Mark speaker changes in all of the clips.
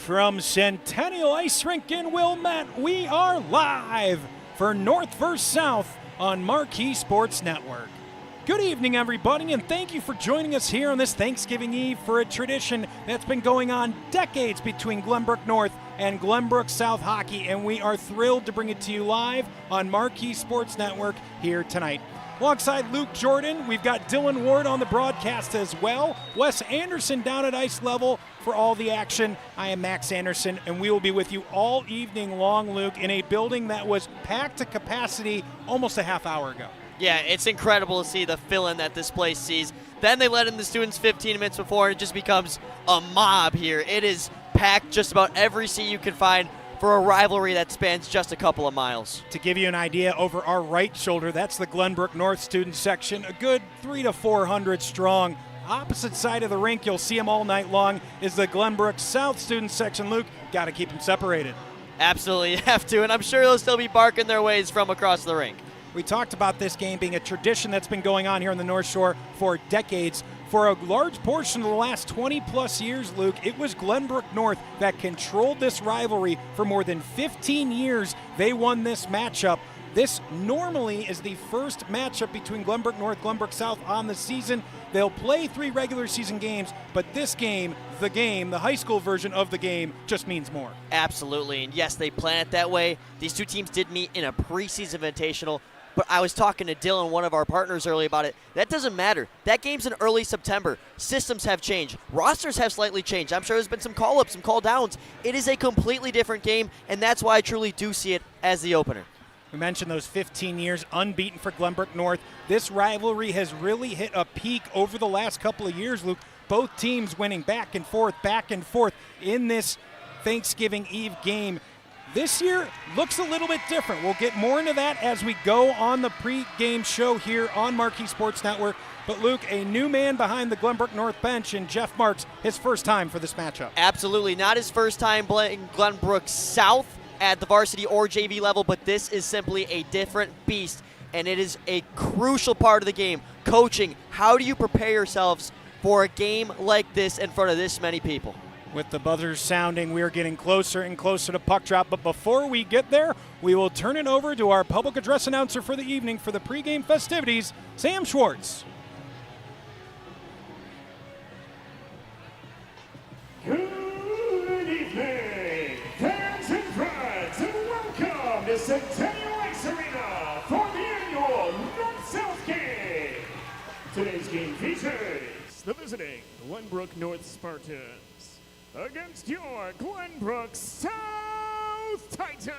Speaker 1: From Centennial Ice Rink in Wilmette, we are live for North vs. South on Marquee Sports Network. Good evening, everybody, and thank you for joining us here on this Thanksgiving Eve for a tradition that's been going on decades between Glenbrook North and Glenbrook South hockey, and we are thrilled to bring it to you live on Marquee Sports Network here tonight. Alongside Luke Jordan, we've got Dylan Ward on the broadcast as well. Wes Anderson down at ice level for all the action. I am Max Anderson, and we will be with you all evening long, Luke, in a building that was packed to capacity almost a half hour ago.
Speaker 2: Yeah, it's incredible to see the fill-in that this place sees. Then they let in the students 15 minutes before, and it just becomes a mob here. It is packed just about every seat you can find for a rivalry that spans just a couple of miles.
Speaker 1: To give you an idea, over our right shoulder, that's the Glenbrook North student section, a good 300 to 400 strong. Opposite side of the rink, you'll see them all night long, is the Glenbrook South student section. Luke, got to keep them separated.
Speaker 2: Absolutely, you have to, and I'm sure they'll still be barking their ways from across the rink.
Speaker 1: We talked about this game being a tradition that's been going on here on the North Shore for decades. For a large portion of the last 20-plus years, Luke, it was Glenbrook North that controlled this rivalry for more than 15 years. They won this matchup. This normally is the first matchup between Glenbrook North, Glenbrook South on the season. They'll play 3 regular season games, but this game, the high school version of the game, just means more.
Speaker 2: Absolutely, and yes, they plan it that way. These two teams did meet in a preseason invitational. But I was talking to Dylan, one of our partners, earlier about it. That doesn't matter. That game's in early September. Systems have changed. Rosters have slightly changed. I'm sure there's been some call-ups, some call-downs. It is a completely different game, and that's why I truly do see it as the opener.
Speaker 1: We mentioned those 15 years unbeaten for Glenbrook North. This rivalry has really hit a peak over the last couple of years, Luke. Both teams winning back and forth in this Thanksgiving Eve game. This year looks a little bit different. We'll get more into that as we go on the pregame show here on Marquee Sports Network. But Luke, a new man behind the Glenbrook North bench, and Jeff Marks, his first time for this matchup.
Speaker 2: Absolutely, not his first time playing Glenbrook South at the varsity or JV level, but this is simply a different beast, and it is a crucial part of the game. Coaching, how do you prepare yourselves for a game like this in front of this many people?
Speaker 1: With the buzzers sounding, we are getting closer and closer to puck drop. But before we get there, we will turn it over to our public address announcer for the evening for the pregame festivities, Sam Schwartz.
Speaker 3: Good evening, fans and friends, and welcome to Centennial Ice Arena for the annual North-South game. Today's game features the visiting Glenbrook North Spartans against your Glenbrook South Titans.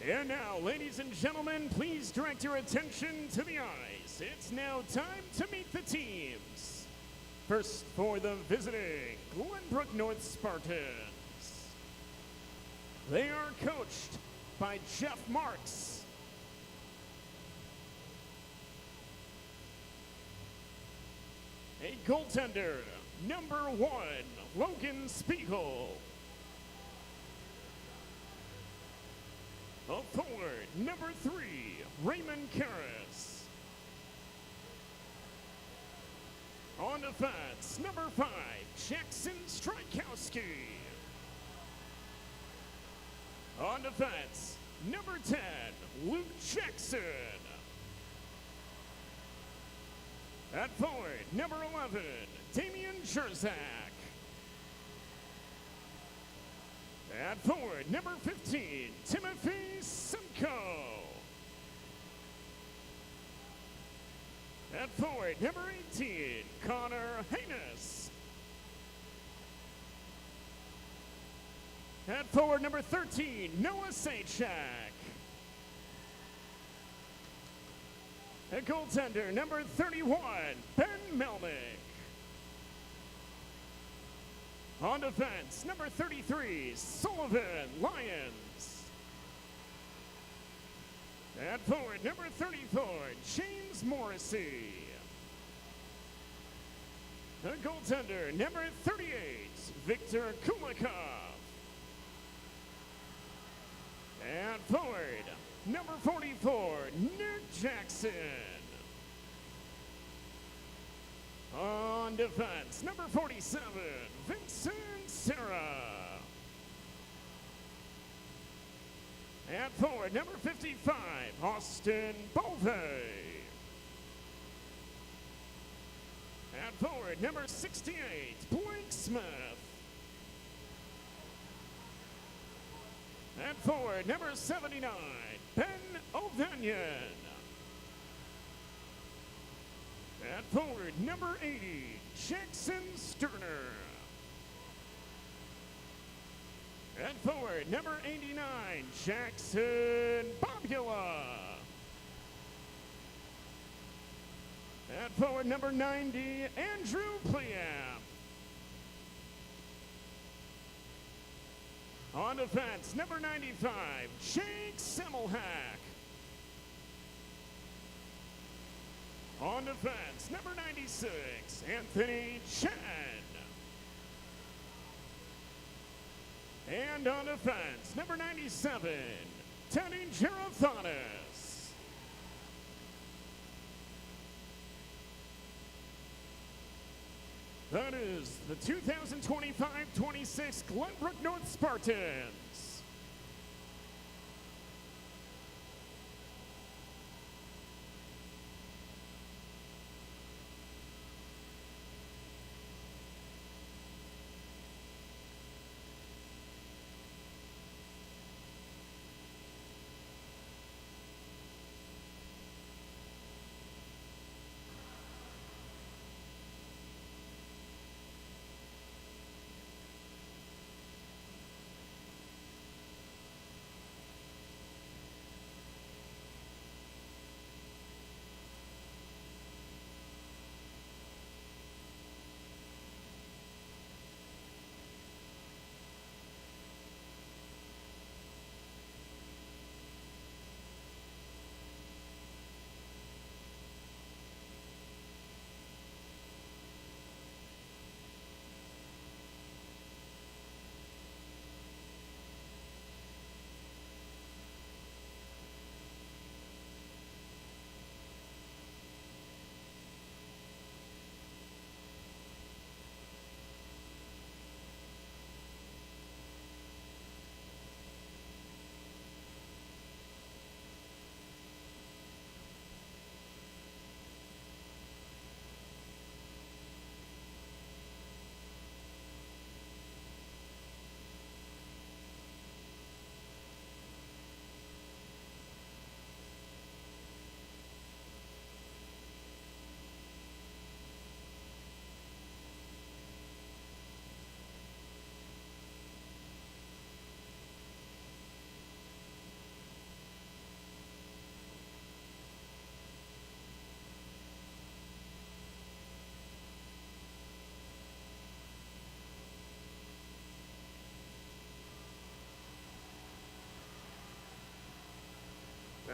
Speaker 3: And now, ladies and gentlemen, please direct your attention to the ice. It's now time to meet the teams. First, for the visiting Glenbrook North Spartans. They are coached by Jeff Marks. A goaltender, number 1, Logan Spiegel. A forward, number 3, Raymond Karras. On defense, number 5, Jackson Strykowski. On defense, number 10, Luke Jackson. At forward, number 11, Damian Jerzak. At forward, number 15, Timothy Simcoe. At forward, number 18, Connor Haynes. At forward, number 13, Noah Sajak. At goaltender, number 31, Ben Melnick. On defense, number 33, Sullivan Lyons. At forward, number 34, James Morrissey. The goaltender, number 38, Victor Kulikov. And forward, number 44, Nick Jackson. On defense, number 47, Vincent Serra. At forward, number 55, Austin Bove. At forward, number 68, Blake Smith. At forward, number 79, Ben O'Vanian. At forward, number 80, Jackson Sterner. At forward, number 89, Jackson Bobula. At forward, number 90, Andrew Pliam. On defense, number 95, Jake Semmelhack. On defense, number 96, Anthony Chen. And on defense, number 97, Teddy Gerathanis. That is the 2025-26 Glenbrook North Spartans.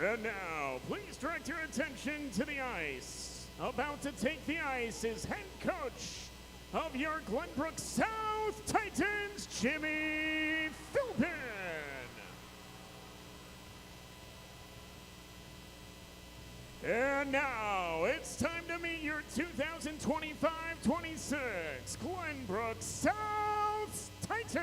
Speaker 3: And now, please direct your attention to the ice. About to take the ice is head coach of your Glenbrook South Titans, Jimmy Philbin. And now, it's time to meet your 2025-26 Glenbrook South Titans.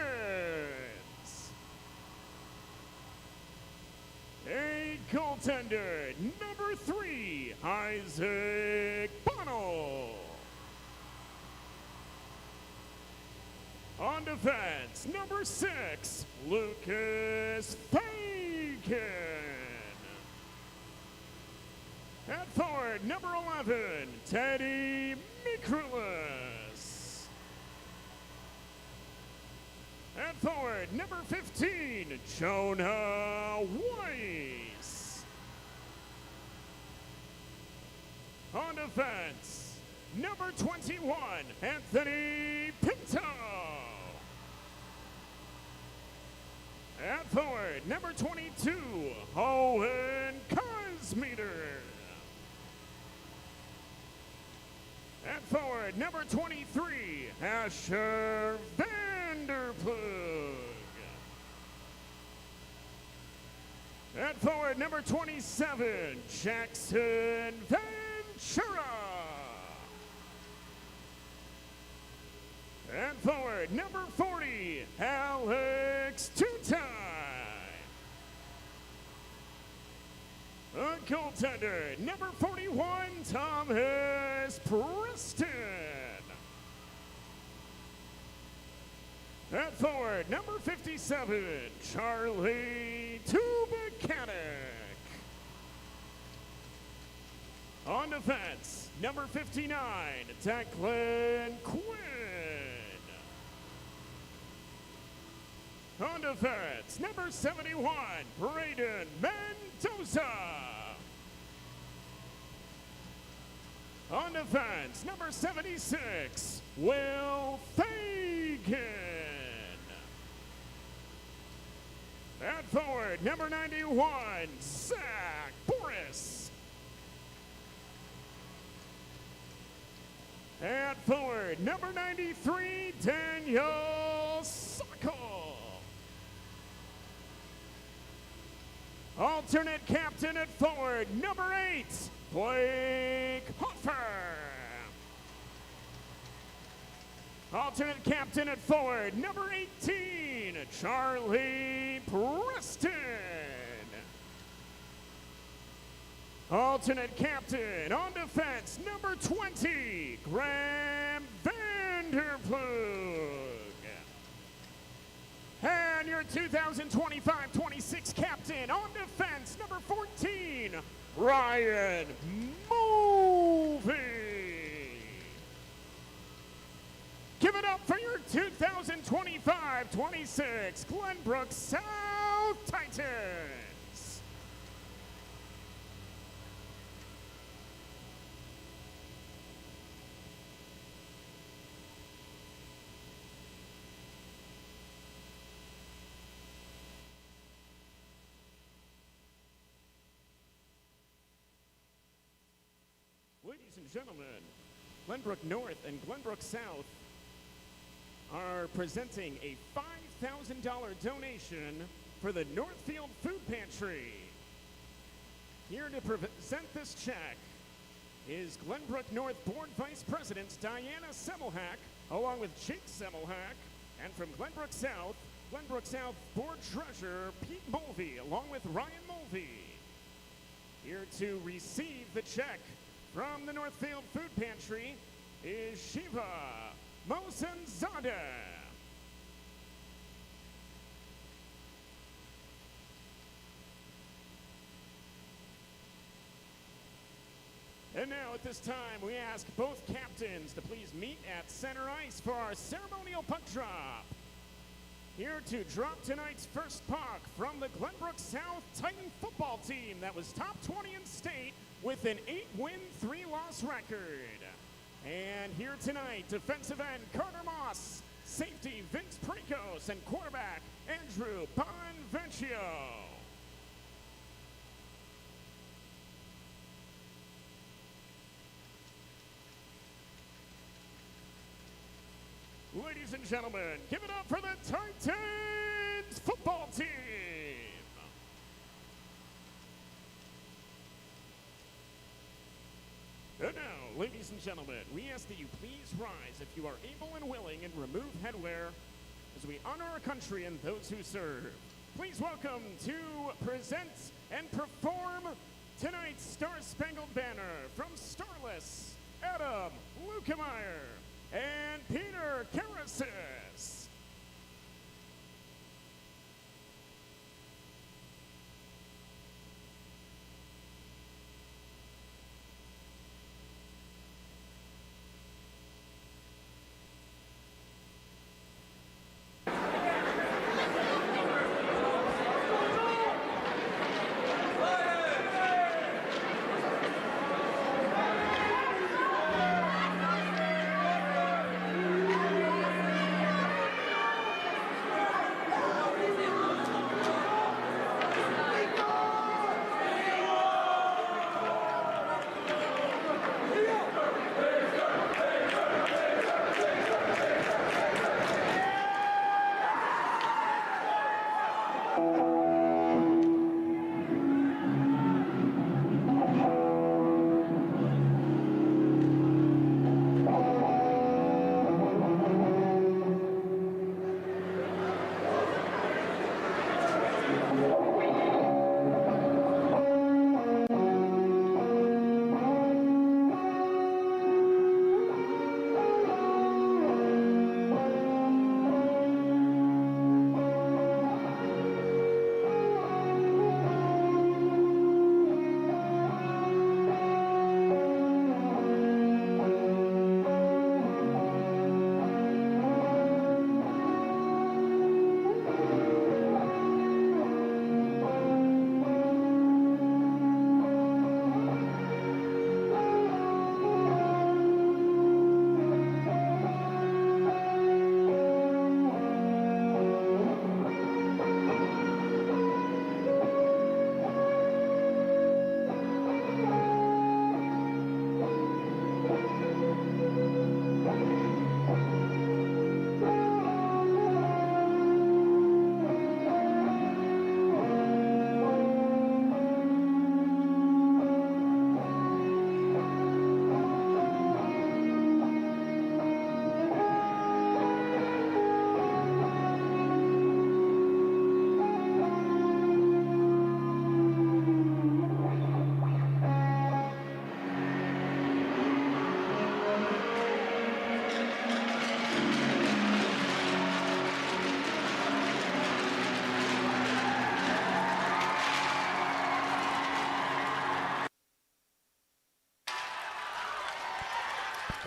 Speaker 3: A goaltender, number 3, Isaac Bonnell. On defense, number 6, Lucas Fagan. At forward, number 11, Teddy Mikrulis. At forward, number 15, Jonah Weiss. On defense, number 21, Anthony Pinto. At forward, number 22, Owen Kosmeter. At forward, number 23, Asher Vanderplug. At forward, number 27, Jackson Ventura. At forward, number 40, Alex Tutai. A goaltender, number 41, Thomas Preston. At forward, number 57, Charlie Tubakanek. On defense, number 59, Declan Quinn. On defense, number 71, Braden Mendoza. On defense, number 76, Will Fagan. At forward, number 91, Zach Boris. At forward, number 93, Daniel Sokol. Alternate captain at forward, number 8, Blake Hoffer. Alternate captain at forward, number 18, Charlie Preston. Alternate captain on defense, number 20, Graham Vanderplug. And your 2025-26 captain on defense, number 14, Ryan Mulvey. Give it up for your 2025-26 Glenbrook South Titans. Ladies and gentlemen, Glenbrook North and Glenbrook South are presenting a $5,000 donation for the Northfield Food Pantry. Here to present this check is Glenbrook North Board Vice President Diana Semmelhack, along with Jake Semmelhack, and from Glenbrook South Board Treasurer Pete Mulvey, along with Ryan Mulvey. Here to receive the check from the Northfield Food Pantry is Shiva Mosanzada. And now at this time, we ask both captains to please meet at center ice for our ceremonial puck drop. Here to drop tonight's first puck from the Glenbrook South Titan football team that was top 20 in state with an 8-win, 3-loss record. And here tonight, defensive end Carter Moss, safety Vince Precos, and quarterback Andrew Bonvencio. Ladies and gentlemen, give it up for the Titans football team. And now, ladies and gentlemen, we ask that you please rise if you are able and willing and remove headwear as we honor our country and those who serve. Please welcome to present and perform tonight's Star-Spangled Banner from Starless, Adam Lukemeyer and Peter Karasis.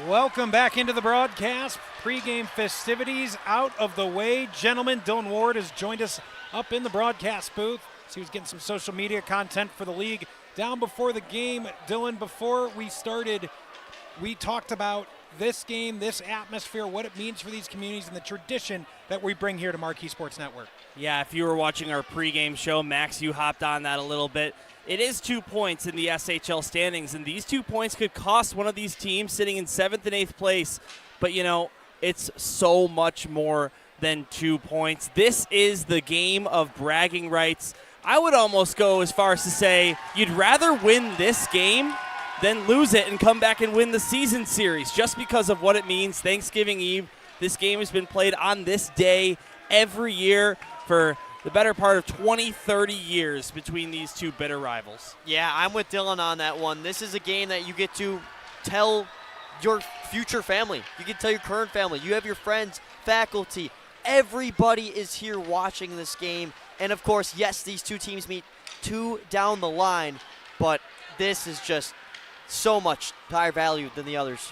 Speaker 1: Welcome back into the broadcast. Pregame festivities out of the way. Gentlemen, Dylan Ward has joined us up in the broadcast booth. So he was getting some social media content for the league. Down before the game, Dylan, before we started, we talked about this game, this atmosphere, what it means for these communities, and the tradition that we bring here to Marquee Sports Network.
Speaker 4: Yeah, if you were watching our pregame show, Max, you hopped on that a little bit. It is 2 points in the SHL standings, and these 2 points could cost one of these teams sitting in 7th and 8th place. But, you know, it's so much more than 2 points. This is the game of bragging rights. I would almost go as far as to say you'd rather win this game than lose it and come back and win the season series just because of what it means. Thanksgiving Eve, this game has been played on this day every year for the better part of 20, 30 years between these two bitter rivals.
Speaker 2: Yeah, I'm with Dylan on that one. This is a game that you get to tell your future family. You can tell your current family. You have your friends, faculty. Everybody is here watching this game. And, of course, yes, these two teams meet 2 down the line, but this is just so much higher value than the others.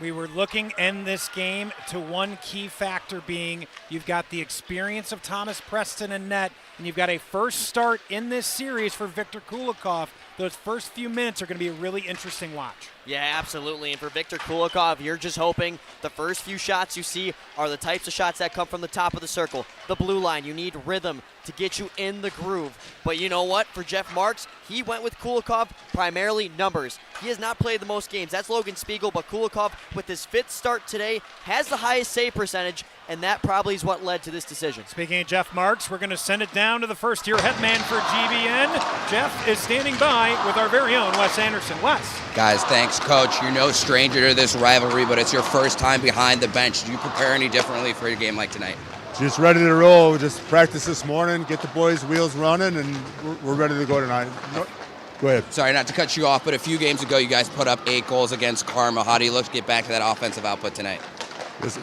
Speaker 1: We were looking in this game to one key factor being you've got the experience of Thomas Preston and net, and you've got a first start in this series for Victor Kulikov. Those first few minutes are going to be a really interesting watch.
Speaker 2: Yeah, absolutely. And for Victor Kulikov, you're just hoping the first few shots you see are the types of shots that come from the top of the circle, the blue line. You need rhythm to get you in the groove. But you know what? For Jeff Marks, he went with Kulikov primarily numbers. He has not played the most games. That's Logan Spiegel, but Kulikov, with his 5th start today, has the highest save percentage, and that probably is what led to this decision.
Speaker 1: Speaking of Jeff Marks, we're going to send it down to the first-year head man for GBN. Jeff is standing by with our very own Wes Anderson. Wes.
Speaker 5: Guys, thanks, Coach. You're no stranger to this rivalry, but it's your first time behind the bench. Do you prepare any differently for a game like tonight?
Speaker 6: Just ready to roll. We just practice this morning, get the boys' wheels running, and we're ready to go tonight. Go ahead.
Speaker 5: Sorry, not to cut you off, but a few games ago, you guys put up 8 goals against Karma. How do you look to get back to that offensive output tonight?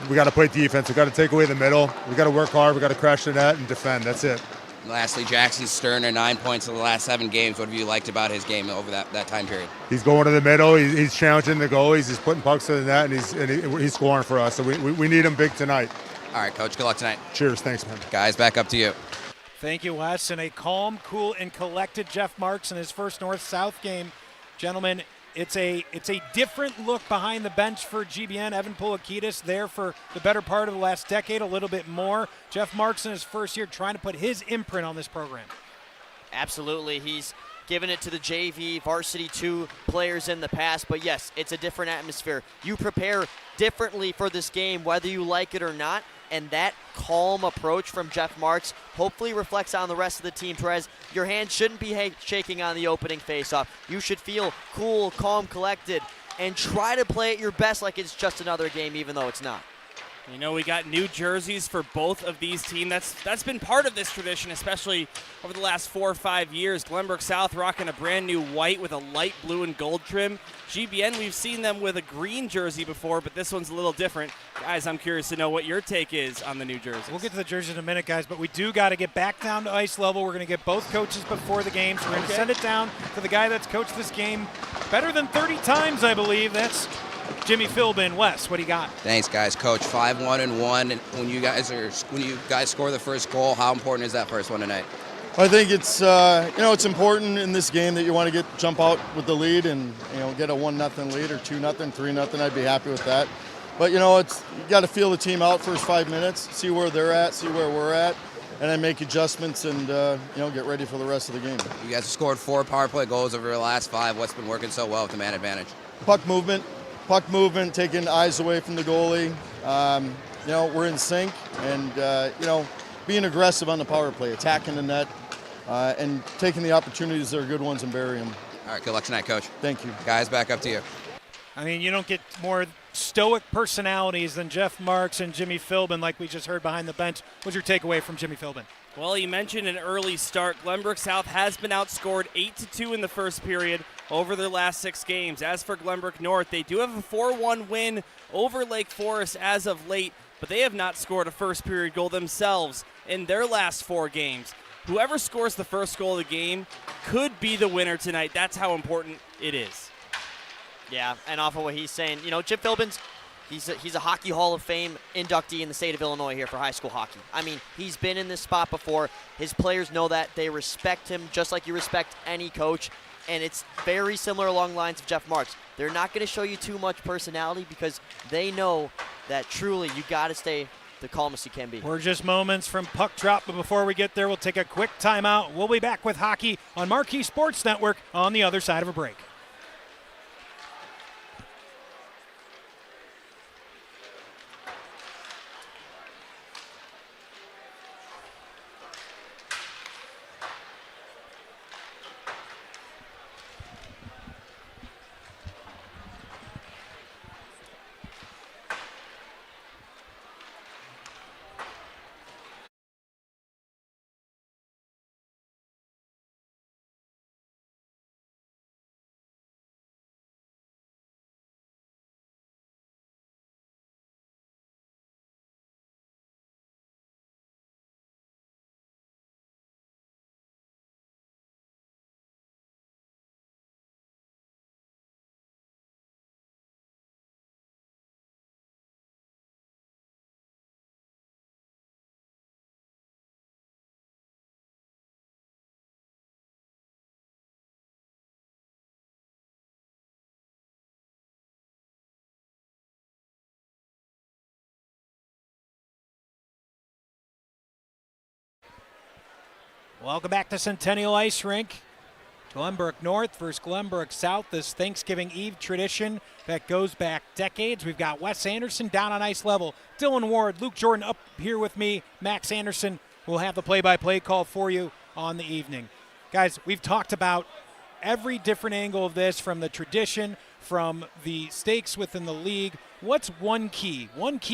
Speaker 6: We got to play defense. We got to take away the middle. We got to work hard. We got to crash the net and defend. That's it.
Speaker 5: Lastly, Jackson Sterner, 9 points in the last 7 games. What have you liked about his game over that time period?
Speaker 6: He's going to the middle. He's challenging the goalies. He's putting pucks to the net, and he's scoring for us. So we need him big tonight.
Speaker 5: All right, Coach. Good luck tonight.
Speaker 6: Cheers. Thanks, man.
Speaker 5: Guys, back up to you.
Speaker 1: Thank you, Wes. And a calm, cool, and collected Jeff Marks in his first North-South game. Gentlemen, it's a different look behind the bench for GBN. Evan Poulakidis there for the better part of the last decade, a little bit more. Jeff Marks in his first year trying to put his imprint on this program.
Speaker 2: Absolutely. He's given it to the JV, varsity 2 players in the past. But, yes, it's a different atmosphere. You prepare differently for this game, whether you like it or not. And that calm approach from Jeff Marks hopefully reflects on the rest of the team, whereas your hands shouldn't be shaking on the opening faceoff. You should feel cool, calm, collected, and try to play at your best like it's just another game, even though it's not.
Speaker 4: You know, we got new jerseys for both of these teams. That's been part of this tradition, especially over the last 4 or 5 years. Glenbrook South rocking a brand new white with a light blue and gold trim. GBN, we've seen them with a green jersey before, but this one's a little different. Guys, I'm curious to know what your take is on the new jerseys.
Speaker 1: We'll get to the jerseys in a minute, guys, but we do got to get back down to ice level. We're going to get both coaches before the game, so we're going to send it down to the guy that's coached this game better than 30 times, I believe. That's Jimmy Philbin. Wes, what do you got?
Speaker 5: Thanks, guys. Coach, 5-1-1. And when you guys score the first goal, how important is that first one tonight?
Speaker 7: I think it's it's important in this game that you want to jump out with the lead and get a 1-0 lead or 2-0, 3-0. I'd be happy with that. But you got to feel the team out first 5 minutes, see where they're at, see where we're at, and then make adjustments and get ready for the rest of the game.
Speaker 5: You guys have scored 4 power play goals over the last 5. What's been working so well with the man advantage?
Speaker 7: Puck movement, taking eyes away from the goalie. We're in sync, and being aggressive on the power play, attacking the net, and taking the opportunities that are good ones and burying them.
Speaker 5: All right, good luck tonight, Coach.
Speaker 7: Thank you.
Speaker 5: Guys, back up to you.
Speaker 1: I mean, you don't get more stoic personalities than Jeff Marks and Jimmy Philbin like we just heard behind the bench. What's your takeaway from Jimmy Philbin?
Speaker 4: Well, you mentioned an early start. Glenbrook South has been outscored 8-2 in the first period over their last 6 games. As for Glenbrook North, they do have a 4-1 win over Lake Forest as of late, but they have not scored a first period goal themselves in their last 4 games. Whoever scores the first goal of the game could be the winner tonight. That's how important it is.
Speaker 2: Yeah, and off of what he's saying, Chip Philbin's, he's a Hockey Hall of Fame inductee in the state of Illinois here for high school hockey. I mean, he's been in this spot before. His players know that. They respect him just like you respect any coach, and it's very similar along the lines of Jeff Marks. They're not going to show you too much personality because they know that truly you got to stay the calmest you can be.
Speaker 1: We're just moments from puck drop, but before we get there, we'll take a quick timeout. We'll be back with hockey on Marquee Sports Network on the other side of a break. Welcome back to Centennial Ice Rink. Glenbrook North versus Glenbrook South, this Thanksgiving Eve tradition that goes back decades. We've got Wes Anderson down on ice level, Dylan Ward, Luke Jordan up here with me, Max Anderson will have the play-by-play call for you on the evening. Guys, we've talked about every different angle of this, from the tradition, from the stakes within the league. What's one key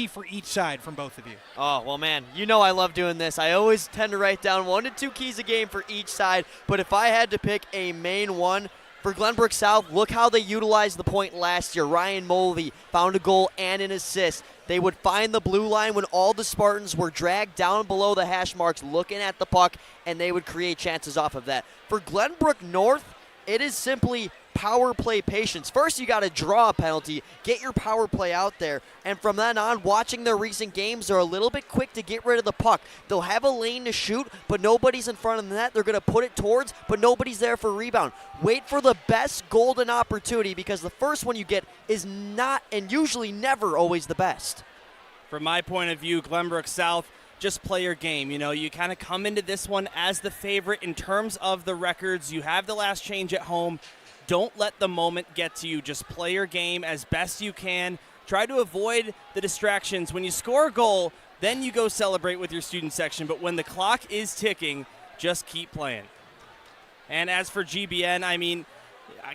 Speaker 1: for each side from both of you?
Speaker 2: Oh, well, man, I love doing this. I always tend to write down 1 to 2 keys a game for each side, but if I had to pick a main one, for Glenbrook South, look how they utilized the point last year. Ryan Mulvey found a goal and an assist. They would find the blue line when all the Spartans were dragged down below the hash marks looking at the puck, and they would create chances off of that. For Glenbrook North, it is simply power play patience. First, you got to draw a penalty, get your power play out there, and from then on, watching their recent games, they're a little bit quick to get rid of the puck. They'll have a lane to shoot, but nobody's in front of the net. They're going to put it towards, but nobody's there for a rebound. Wait for the best golden opportunity, because the first one you get is not, and usually never, always the best.
Speaker 4: From my point of view, Glenbrook South, just play your game. You kind of come into this one as the favorite in terms of the records. You have the last change at home. Don't let the moment get to you. Just play your game as best you can. Try to avoid the distractions. When you score a goal, then you go celebrate with your student section. But when the clock is ticking, just keep playing. And as for GBN,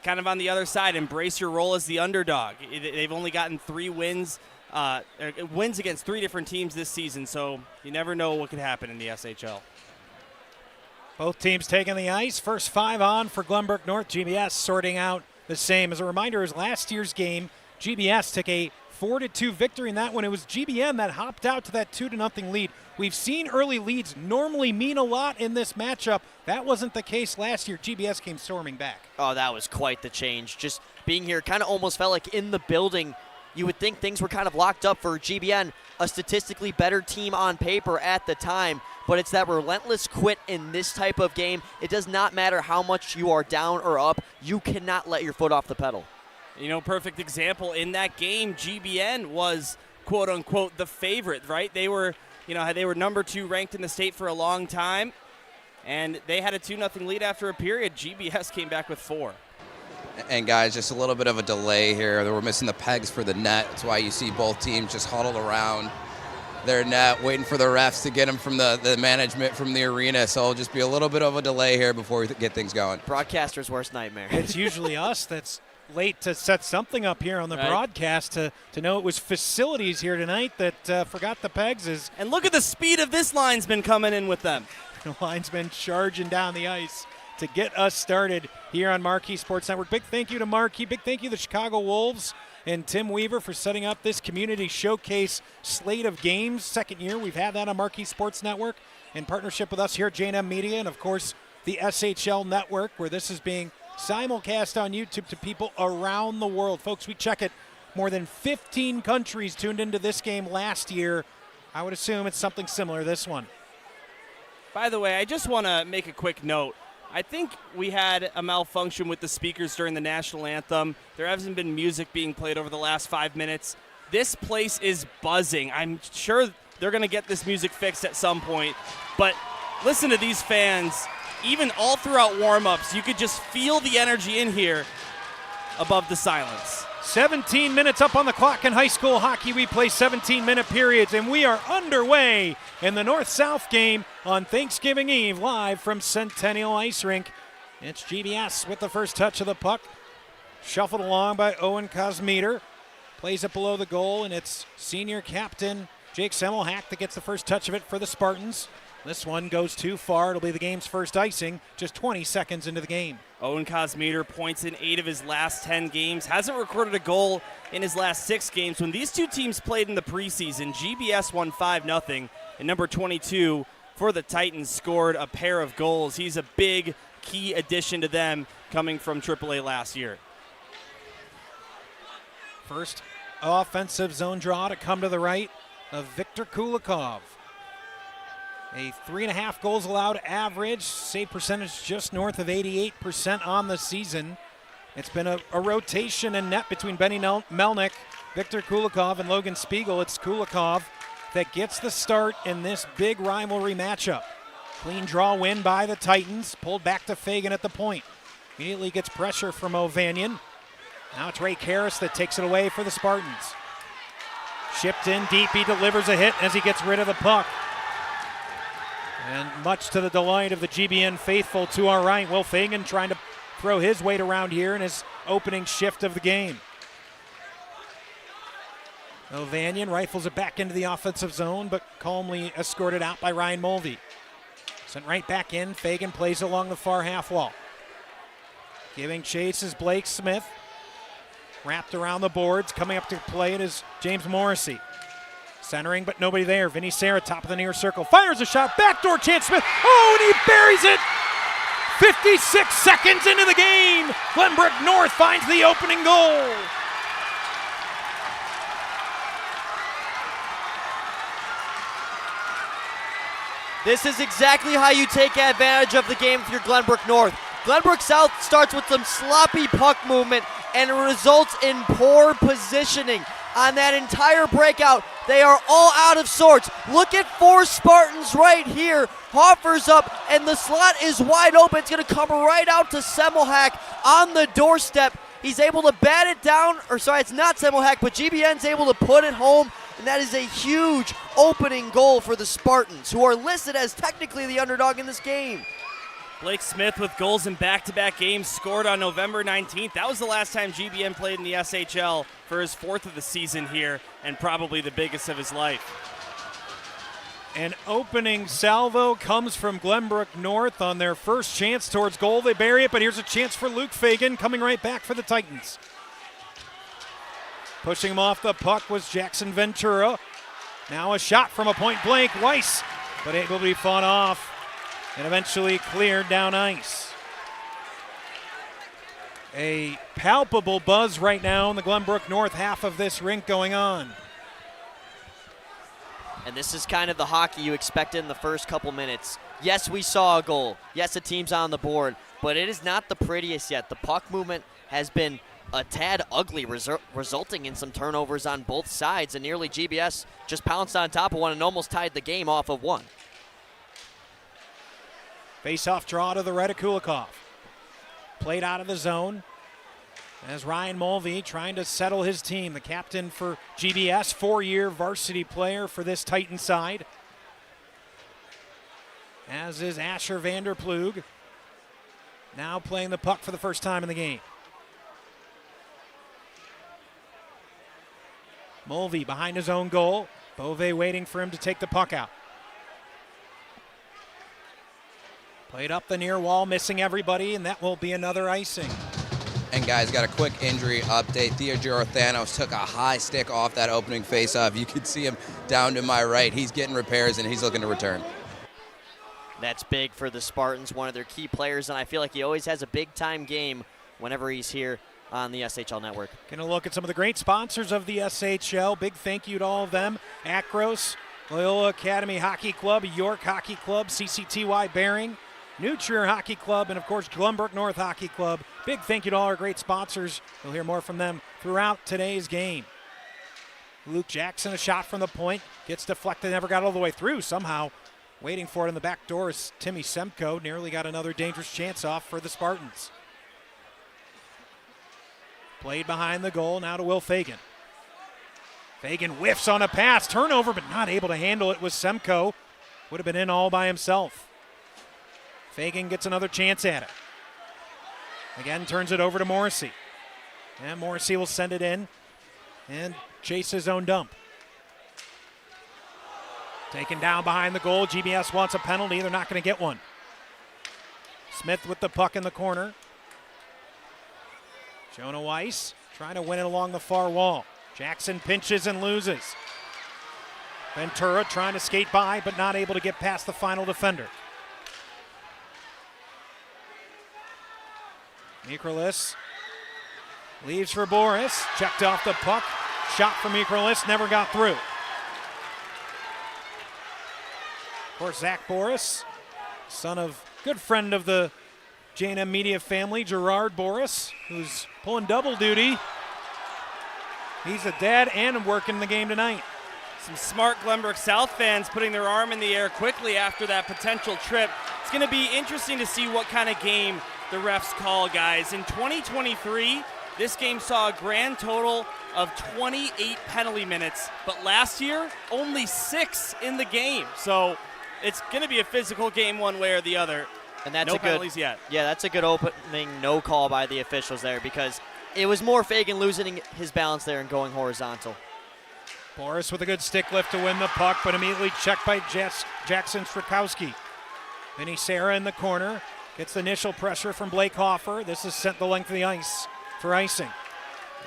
Speaker 4: kind of on the other side, embrace your role as the underdog. They've only gotten 3 wins. Wins against 3 different teams this season, so you never know what could happen in the SHL.
Speaker 1: Both teams taking the ice. First 5 on for Glenbrook North. GBS sorting out the same. As a reminder, as last year's game, GBS took a 4-2 victory in that one. It was GBN that hopped out to that 2-0 lead. We've seen early leads normally mean a lot in this matchup. That wasn't the case last year. GBS came storming back.
Speaker 2: Oh, that was quite the change. Just being here kind of almost felt like in the building. You would think things were kind of locked up for GBN, a statistically better team on paper at the time, but it's that relentless quit in this type of game. It does not matter how much you are down or up. You cannot let your foot off the pedal.
Speaker 4: Perfect example in that game, GBN was quote unquote the favorite, right? They were, they were number 2 ranked in the state for a long time, and they had a 2-0 lead after a period. GBS came back with 4.
Speaker 5: And guys, just a little bit of a delay here. We're missing the pegs for the net. That's why you see both teams just huddled around their net, waiting for the refs to get them from the management from the arena. So it'll just be a little bit of a delay here before we get things going.
Speaker 2: Broadcaster's worst nightmare.
Speaker 1: It's usually us that's late to set something up here on the broadcast to know it was facilities here tonight that forgot the pegs.
Speaker 4: And look at the speed of this linesman coming in with them.
Speaker 1: The linesman charging down the ice to get us started here on Marquee Sports Network. Big thank you to Marquee. Big thank you to the Chicago Wolves and Tim Weaver for setting up this community showcase slate of games. Second year we've had that on Marquee Sports Network in partnership with us here at J&M Media and, of course, the SHL Network, where this is being simulcast on YouTube to people around the world. Folks, we check it. More than 15 countries tuned into this game last year. I would assume it's something similar this one.
Speaker 4: By the way, I just want to make a quick note. I think we had a malfunction with the speakers during the national anthem. There hasn't been music being played over the last 5 minutes. This place is buzzing. I'm sure they're going to get this music fixed at some point. But listen to these fans. Even all throughout warm-ups, you could just feel the energy in here above the silence.
Speaker 1: 17 minutes up on the clock in high school hockey. We play 17-minute periods, and we are underway in the North-South game on Thanksgiving Eve, live from Centennial Ice Rink. It's GBS with the first touch of the puck. Shuffled along by Owen Kosmeter. Plays it below the goal, and it's senior captain Jake Semmelhack that gets the first touch of it for the Spartans. This one goes too far. It'll be the game's first icing, just 20 seconds into the game.
Speaker 4: Owen Kosmeter points in 8 of his last 10 games. Hasn't recorded a goal in his last 6 games. When these two teams played in the preseason, GBS won 5-0, and number 22 for the Titans scored a pair of goals. He's a big key addition to them coming from AAA last year.
Speaker 1: First offensive zone draw to come to the right of Viktor Kulikov. A 3.5 goals allowed average, save percentage just north of 88% on the season. It's been a rotation in net between Benny Melnick, Viktor Kulikov, and Logan Spiegel. It's Kulikov that gets the start in this big rivalry matchup. Clean draw win by the Titans, pulled back to Fagan at the point. Immediately gets pressure from Ovanian. Now it's Ray Karras that takes it away for the Spartans. Shipped in deep, he delivers a hit as he gets rid of the puck. And much to the delight of the GBN faithful to our right, Will Fagan trying to throw his weight around here in his opening shift of the game. Ovanian rifles it back into the offensive zone, but calmly escorted out by Ryan Mulvey. Sent right back in, Fagan plays along the far half wall. Giving chase is Blake Smith. Wrapped around the boards, coming up to play it is James Morrissey. Centering, but nobody there. Vinny Serra, top of the near circle. Fires a shot, backdoor chance, Smith. Oh, and he buries it! 56 seconds into the game. Glenbrook North finds the opening goal.
Speaker 2: This is exactly how you take advantage of the game if you're Glenbrook North. Glenbrook South starts with some sloppy puck movement and it results in poor positioning. On that entire breakout, they are all out of sorts. Look at 4 Spartans right here. Hoffer's up, and the slot is wide open. It's going to come right out to Semmelhack on the doorstep. He's able to bat it down, or sorry, it's not Semmelhack, but GBN's able to put it home, and that is a huge opening goal for the Spartans, who are listed as technically the underdog in this game.
Speaker 4: Blake Smith with goals in back-to-back games, scored on November 19th. That was the last time GBN played in the SHL for his 4th of the season here, and probably the biggest of his life.
Speaker 1: An opening salvo comes from Glenbrook North on their first chance towards goal. They bury it, but here's a chance for Luke Fagan coming right back for the Titans. Pushing him off the puck was Jackson Ventura. Now a shot from a point blank. Weiss, but able to be fought off and eventually cleared down ice. A palpable buzz right now in the Glenbrook North half of this rink going on.
Speaker 2: And this is kind of the hockey you expected in the first couple minutes. Yes, we saw a goal. Yes, the team's on the board, but it is not the prettiest yet. The puck movement has been a tad ugly, resulting in some turnovers on both sides, and nearly GBS just pounced on top of one and almost tied the game off of one.
Speaker 1: Face-off draw to the right of Kulikov. Played out of the zone as Ryan Mulvey trying to settle his team. The captain for GBS, 4-year varsity player for this Titan side. As is Asher Vanderplug. Now playing the puck for the first time in the game. Mulvey behind his own goal. Bove waiting for him to take the puck out. Played up the near wall, missing everybody, and that will be another icing.
Speaker 5: And guys, got a quick injury update. Theodore Thanos took a high stick off that opening faceoff. You can see him down to my right. He's getting repairs and he's looking to return.
Speaker 2: That's big for the Spartans, one of their key players, and I feel like he always has a big-time game whenever he's here on the SHL network.
Speaker 1: Going to look at some of the great sponsors of the SHL. Big thank you to all of them. Acros, Loyola Academy Hockey Club, York Hockey Club, CCTY Bering, New Trier Hockey Club, and of course Glenbrook North Hockey Club. Big thank you to all our great sponsors. You'll hear more from them throughout today's game. Luke Jackson, a shot from the point, gets deflected, never got all the way through somehow. Waiting for it in the back door is Timmy Semko. Nearly got another dangerous chance off for the Spartans. Played behind the goal, now to Will Fagan. Fagan whiffs on a pass, turnover, but not able to handle it with Semko. Would have been in all by himself. Fagan gets another chance at it. Again, turns it over to Morrissey. And Morrissey will send it in and chase his own dump. Taken down behind the goal. GBS wants a penalty. They're not going to get one. Smith with the puck in the corner. Jonah Weiss trying to win it along the far wall. Jackson pinches and loses. Ventura trying to skate by, but not able to get past the final defender. Mikrolis leaves for Boris. Checked off the puck. Shot from Mikrolis, never got through. Of course, Zach Boris, son of good friend of the J&M Media family, Gerard Boris, who's pulling double duty. He's a dad and working the game tonight.
Speaker 4: Some smart Glenbrook South fans putting their arm in the air quickly after that potential trip. It's going to be interesting to see what kind of game the refs call, guys. In 2023, this game saw a grand total of 28 penalty minutes, but last year, only 6 in the game. So it's going to be a physical game one way or the other.
Speaker 2: And that's
Speaker 4: no
Speaker 2: a good,
Speaker 4: penalties yet.
Speaker 2: Yeah, that's a good opening no call by the officials there, because it was more Fagan losing his balance there and going horizontal.
Speaker 1: Boris with a good stick lift to win the puck, but immediately checked by Jackson Strakowski. Vinny Serra in the corner. Gets the initial pressure from Blake Hoffer. This is sent the length of the ice for icing.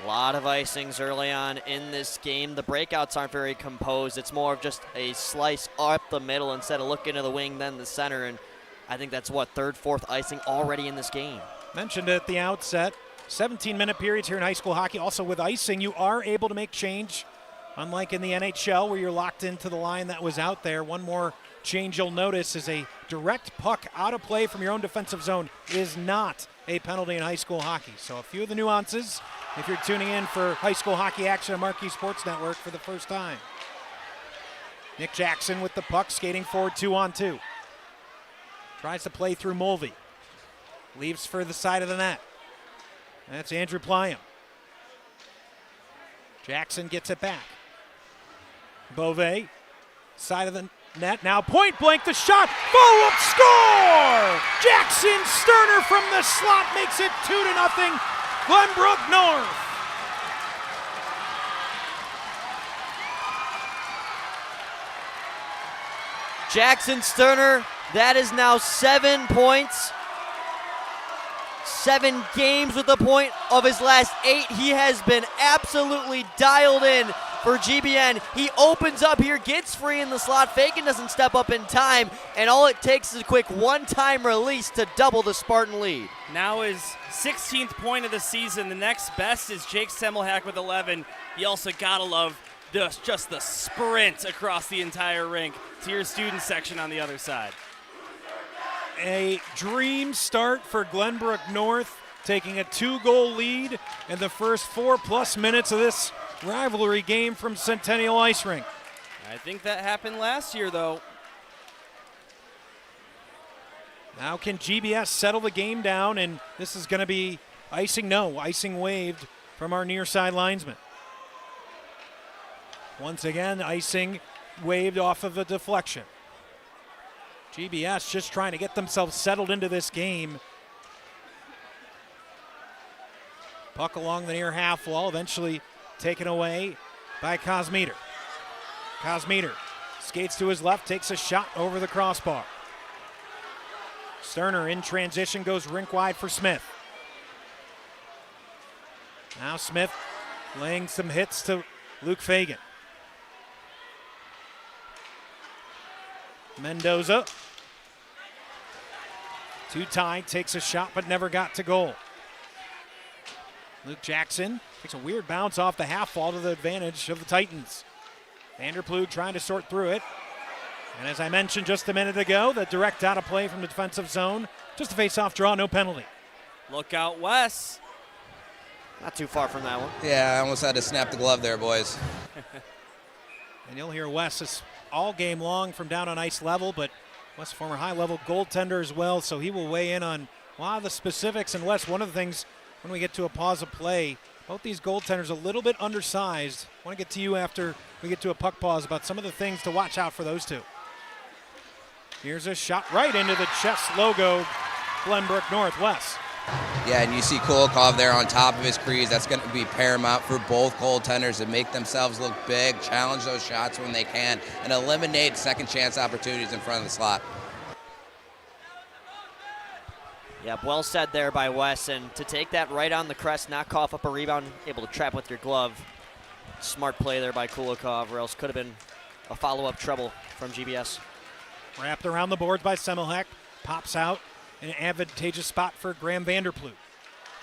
Speaker 2: A lot of icings early on in this game. The breakouts aren't very composed. It's more of just a slice up the middle instead of looking to the wing, then the center. And I think that's what, third, fourth icing already in this game.
Speaker 1: Mentioned at the outset, 17-minute periods here in high school hockey. Also with icing, you are able to make change, unlike in the NHL where you're locked into the line that was out there. One more change you'll notice is a direct puck out of play from your own defensive zone is not a penalty in high school hockey. So a few of the nuances if you're tuning in for high school hockey action on Marquee Sports Network for the first time. Nick Jackson with the puck, skating forward 2-on-2. Tries to play through Mulvey. Leaves for the side of the net. That's Andrew Plyam. Jackson gets it back. Beauvais, side of the net. Now point blank, the shot. Follow-up score! Jackson Sterner from the slot makes it 2-0. Glenbrook North.
Speaker 2: Jackson Sterner, that is now 7 points. 7 games with the point of his last 8. He has been absolutely dialed in for GBN. He opens up here, gets free in the slot. Fagan doesn't step up in time, and all it takes is a quick one-time release to double the Spartan lead.
Speaker 4: Now his 16th point of the season. The next best is Jake Semmelhack with 11. You also gotta love just the sprint across the entire rink to your student section on the other side.
Speaker 1: A dream start for Glenbrook North, taking a 2-goal lead in the first 4+ minutes of this rivalry game from Centennial Ice Rink.
Speaker 4: I think that happened last year, though.
Speaker 1: Now can GBS settle the game down, and this is going to be icing? No, icing waved from our near side linesman. Once again, icing waved off of a deflection. GBS just trying to get themselves settled into this game. Puck along the near half wall, eventually taken away by Kosmeter. Kosmeter skates to his left, takes a shot over the crossbar. Sterner in transition goes rink wide for Smith. Now Smith laying some hits to Luke Fagan. Mendoza Too tight, takes a shot but never got to goal. Luke Jackson takes a weird bounce off the half wall to the advantage of the Titans. Vanderploeg trying to sort through it. And as I mentioned just a minute ago, the direct out of play from the defensive zone. Just a face-off draw, no penalty.
Speaker 4: Look out, Wes.
Speaker 2: Not too far from that one.
Speaker 5: Yeah, I almost had to snap the glove there, boys.
Speaker 1: And you'll hear Wes all game long from down on ice level, but Wes, former high-level goaltender as well, so he will weigh in on a lot of the specifics. And Wes, one of the things when we get to a pause of play, both these goaltenders a little bit undersized. I want to get to you after we get to a puck pause about some of the things to watch out for those two. Here's a shot right into the chest logo, Glenbrook Northwest.
Speaker 5: Yeah, and you see Kulikov there on top of his crease. That's going to be paramount for both goaltenders to make themselves look big, challenge those shots when they can, and eliminate second chance opportunities in front of the slot.
Speaker 2: Yeah, well said there by Wes, and to take that right on the crest, not cough up a rebound, able to trap with your glove. Smart play there by Kulikov, or else could have been a follow-up trouble from GBS.
Speaker 1: Wrapped around the boards by Semmelheck, pops out in an advantageous spot for Graham Vanderploeg.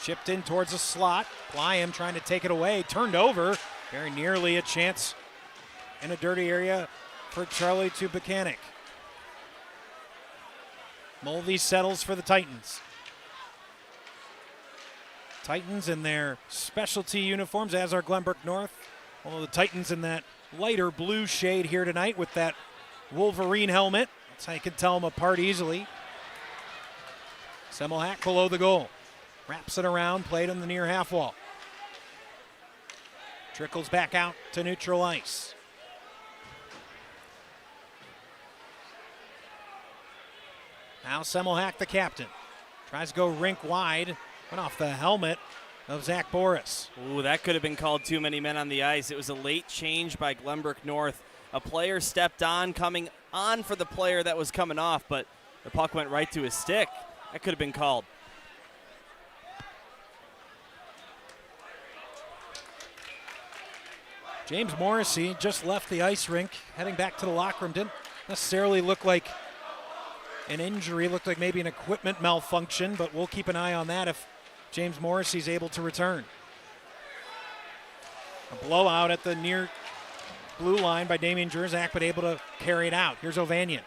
Speaker 1: Chipped in towards the slot, Blyam trying to take it away, turned over, very nearly a chance in a dirty area for Charlie Tupacanik. Mulvey settles for the Titans. Titans in their specialty uniforms, as are Glenbrook North. Although the Titans in that lighter blue shade here tonight with that Wolverine helmet. That's how you can tell them apart easily. Semmelhack below the goal. Wraps it around, played on the near half wall. Trickles back out to neutral ice. Now Semmelhack, the captain, tries to go rink wide. Went off the helmet of Zach Boris.
Speaker 4: Ooh, that could have been called too many men on the ice. It was a late change by Glenbrook North. A player stepped on, coming on for the player that was coming off, but the puck went right to his stick. That could have been called.
Speaker 1: James Morrissey just left the ice rink, heading back to the locker room. Didn't necessarily look like an injury, looked like maybe an equipment malfunction, but we'll keep an eye on that if James Morrissey's able to return. A blowout at the near blue line by Damian Jerzak, but able to carry it out. Here's Ovanian.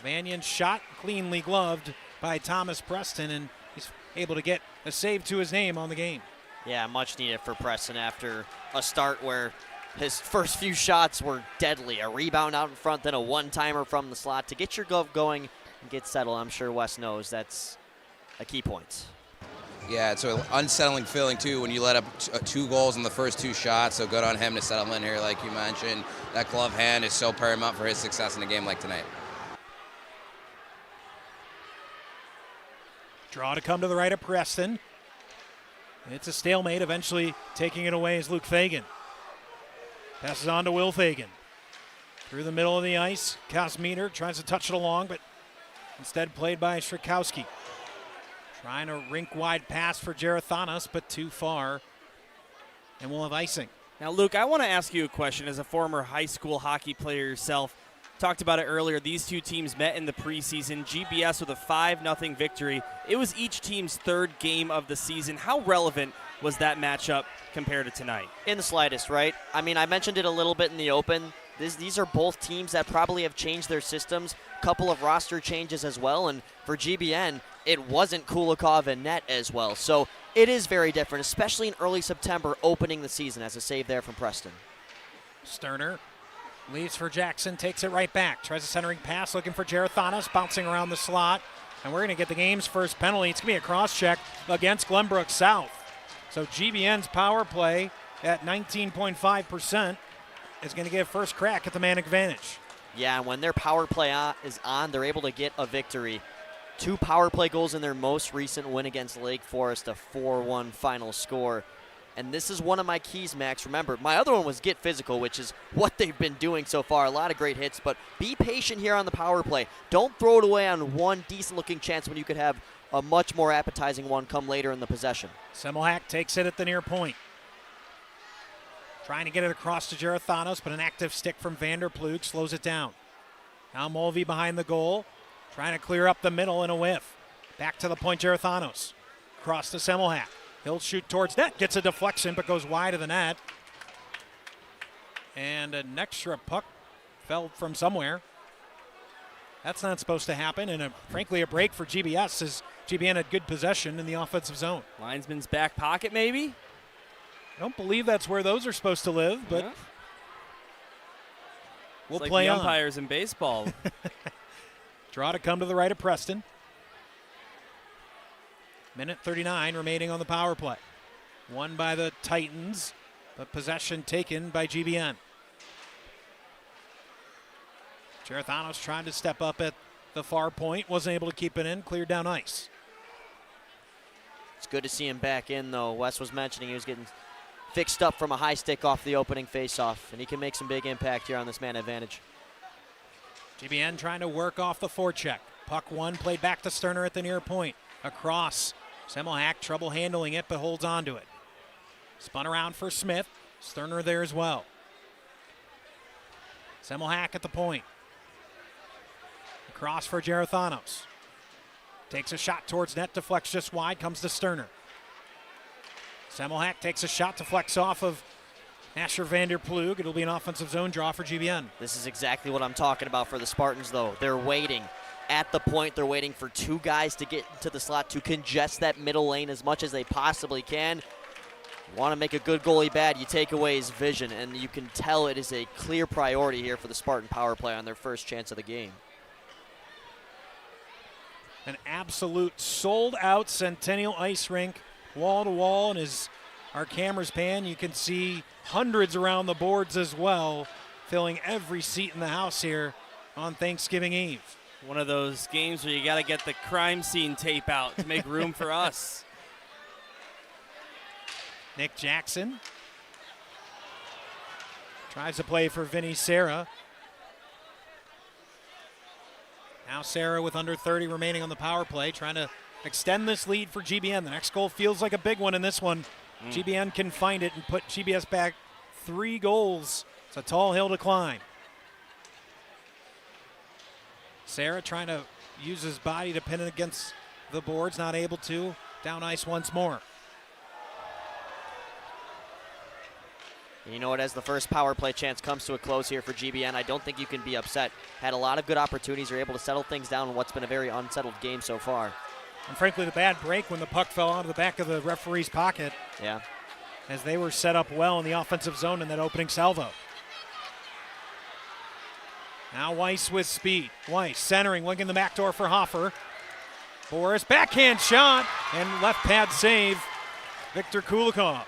Speaker 1: Ovanian shot cleanly gloved by Thomas Preston, and he's able to get a save to his name on the game.
Speaker 2: Yeah, much needed for Preston after a start where his first few shots were deadly. A rebound out in front, then a one-timer from the slot. To get your glove going and get settled, I'm sure Wes knows that's a key point.
Speaker 5: Yeah, it's an unsettling feeling, too, when you let up 2 goals in the first 2 shots, so good on him to settle in here, like you mentioned. That glove hand is so paramount for his success in a game like tonight.
Speaker 1: Draw to come to the right of Preston. It's a stalemate. Eventually taking it away is Luke Fagan. Passes on to Will Fagan. Through the middle of the ice, Kosminer tries to touch it along, but instead played by Strikowski. Trying a rink-wide pass for Gerathanas, but too far. And we'll have icing.
Speaker 4: Now, Luke, I want to ask you a question. As a former high school hockey player yourself, talked about it earlier, these two teams met in the preseason. GBS with a 5-0 victory. It was each team's 3rd game of the season. How relevant was that matchup compared to tonight?
Speaker 2: In the slightest, right? I mean, I mentioned it a little bit in the open. These are both teams that probably have changed their systems, couple of roster changes as well, and for GBN, it wasn't Kulikov and net as well. So it is very different, especially in early September opening the season, as a save there from Preston.
Speaker 1: Sterner leaves for Jackson, takes it right back. Tries a centering pass, looking for Gerathanas, bouncing around the slot. And we're going to get the game's first penalty. It's going to be a cross-check against Glenbrook South. So GBN's power play at 19.5% is going to get first crack at the man advantage.
Speaker 2: Yeah, and when their power play is on, they're able to get a victory. 2 power play goals in their most recent win against Lake Forest, a 4-1 final score. And this is one of my keys, Max. Remember, my other one was get physical, which is what they've been doing so far. A lot of great hits, but be patient here on the power play. Don't throw it away on one decent-looking chance when you could have a much more appetizing one come later in the possession.
Speaker 1: Semmelhack takes it at the near point. Trying to get it across to Gerathanos, but an active stick from Vanderploeg slows it down. Now Mulvey behind the goal. Trying to clear up the middle in a whiff. Back to the point, Gerathanos. Cross to Semmelhack. He'll shoot towards net. Gets a deflection, but goes wide of the net. And an extra puck fell from somewhere. That's not supposed to happen, and frankly a break for GBS as GBN had good possession in the offensive zone.
Speaker 4: Linesman's back pocket, maybe?
Speaker 1: I don't believe that's where those are supposed to live, but
Speaker 4: Yeah.
Speaker 1: we'll
Speaker 4: It's like
Speaker 1: play
Speaker 4: the
Speaker 1: on.
Speaker 4: umpires in baseball.
Speaker 1: Draw to come to the right of Preston. Minute 39 remaining on the power play. Won by the Titans, but possession taken by GBN. Gerathanos trying to step up at the far point, wasn't able to keep it in, cleared down ice.
Speaker 2: It's good to see him back in, though. Wes was mentioning he was getting fixed up from a high stick off the opening faceoff, and he can make some big impact here on this man advantage.
Speaker 1: GBN trying to work off the forecheck. Puck one played back to Sterner at the near point. Across. Semmelhack trouble handling it, but holds on to it. Spun around for Smith. Sterner there as well. Semmelhack at the point. Across for Gerathanos. Takes a shot towards net, deflects just wide, comes to Sterner. Semmelhack takes a shot, deflects off of Asher Vanderplug. It'll be an offensive zone draw for GBN.
Speaker 2: This is exactly what I'm talking about for the Spartans, though. They're waiting at the point. They're waiting for two guys to get into the slot to congest that middle lane as much as they possibly can. You want to make a good goalie bad, you take away his vision, and you can tell it is a clear priority here for the Spartan power play on their first chance of the game.
Speaker 1: An absolute sold-out Centennial Ice Rink, wall-to-wall, and as our cameras pan, you can see hundreds around the boards as well, filling every seat in the house here on Thanksgiving Eve.
Speaker 4: One of those games where you got to get the crime scene tape out to make room for us.
Speaker 1: Nick Jackson tries to play for Vinny Serra. Now Serra with under 30 remaining on the power play, trying to extend this lead for GBN. The next goal feels like a big one in this one. GBN can find it and put GBS back 3 goals. It's a tall hill to climb. Serra trying to use his body to pin it against the boards, not able to. Down ice once more.
Speaker 2: And you know what, as the first power play chance comes to a close here for GBN, I don't think you can be upset. Had a lot of good opportunities. You're able to settle things down in what's been a very unsettled game so far.
Speaker 1: And frankly, the bad break when the puck fell onto the back of the referee's pocket.
Speaker 2: Yeah.
Speaker 1: As they were set up well in the offensive zone in that opening salvo. Now Weiss with speed. Weiss centering, looking the back door for Hoffer. Boris, backhand shot, and left pad save, Victor Kulikov.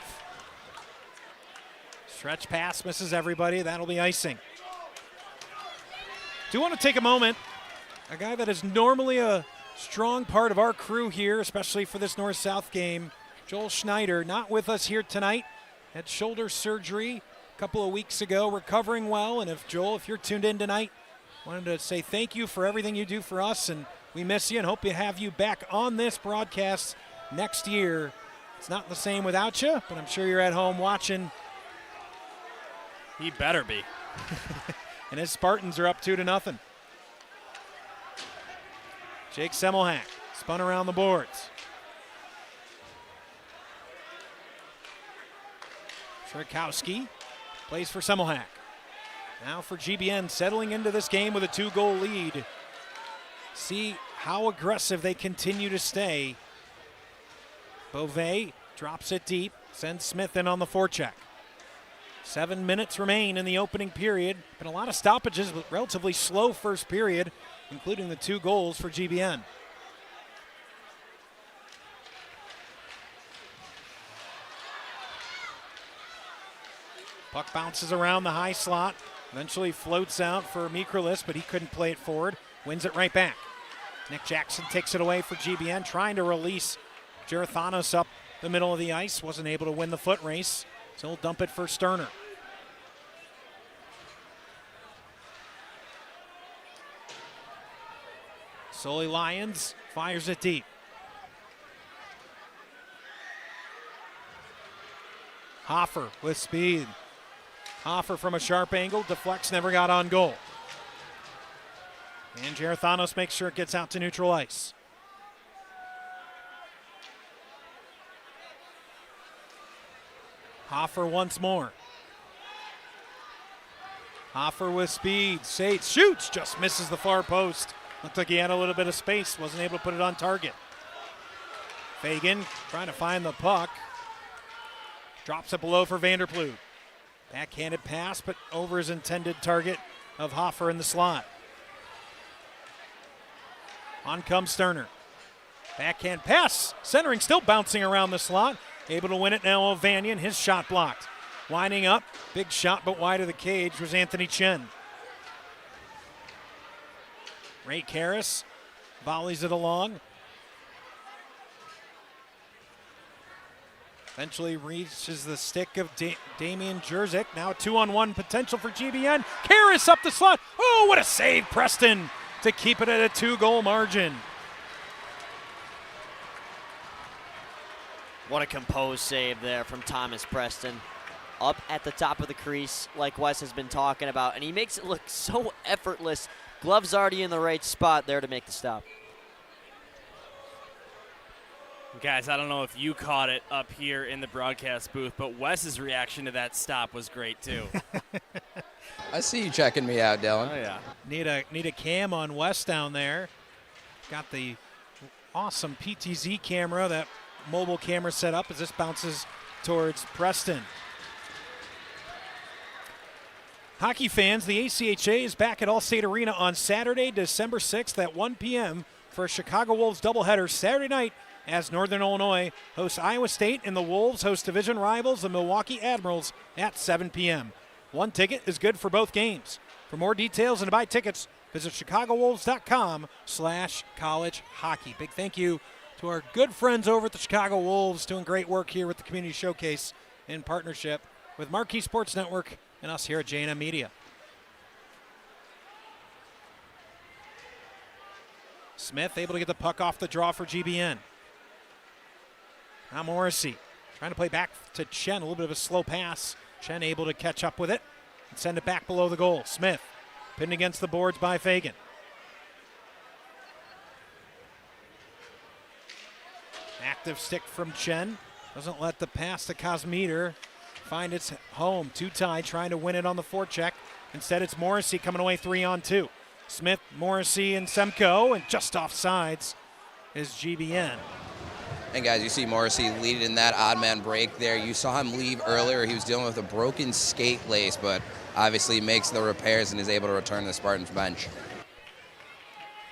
Speaker 1: Stretch pass misses everybody. That'll be icing. Do want to take a moment. A guy that is normally a strong part of our crew here, especially for this North-South game, Joel Schneider, not with us here tonight. Had shoulder surgery a couple of weeks ago, recovering well. And if Joel, if you're tuned in tonight, wanted to say thank you for everything you do for us, and we miss you and hope to have you back on this broadcast next year. It's not the same without you, but I'm sure you're at home watching.
Speaker 4: He better be.
Speaker 1: And his Spartans are up 2-0. Jake Semmelhack spun around the boards. Shrikowski plays for Semmelhack. Now for GBN, settling into this game with a 2-goal lead. See how aggressive they continue to stay. Beauvais drops it deep, sends Smith in on the forecheck. 7 minutes remain in the opening period. Been a lot of stoppages, but relatively slow first period, including the 2 goals for GBN. Puck bounces around the high slot. Eventually floats out for Mikrolis, but he couldn't play it forward. Wins it right back. Nick Jackson takes it away for GBN, trying to release Gerathanos up the middle of the ice. Wasn't able to win the foot race, so he'll dump it for Sterner. Sully Lyons fires it deep. Hoffer with speed. Hoffer from a sharp angle, deflects, never got on goal. And Gerathanos makes sure it gets out to neutral ice. Hoffer once more. Hoffer with speed. Sates shoots, just misses the far post. Looked like he had a little bit of space, wasn't able to put it on target. Fagan trying to find the puck. Drops it below for Vanderploeg. Backhanded pass, but over his intended target of Hoffer in the slot. On comes Sterner. Backhand pass. Centering still bouncing around the slot. Able to win it now, Ovanian. His shot blocked. Winding up. Big shot, but wide of the cage was Anthony Chen. Ray Karras volleys it along. Eventually reaches the stick of Damian Jerzyk. Now a 2-on-1 potential for GBN. Karras up the slot. Oh, what a save, Preston, to keep it at a 2-goal margin.
Speaker 2: What a composed save there from Thomas Preston. Up at the top of the crease, like Wes has been talking about, and he makes it look so effortless. Gloves already in the right spot there to make the stop.
Speaker 4: Guys, I don't know if you caught it up here in the broadcast booth, but Wes's reaction to that stop was great too.
Speaker 5: I see you checking me out, Dylan.
Speaker 4: Oh yeah.
Speaker 1: Need a cam on West down there. Got the awesome PTZ camera, that mobile camera set up as this bounces towards Preston. Hockey fans, the ACHA is back at Allstate Arena on Saturday, December 6th at 1 p.m. for a Chicago Wolves doubleheader Saturday night as Northern Illinois hosts Iowa State and the Wolves host division rivals the Milwaukee Admirals at 7 p.m. One ticket is good for both games. For more details and to buy tickets, visit chicagowolves.com/college hockey. Big thank you to our good friends over at the Chicago Wolves, doing great work here with the Community Showcase in partnership with Marquee Sports Network and us here at J&M Media. Smith able to get the puck off the draw for GBN. Now Morrissey trying to play back to Chen, a little bit of a slow pass. Chen able to catch up with it and send it back below the goal. Smith pinned against the boards by Fagan. Active stick from Chen. Doesn't let the pass to Kosmeter find its home. Two-tie trying to win it on the forecheck. Instead, it's Morrissey coming away 3-on-2. Smith, Morrissey, and Semko, and just off sides is GBN.
Speaker 5: And guys, you see Morrissey leading in that odd man break there. You saw him leave earlier. He was dealing with a broken skate lace, but obviously makes the repairs and is able to return to the Spartans bench.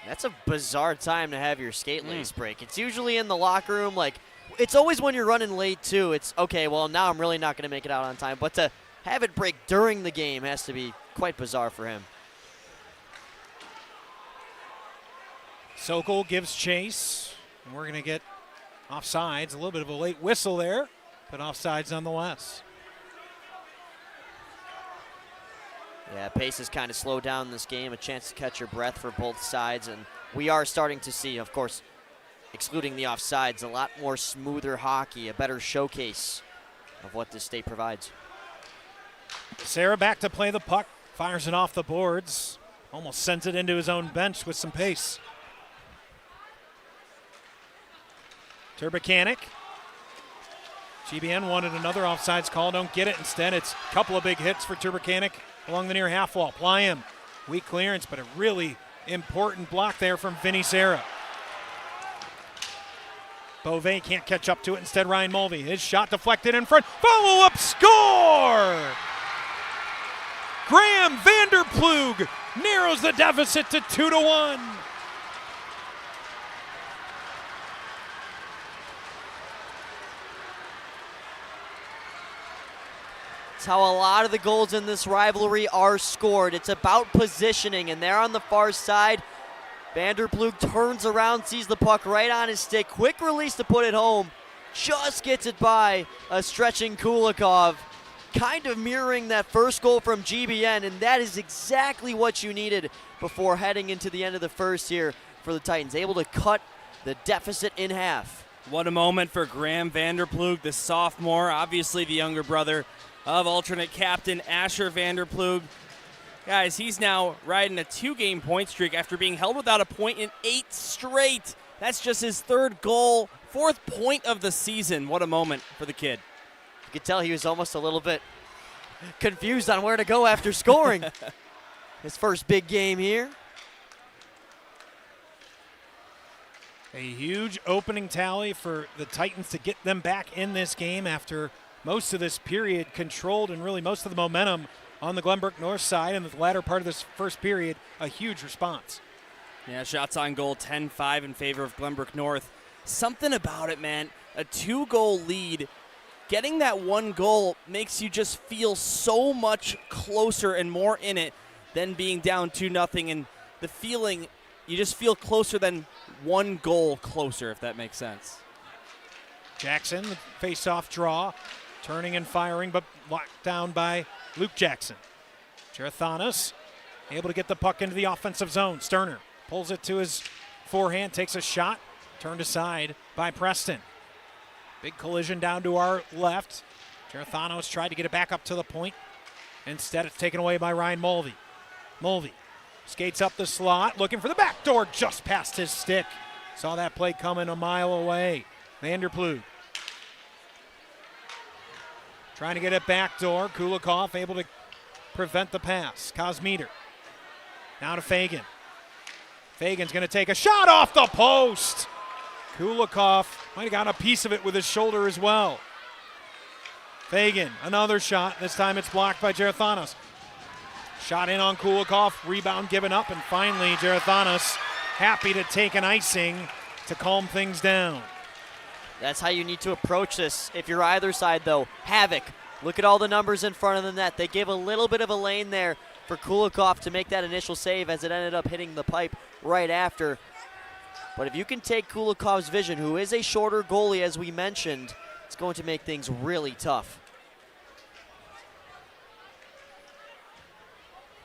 Speaker 2: That's a bizarre time to have your skate lace break. It's usually in the locker room. Like, it's always when you're running late, too. It's, okay, well, now I'm really not going to make it out on time. But to have it break during the game has to be quite bizarre for him.
Speaker 1: Sokol gives chase, and we're going to get offsides. A little bit of a late whistle there, but offsides nonetheless.
Speaker 2: Yeah, pace has kind of slowed down in this game, a chance to catch your breath for both sides, and we are starting to see, of course, excluding the offsides, a lot more smoother hockey, a better showcase of what this state provides.
Speaker 1: Sarah back to play the puck, fires it off the boards, almost sends it into his own bench with some pace. Turbocanic. GBN wanted another offsides call, don't get it. Instead, it's a couple of big hits for Turbocanic along the near half wall. Plyam, weak clearance, but a really important block there from Vinny Serra. Beauvais can't catch up to it. Instead, Ryan Mulvey. His shot deflected in front. Follow-up score! Graham Vanderploeg narrows the deficit to 2-1.
Speaker 2: It's how a lot of the goals in this rivalry are scored. It's about positioning, and there on the far side, Vanderploeg turns around, sees the puck right on his stick. Quick release to put it home. Just gets it by a stretching Kulikov. Kind of mirroring that first goal from GBN, and that is exactly what you needed before heading into the end of the first here for the Titans. Able to cut the deficit in half.
Speaker 4: What a moment for Graham Vanderploeg, the sophomore, obviously the younger brother of alternate captain Asher Vanderploeg. Guys, he's now riding a 2-game point streak after being held without a point in 8 straight. That's just his 3rd goal, 4th point of the season. What a moment for the kid.
Speaker 2: You could tell he was almost a little bit confused on where to go after scoring. His first big game here.
Speaker 1: A huge opening tally for the Titans to get them back in this game after most of this period controlled and really most of the momentum on the Glenbrook North side in the latter part of this first period. A huge response.
Speaker 4: Yeah, shots on goal 10-5 in favor of Glenbrook North. Something about it, man. A 2-goal lead. Getting that 1 goal makes you just feel so much closer and more in it than being down 2-0. And the feeling, you just feel closer than 1 goal closer, if that makes sense.
Speaker 1: Jackson, the face-off draw, turning and firing, but locked down by Luke Jackson. Gerathanas able to get the puck into the offensive zone. Sterner pulls it to his forehand, takes a shot, turned aside by Preston. Big collision down to our left. Gerathanos tried to get it back up to the point. Instead, it's taken away by Ryan Mulvey. Mulvey skates up the slot, looking for the back door, just past his stick. Saw that play coming a mile away. Vanderploeg trying to get it back door. Kulikov able to prevent the pass. Kosmeter now to Fagan. Fagan's going to take a shot off the post. Kulikov might have gotten a piece of it with his shoulder as well. Fagan, another shot. This time it's blocked by Gerathanos. Shot in on Kulikov, rebound given up, and finally Gerathanos happy to take an icing to calm things down.
Speaker 2: That's how you need to approach this. If you're either side, though, havoc. Look at all the numbers in front of the net. They gave a little bit of a lane there for Kulikov to make that initial save as it ended up hitting the pipe right after. But if you can take Kulikov's vision, who is a shorter goalie, as we mentioned, it's going to make things really tough.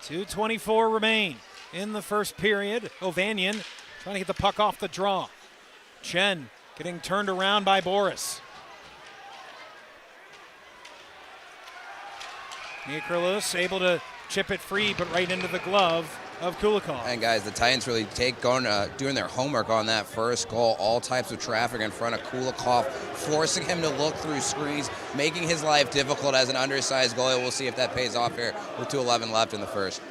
Speaker 1: 2:24 remain in the first period. Ovanian trying to get the puck off the draw. Chen getting turned around by Boris. Mikrolus able to chip it free, but right into the glove of Kulikov.
Speaker 5: And guys, the Titans really doing their homework on that first goal. All types of traffic in front of Kulikov, forcing him to look through screens, making his life difficult as an undersized goalie. We'll see if that pays off here with 2:11 left in the first.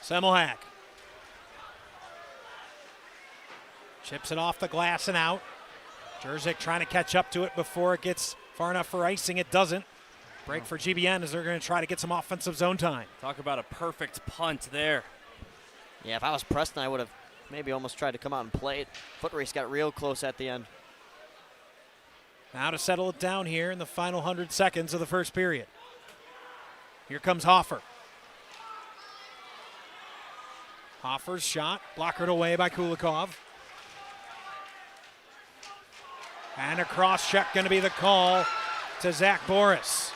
Speaker 1: Semmelhack chips it off the glass and out. Jerzyk trying to catch up to it before it gets far enough for icing. It doesn't. Break for GBN as they're going to try to get some offensive zone time.
Speaker 4: Talk about a perfect punt there.
Speaker 2: Yeah, if I was Preston, I would have maybe almost tried to come out and play it. Foot race got real close at the end.
Speaker 1: Now to settle it down here in the final 100 seconds of the first period. Here comes Hoffer. Hoffer's shot, blockered away by Kulikov. And a cross check going to be the call to Zach Boris.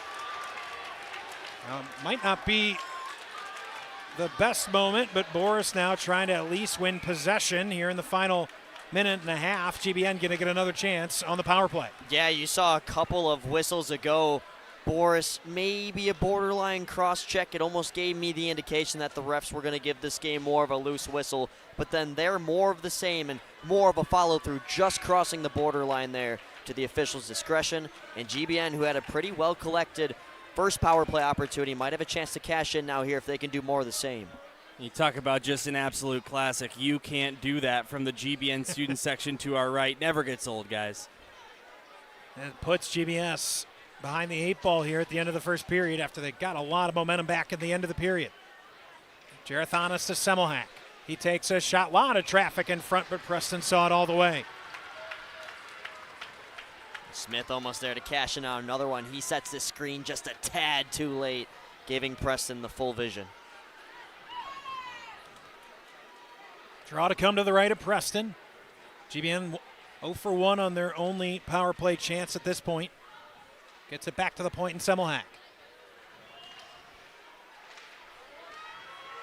Speaker 1: Might not be the best moment, but Boris now trying to at least win possession here in the final minute and a half. GBN going to get another chance on the power play.
Speaker 2: Yeah, you saw a couple of whistles ago. Boris, maybe a borderline cross check. It almost gave me the indication that the refs were going to give this game more of a loose whistle, but then they're more of the same and more of a follow through, just crossing the borderline there to the officials' discretion. And GBN, who had a pretty well collected first power play opportunity, might have a chance to cash in now here if they can do more of the same.
Speaker 4: You talk about just an absolute classic. You can't do that from the GBN student section to our right. Never gets old, guys.
Speaker 1: And it puts GBS behind the 8 ball here at the end of the first period after they got a lot of momentum back at the end of the period. Gerathanas to Semmelhack. He takes a shot, lot of traffic in front, but Preston saw it all the way.
Speaker 2: Smith almost there to cash in on another one. He sets this screen just a tad too late, giving Preston the full vision.
Speaker 1: Draw to come to the right of Preston. GBN 0 for 1 on their only power play chance at this point. Gets it back to the point in Semmelhack.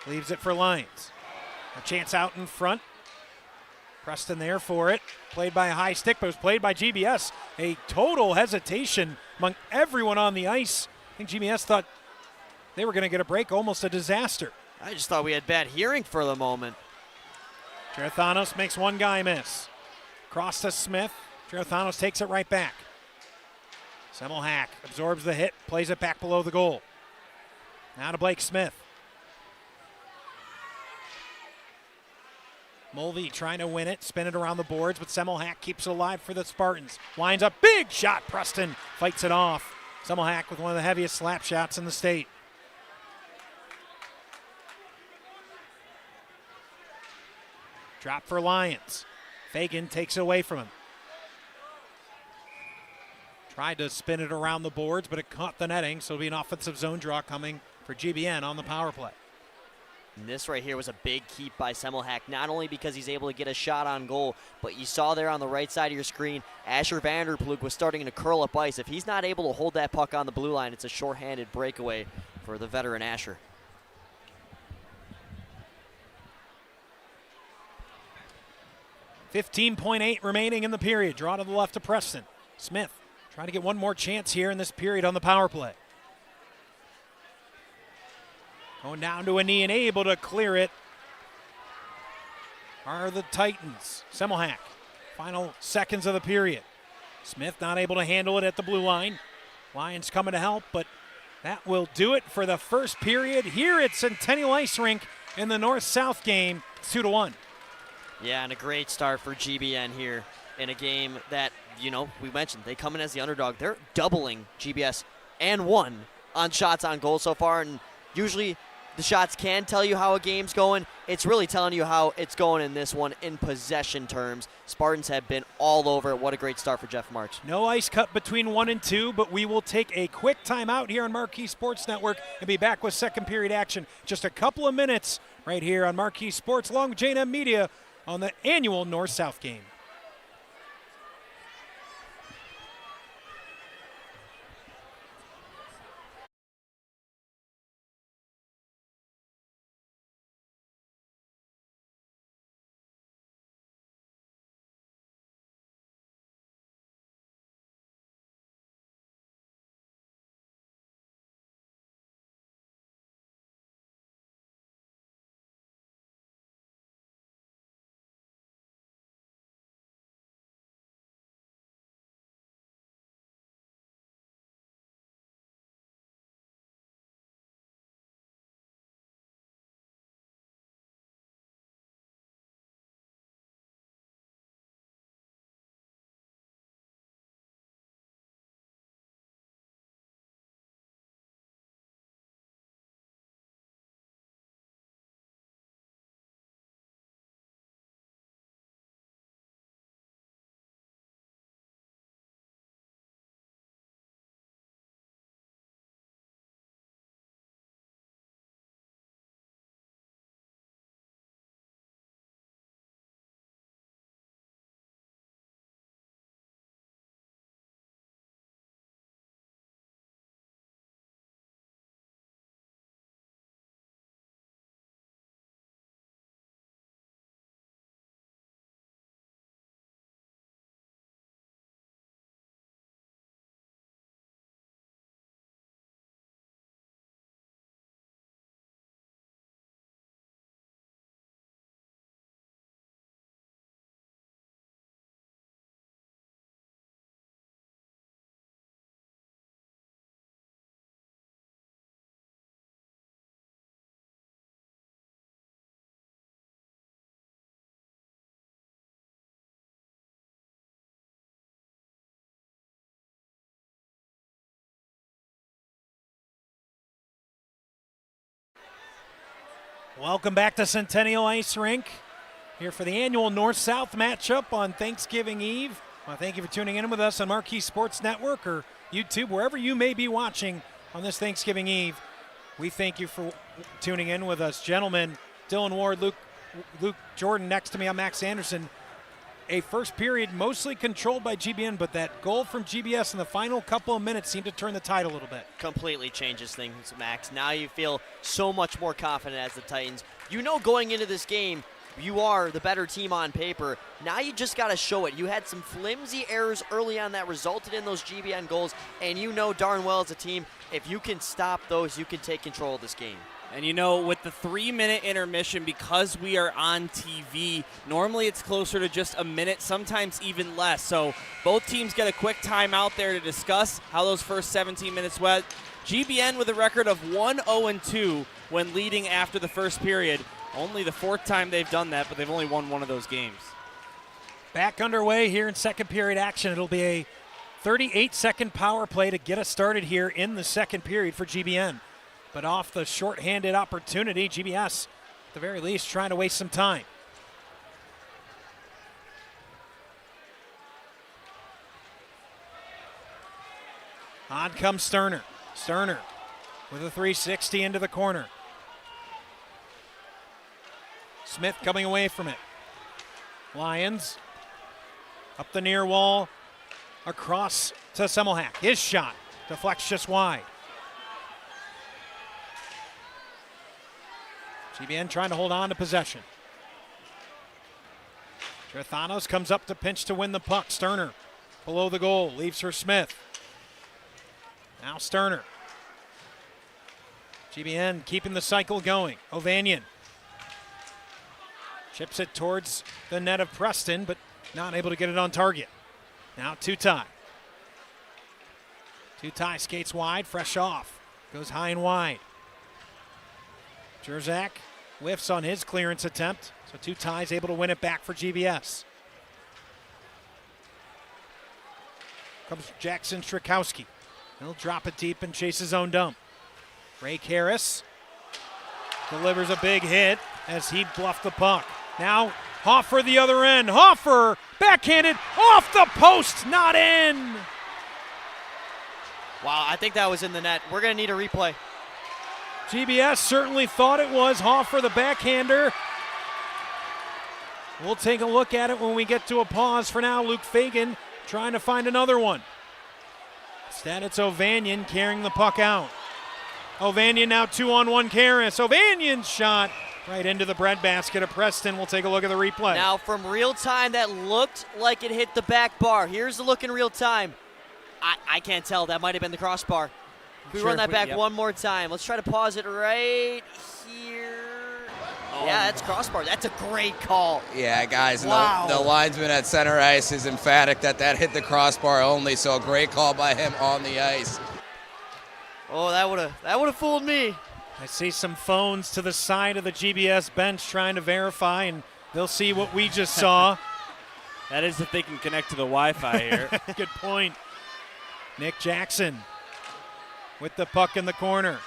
Speaker 1: Leaves it for Lyons. A chance out in front. Preston there for it. Played by a high stick, but it was played by GBS. A total hesitation among everyone on the ice. I think GBS thought they were going to get a break, almost a disaster.
Speaker 2: I just thought we had bad hearing for the moment.
Speaker 1: Gerathanos makes one guy miss. Cross to Smith. Gerathanos takes it right back. Semmelhack absorbs the hit, plays it back below the goal. Now to Blake Smith. Mulvey trying to win it, spin it around the boards, but Semmelhack keeps it alive for the Spartans. Winds up, big shot, Preston fights it off. Semmelhack with one of the heaviest slap shots in the state. Drop for Lions. Fagan takes it away from him. Tried to spin it around the boards, but it caught the netting, so it'll be an offensive zone draw coming for GBN on the power play.
Speaker 2: And this right here was a big keep by Semmelhack, not only because he's able to get a shot on goal, but you saw there on the right side of your screen, Asher Vanderplug was starting to curl up ice. If he's not able to hold that puck on the blue line, it's a shorthanded breakaway for the veteran Asher.
Speaker 1: $15.8 remaining in the period. Draw to the left to Preston. Smith trying to get one more chance here in this period on the power play. Going down to a knee and able to clear it are the Titans. Semmelhack, final seconds of the period. Smith not able to handle it at the blue line. Lions coming to help, but that will do it for the first period here at Centennial Ice Rink in the North-South game. It's 2-1.
Speaker 2: Yeah, and a great start for GBN here in a game that, you know, we mentioned they come in as the underdog. They're doubling GBS and one on shots on goal so far, and usually the shots can tell you how a game's going. It's really telling you how it's going in this one in possession terms. Spartans have been all over it. What a great start for Jeff March.
Speaker 1: No ice cut between 1 and 2, but we will take a quick timeout here on Marquee Sports Network and be back with second period action. Just a couple of minutes right here on Marquee Sports along with J&M Media on the annual North-South game. Welcome back to Centennial Ice Rink here for the annual North-South matchup on Thanksgiving Eve. Well, thank you for tuning in with us on Marquee Sports Network or YouTube, wherever you may be watching on this Thanksgiving Eve. We thank you for tuning in with us. Gentlemen, Dylan Ward, Luke Jordan next to me. I'm Max Anderson. A first period mostly controlled by GBN, but that goal from GBS in the final couple of minutes seemed to turn the tide a little bit.
Speaker 2: Completely changes things, Max. Now you feel so much more confident as the Titans. You know going into this game, You are the better team on paper. Now you just got to show it. You had some flimsy errors early on that resulted in those GBN goals, and you know darn well as a team, if you can stop those, you can take control of this game.
Speaker 4: And you know, with the 3-minute intermission, because we are on TV, normally it's closer to just a minute, sometimes even less. So both teams get a quick timeout there to discuss how those first 17 minutes went. GBN with a record of 1-0-2 when leading after the first period. Only the 4th time they've done that, but they've only won one of those games.
Speaker 1: Back underway here in second period action. It'll be a 38-second power play to get us started here in the second period for GBN. But off the shorthanded opportunity, GBS, at the very least, trying to waste some time. On comes Sterner. Sterner with a 360 into the corner. Smith coming away from it. Lions up the near wall, across to Semmelhack. His shot deflects just wide. GBN trying to hold on to possession. Trethanos comes up to pinch to win the puck. Sterner below the goal, leaves for Smith. Now Sterner. GBN keeping the cycle going. Ovanian chips it towards the net of Preston, but not able to get it on target. Now Tutai. Tutai skates wide, fresh off. Goes high and wide. Jerzak whiffs on his clearance attempt, so Tutai is able to win it back for GBS. Comes Jackson Strakowski. He'll drop it deep and chase his own dump. Ray Karras delivers a big hit as he bluffed the puck. Now Hoffer the other end. Hoffer backhanded off the post, not in.
Speaker 2: Wow, I think that was in the net. We're going to need a replay.
Speaker 1: GBS certainly thought it was. Hoffer the backhander. We'll take a look at it when we get to a pause. For now, Luke Fagan trying to find another one. Instead, it's Ovanian carrying the puck out. Ovanian now 2-on-1 Karras. Ovanian's shot right into the breadbasket of Preston. We'll take a look at the replay.
Speaker 2: Now, from real time, that looked like it hit the back bar. Here's the look in real time. I can't tell. That might have been the crossbar. If we run that back one more time. Let's try to pause it right here. Oh. Yeah, that's crossbar. That's a great call.
Speaker 5: Yeah, guys,
Speaker 2: wow.
Speaker 5: The linesman at center ice is emphatic that hit the crossbar only, so a great call by him on the ice.
Speaker 2: Oh, that would have fooled me.
Speaker 1: I see some phones to the side of the GBS bench trying to verify, and they'll see what we just saw.
Speaker 4: That is if they can connect to the Wi-Fi here.
Speaker 1: Good point. Nick Jackson with the puck in the corner.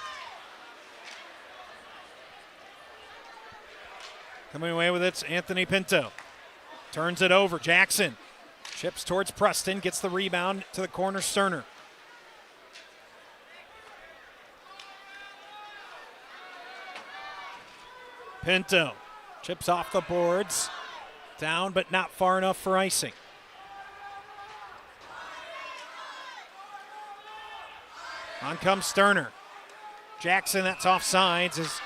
Speaker 1: Coming away with it's Anthony Pinto. Turns it over. Jackson chips towards Preston, gets the rebound to the corner. Sterner. Pinto chips off the boards. Down, but not far enough for icing. On comes Sterner. Jackson, that's offsides as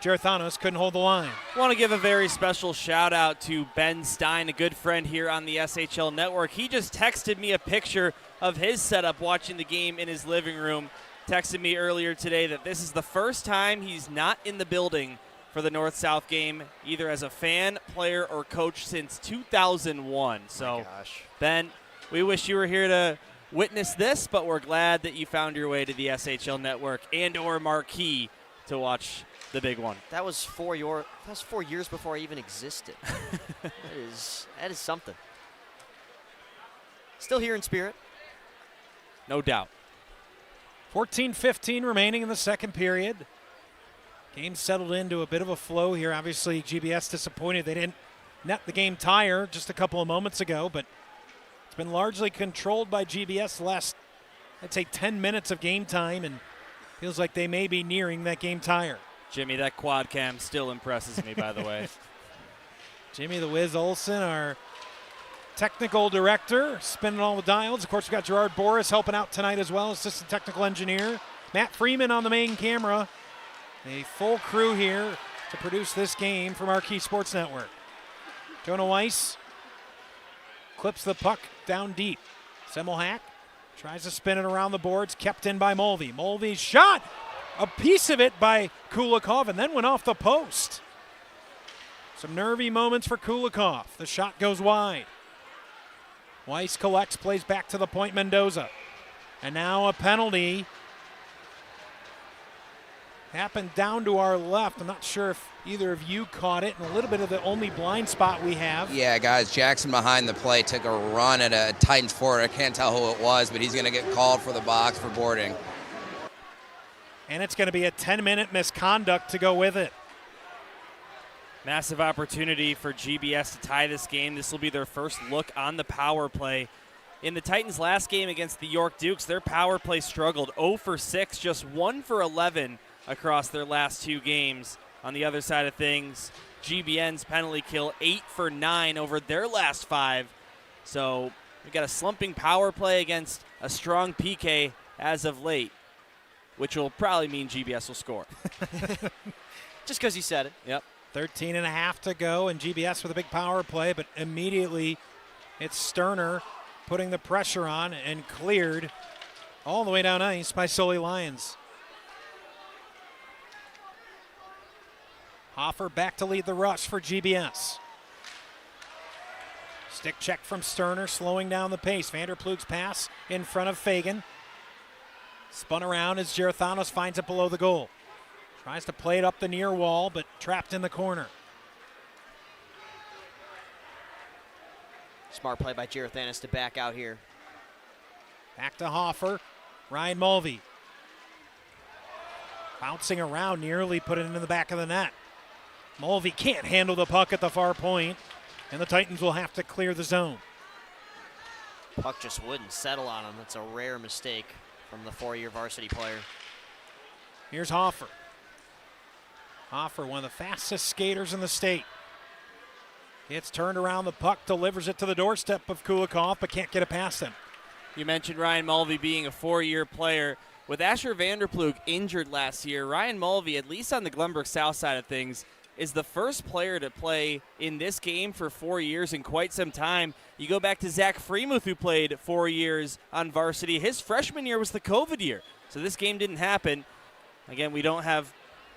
Speaker 1: Gerathanos couldn't hold the line.
Speaker 4: I want to give a very special shout out to Ben Stein, a good friend here on the SHL network. He just texted me a picture of his setup watching the game in his living room. Texted me earlier today that this is the first time he's not in the building for the North-South game, either as a fan, player, or coach since 2001. So, Ben, we wish you were here to witness this, but we're glad that you found your way to the SHL network and or marquee to watch the big one.
Speaker 2: That was 4 years before I even existed. that is something. Still here in spirit.
Speaker 4: No doubt.
Speaker 1: 14-15 remaining in the second period. Game settled into a bit of a flow here. Obviously, GBS disappointed. They didn't net the game tire just a couple of moments ago, but it's been largely controlled by GBS the last, I'd say, 10 minutes of game time, and feels like they may be nearing that game tire.
Speaker 4: Jimmy, that quad cam still impresses me, by the way.
Speaker 1: Jimmy the Wiz Olsen, our technical director, spinning all the dials. Of course, we've got Gerard Boris helping out tonight as well, assistant technical engineer. Matt Freeman on the main camera. A full crew here to produce this game from Marquee Sports Network. Jonah Weiss clips the puck down deep. Semmelhack tries to spin it around the boards, kept in by Mulvey. Mulvey's shot, a piece of it by Kulikov, and then went off the post. Some nervy moments for Kulikov. The shot goes wide. Weiss collects, plays back to the point, Mendoza. And now a penalty. Happened down to our left. I'm not sure if either of you caught it, and a little bit of the only blind spot we have.
Speaker 5: Yeah, guys, Jackson behind the play took a run at a Titans forward. I can't tell who it was, but he's going to get called for the box for boarding.
Speaker 1: And it's going to be a 10-minute misconduct to go with it.
Speaker 4: Massive opportunity for GBS to tie this game. This will be their first look on the power play. In the Titans' last game against the York Dukes, their power play struggled. 0 for 6, just 1 for 11 across their last 2 games. On the other side of things, GBN's penalty kill 8 for 9 over their last 5. So we've got a slumping power play against a strong PK as of late, which will probably mean GBS will score.
Speaker 2: Just because you said it.
Speaker 4: Yep.
Speaker 1: 13 and a half to go, and GBS with a big power play, but immediately it's Sterner putting the pressure on and cleared all the way down ice by Sully Lyons. Hoffer back to lead the rush for GBS. Stick check from Sterner, slowing down the pace. Vanderplug's pass in front of Fagan. Spun around as Gerathanos finds it below the goal. Tries to play it up the near wall, but trapped in the corner.
Speaker 2: Smart play by Gerathanos to back out here.
Speaker 1: Back to Hoffer. Ryan Mulvey. Bouncing around, nearly put it into the back of the net. Mulvey can't handle the puck at the far point, and the Titans will have to clear the zone.
Speaker 2: Puck just wouldn't settle on him. That's a rare mistake from the 4-year varsity player.
Speaker 1: Here's Hoffer. Hoffer, one of the fastest skaters in the state. Gets turned around the puck, delivers it to the doorstep of Kulikov, but can't get it past him.
Speaker 4: You mentioned Ryan Mulvey being a 4-year player. With Asher Vanderplug injured last year, Ryan Mulvey, at least on the Glenbrook South side of things, is the first player to play in this game for 4 years in quite some time. You go back to Zach Freemuth, who played 4 years on varsity. His freshman year was the COVID year, so this game didn't happen. Again, we don't have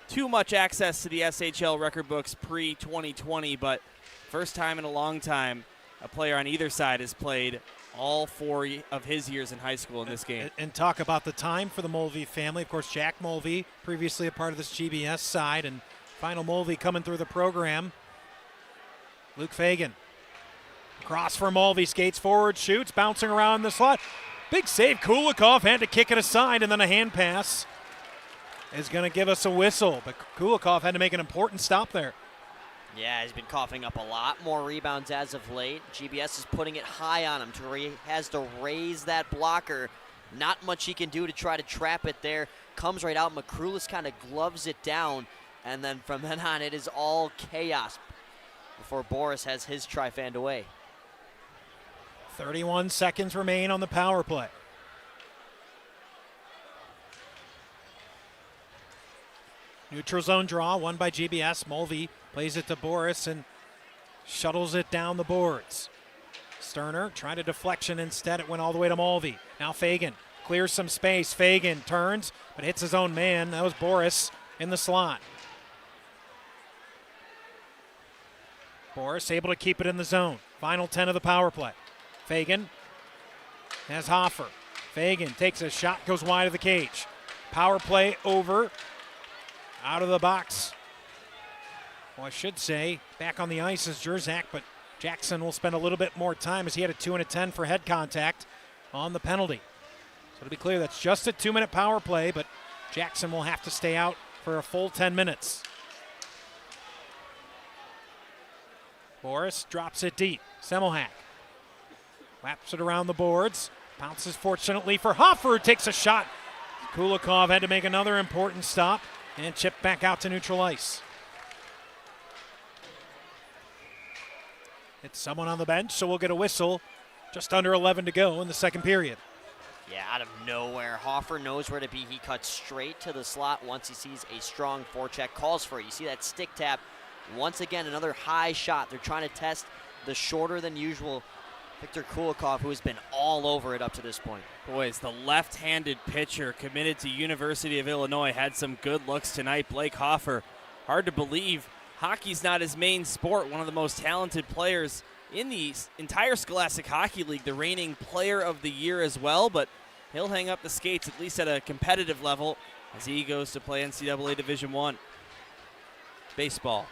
Speaker 4: too much access to the SHL record books pre-2020, but first time in a long time a player on either side has played all 4 of his years in high school in this game.
Speaker 1: And talk about the time for the Mulvey family. Of course, Jack Mulvey, previously a part of this GBS side, and final Mulvey coming through the program. Luke Fagan. Cross for Mulvey, skates forward, shoots, bouncing around the slot. Big save. Kulikov had to kick it aside, and then a hand pass is going to give us a whistle. But Kulikov had to make an important stop there.
Speaker 2: Yeah, he's been coughing up a lot more rebounds as of late. GBS is putting it high on him to where he has to raise that blocker. Not much he can do to try to trap it there. Comes right out. Makrulis kind of gloves it down. And then from then on, it is all chaos before Boris has his try fanned away.
Speaker 1: 31 seconds remain on the power play. Neutral zone draw, won by GBS. Mulvey plays it to Boris and shuttles it down the boards. Sterner tried a deflection instead. It went all the way to Mulvey. Now Fagan clears some space. Fagan turns, but hits his own man. That was Boris in the slot. Boris able to keep it in the zone. Final 10 of the power play. Fagan has Hoffer. Fagan takes a shot, goes wide of the cage. Power play over. Out of the box. Well, I should say, back on the ice is Jerzak, but Jackson will spend a little bit more time as he had a 2 and a 10 for head contact on the penalty. So to be clear, that's just a 2-minute power play, but Jackson will have to stay out for a full 10 minutes. Boris drops it deep. Semmelhack wraps it around the boards. Bounces fortunately for Hoffer, who takes a shot. Kulikov had to make another important stop and chip back out to neutral ice. It's someone on the bench, so we'll get a whistle. Just under 11 to go in the second period.
Speaker 2: Yeah, out of nowhere. Hoffer knows where to be. He cuts straight to the slot once he sees a strong forecheck. Calls for it. You see that stick tap. Once again, another high shot. They're trying to test the shorter than usual Viktor Kulikov, who has been all over it up to this point.
Speaker 4: Boys, the left-handed pitcher committed to University of Illinois had some good looks tonight. Blake Hoffer, hard to believe. Hockey's not his main sport. One of the most talented players in the entire Scholastic Hockey League, the reigning player of the year as well, but he'll hang up the skates at least at a competitive level as he goes to play NCAA Division I. Baseball.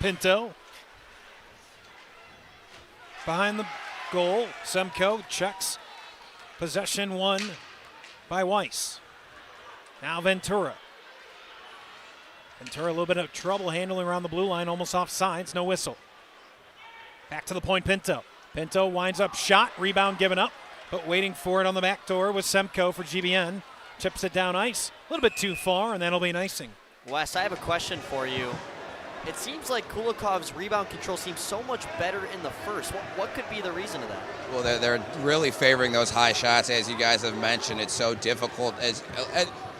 Speaker 1: Pinto behind the goal. Semko checks. Possession won by Weiss. Now Ventura. Ventura a little bit of trouble handling around the blue line, almost off sides, no whistle. Back to the point, Pinto. Pinto winds up shot, rebound given up, but waiting for it on the back door was Semko for GBN. Chips it down ice, a little bit too far, and that'll be an icing.
Speaker 2: Wes, I have a question for you. It seems like Kulikov's rebound control seems so much better in the first. What could be the reason of that?
Speaker 5: Well, they're really favoring those high shots, as you guys have mentioned. It's so difficult.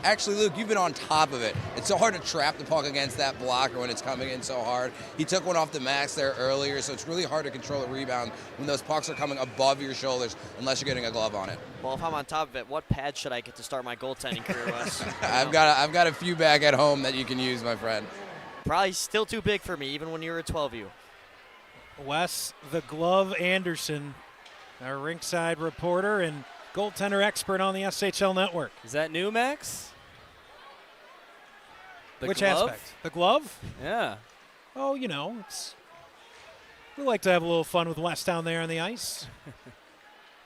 Speaker 5: Actually, Luke, you've been on top of it. It's so hard to trap the puck against that blocker when it's coming in so hard. He took one off the max there earlier, so it's really hard to control a rebound when those pucks are coming above your shoulders unless you're getting a glove on it.
Speaker 2: Well, if I'm on top of it, what pad should I get to start my goaltending career, Wes?
Speaker 5: I've got a few back at home that you can use, my friend.
Speaker 2: Probably still too big for me, even when you were a 12U.
Speaker 1: Wes, the Glove Anderson, our rinkside reporter and goaltender expert on the SHL network.
Speaker 4: Is that new, Max?
Speaker 1: Which
Speaker 4: glove?
Speaker 1: aspect? The glove?
Speaker 4: Yeah.
Speaker 1: Oh, we like to have a little fun with Wes down there on the ice.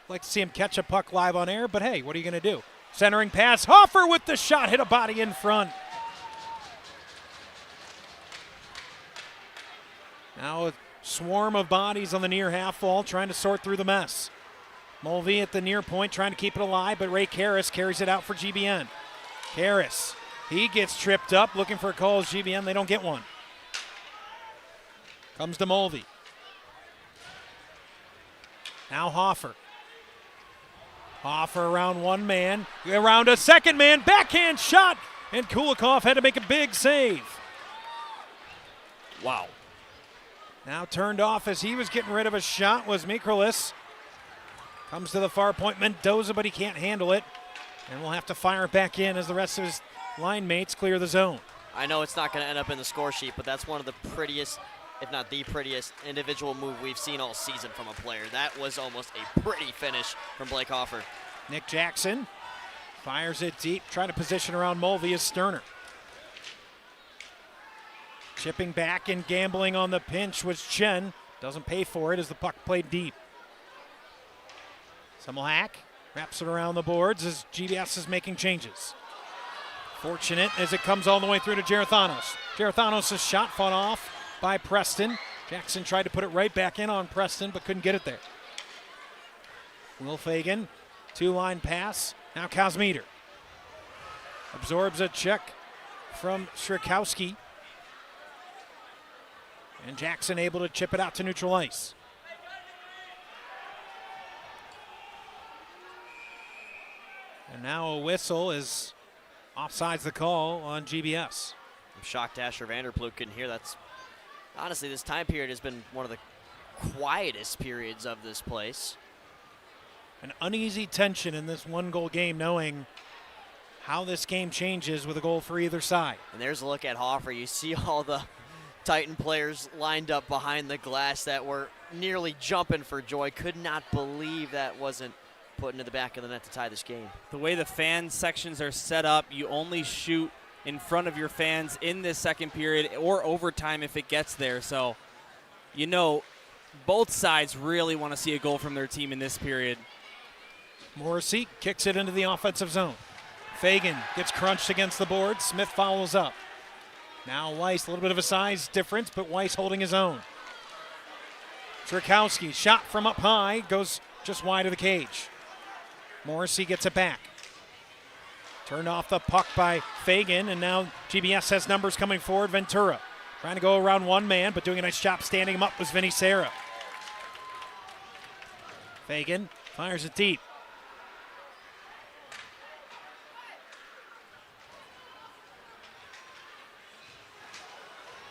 Speaker 1: Like to see him catch a puck live on air, but hey, what are you going to do? Centering pass, Hoffer with the shot, hit a body in front. Now a swarm of bodies on the near half wall trying to sort through the mess. Mulvey at the near point trying to keep it alive, but Ray Karras carries it out for GBN. Karras, he gets tripped up looking for a call as GBN. They don't get one. Comes to Mulvey. Now Hoffer. Hoffer around one man, around a second man, backhand shot, and Kulikov had to make a big save.
Speaker 4: Wow.
Speaker 1: Now turned off as he was getting rid of a shot was Mikrolis. Comes to the far point, Mendoza, but he can't handle it. And we'll have to fire it back in as the rest of his line mates clear the zone.
Speaker 2: I know it's not going to end up in the score sheet, but that's one of the prettiest, if not the prettiest, individual move we've seen all season from a player. That was almost a pretty finish from Blake Hoffer.
Speaker 1: Nick Jackson fires it deep, trying to position around Mulvey as Sterner. Chipping back and gambling on the pinch was Chen. Doesn't pay for it as the puck played deep. Semmelhack wraps it around the boards as GBS is making changes. Fortunate as it comes all the way through to Gerathanos. Gerathanos' shot fought off by Preston. Jackson tried to put it right back in on Preston, but couldn't get it there. Will Fagan, two-line pass. Now Kosmeder absorbs a check from Strykowski. And Jackson able to chip it out to neutral ice. And now a whistle is offsides the call on GBS.
Speaker 2: I'm shocked Asher Vanderploeg couldn't hear. That's honestly, this time period has been one of the quietest periods of this place.
Speaker 1: An uneasy tension in this one-goal game, knowing how this game changes with a goal for either side.
Speaker 2: And there's a look at Hoffer. You see all the Titan players lined up behind the glass that were nearly jumping for joy. Could not believe that wasn't put into the back of the net to tie this game.
Speaker 4: The way the fan sections are set up, you only shoot in front of your fans in this second period or overtime if it gets there. So, both sides really want to see a goal from their team in this period.
Speaker 1: Morrissey kicks it into the offensive zone. Fagan gets crunched against the board. Smith follows up. Now Weiss, a little bit of a size difference, but Weiss holding his own. Strykowski, shot from up high, goes just wide of the cage. Morrissey gets it back. Turned off the puck by Fagan, and now GBS has numbers coming forward. Ventura trying to go around one man, but doing a nice job standing him up was Vinny Serra. Fagan fires it deep.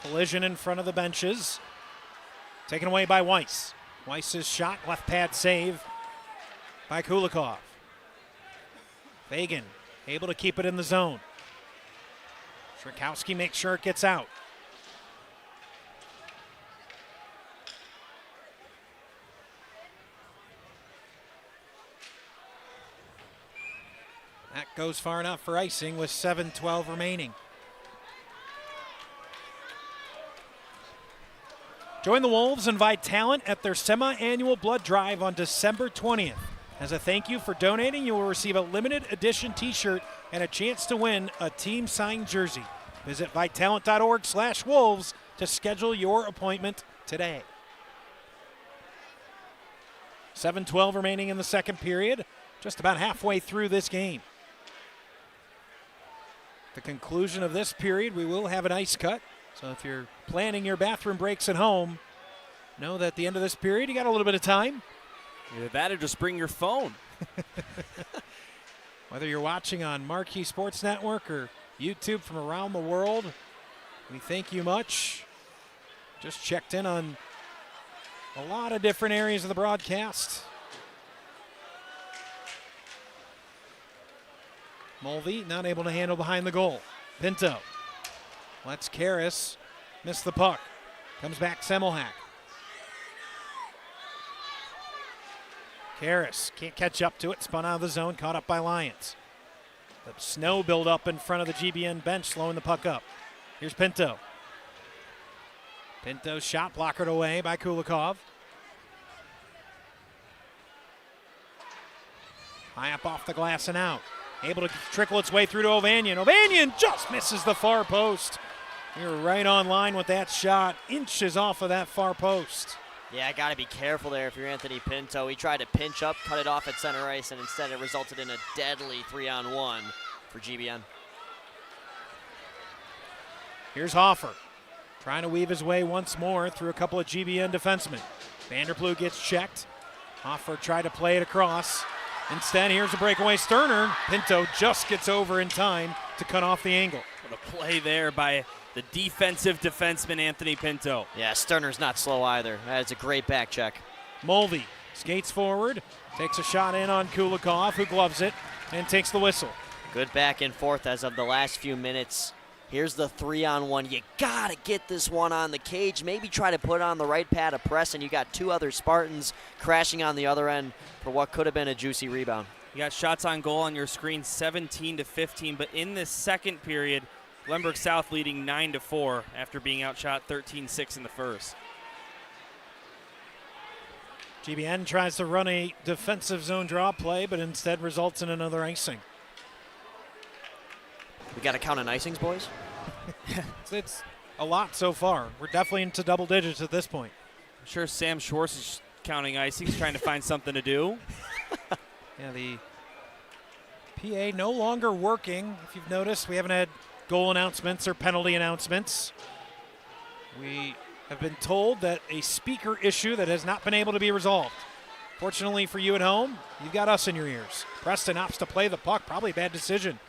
Speaker 1: Collision in front of the benches. Taken away by Weiss. Weiss's shot, left pad save by Kulikov. Fagan able to keep it in the zone. Shrikowski makes sure it gets out. That goes far enough for icing with 7:12 remaining. Join the Wolves and Talent at their semi-annual blood drive on December 20th. As a thank you for donating, you will receive a limited edition t-shirt and a chance to win a team-signed jersey. Visit vitetalent.org/wolves to schedule your appointment today. 7:12 remaining in the second period, just about halfway through this game. At the conclusion of this period, we will have an ice cut. So if you're planning your bathroom breaks at home, know that at the end of this period, you got a little bit of time.
Speaker 4: Either that or just bring your phone.
Speaker 1: Whether you're watching on Marquee Sports Network or YouTube from around the world, we thank you much. Just checked in on a lot of different areas of the broadcast. Mulvey not able to handle behind the goal. Pinto lets Karras miss the puck. Comes back Semmelhack. Karras can't catch up to it. Spun out of the zone, caught up by Lyons. The snow build up in front of the GBN bench, slowing the puck up. Here's Pinto. Pinto's shot blockered away by Kulikov. High up off the glass and out. Able to trickle its way through to Ovanian. Ovanian just misses the far post. You're right on line with that shot. Inches off of that far post.
Speaker 2: Yeah, got to be careful there if you're Anthony Pinto. He tried to pinch up, cut it off at center ice, and instead it resulted in a deadly 3-on-1 for GBN.
Speaker 1: Here's Hoffer, trying to weave his way once more through a couple of GBN defensemen. Vanderploeg gets checked. Hoffer tried to play it across. Instead, here's a breakaway. Sterner. Pinto just gets over in time to cut off the angle.
Speaker 4: What a play there by the defensive defenseman, Anthony Pinto.
Speaker 2: Yeah, Sterner's not slow either. That's a great back check.
Speaker 1: Mulvey skates forward, takes a shot in on Kulikov, who gloves it, and takes the whistle.
Speaker 2: Good back and forth as of the last few minutes. Here's the 3-on-1. You got to get this one on the cage. Maybe try to put on the right pad of press, and you got two other Spartans crashing on the other end for what could have been a juicy rebound.
Speaker 4: You got shots on goal on your screen, 17-15, but in this second period, Glenbrook South leading 9-4 after being outshot 13-6 in the first.
Speaker 1: GBN tries to run a defensive zone draw play, but instead results in another icing.
Speaker 2: We got to count on icings, boys?
Speaker 1: It's a lot so far. We're definitely into double digits at this point.
Speaker 4: I'm sure Sam Schwartz is counting icings, trying to find something to do.
Speaker 1: Yeah, the PA no longer working. If you've noticed, we haven't had goal announcements or penalty announcements. We have been told that a speaker issue that has not been able to be resolved. Fortunately for you at home, you've got us in your ears. Preston opts to play the puck, probably a bad decision.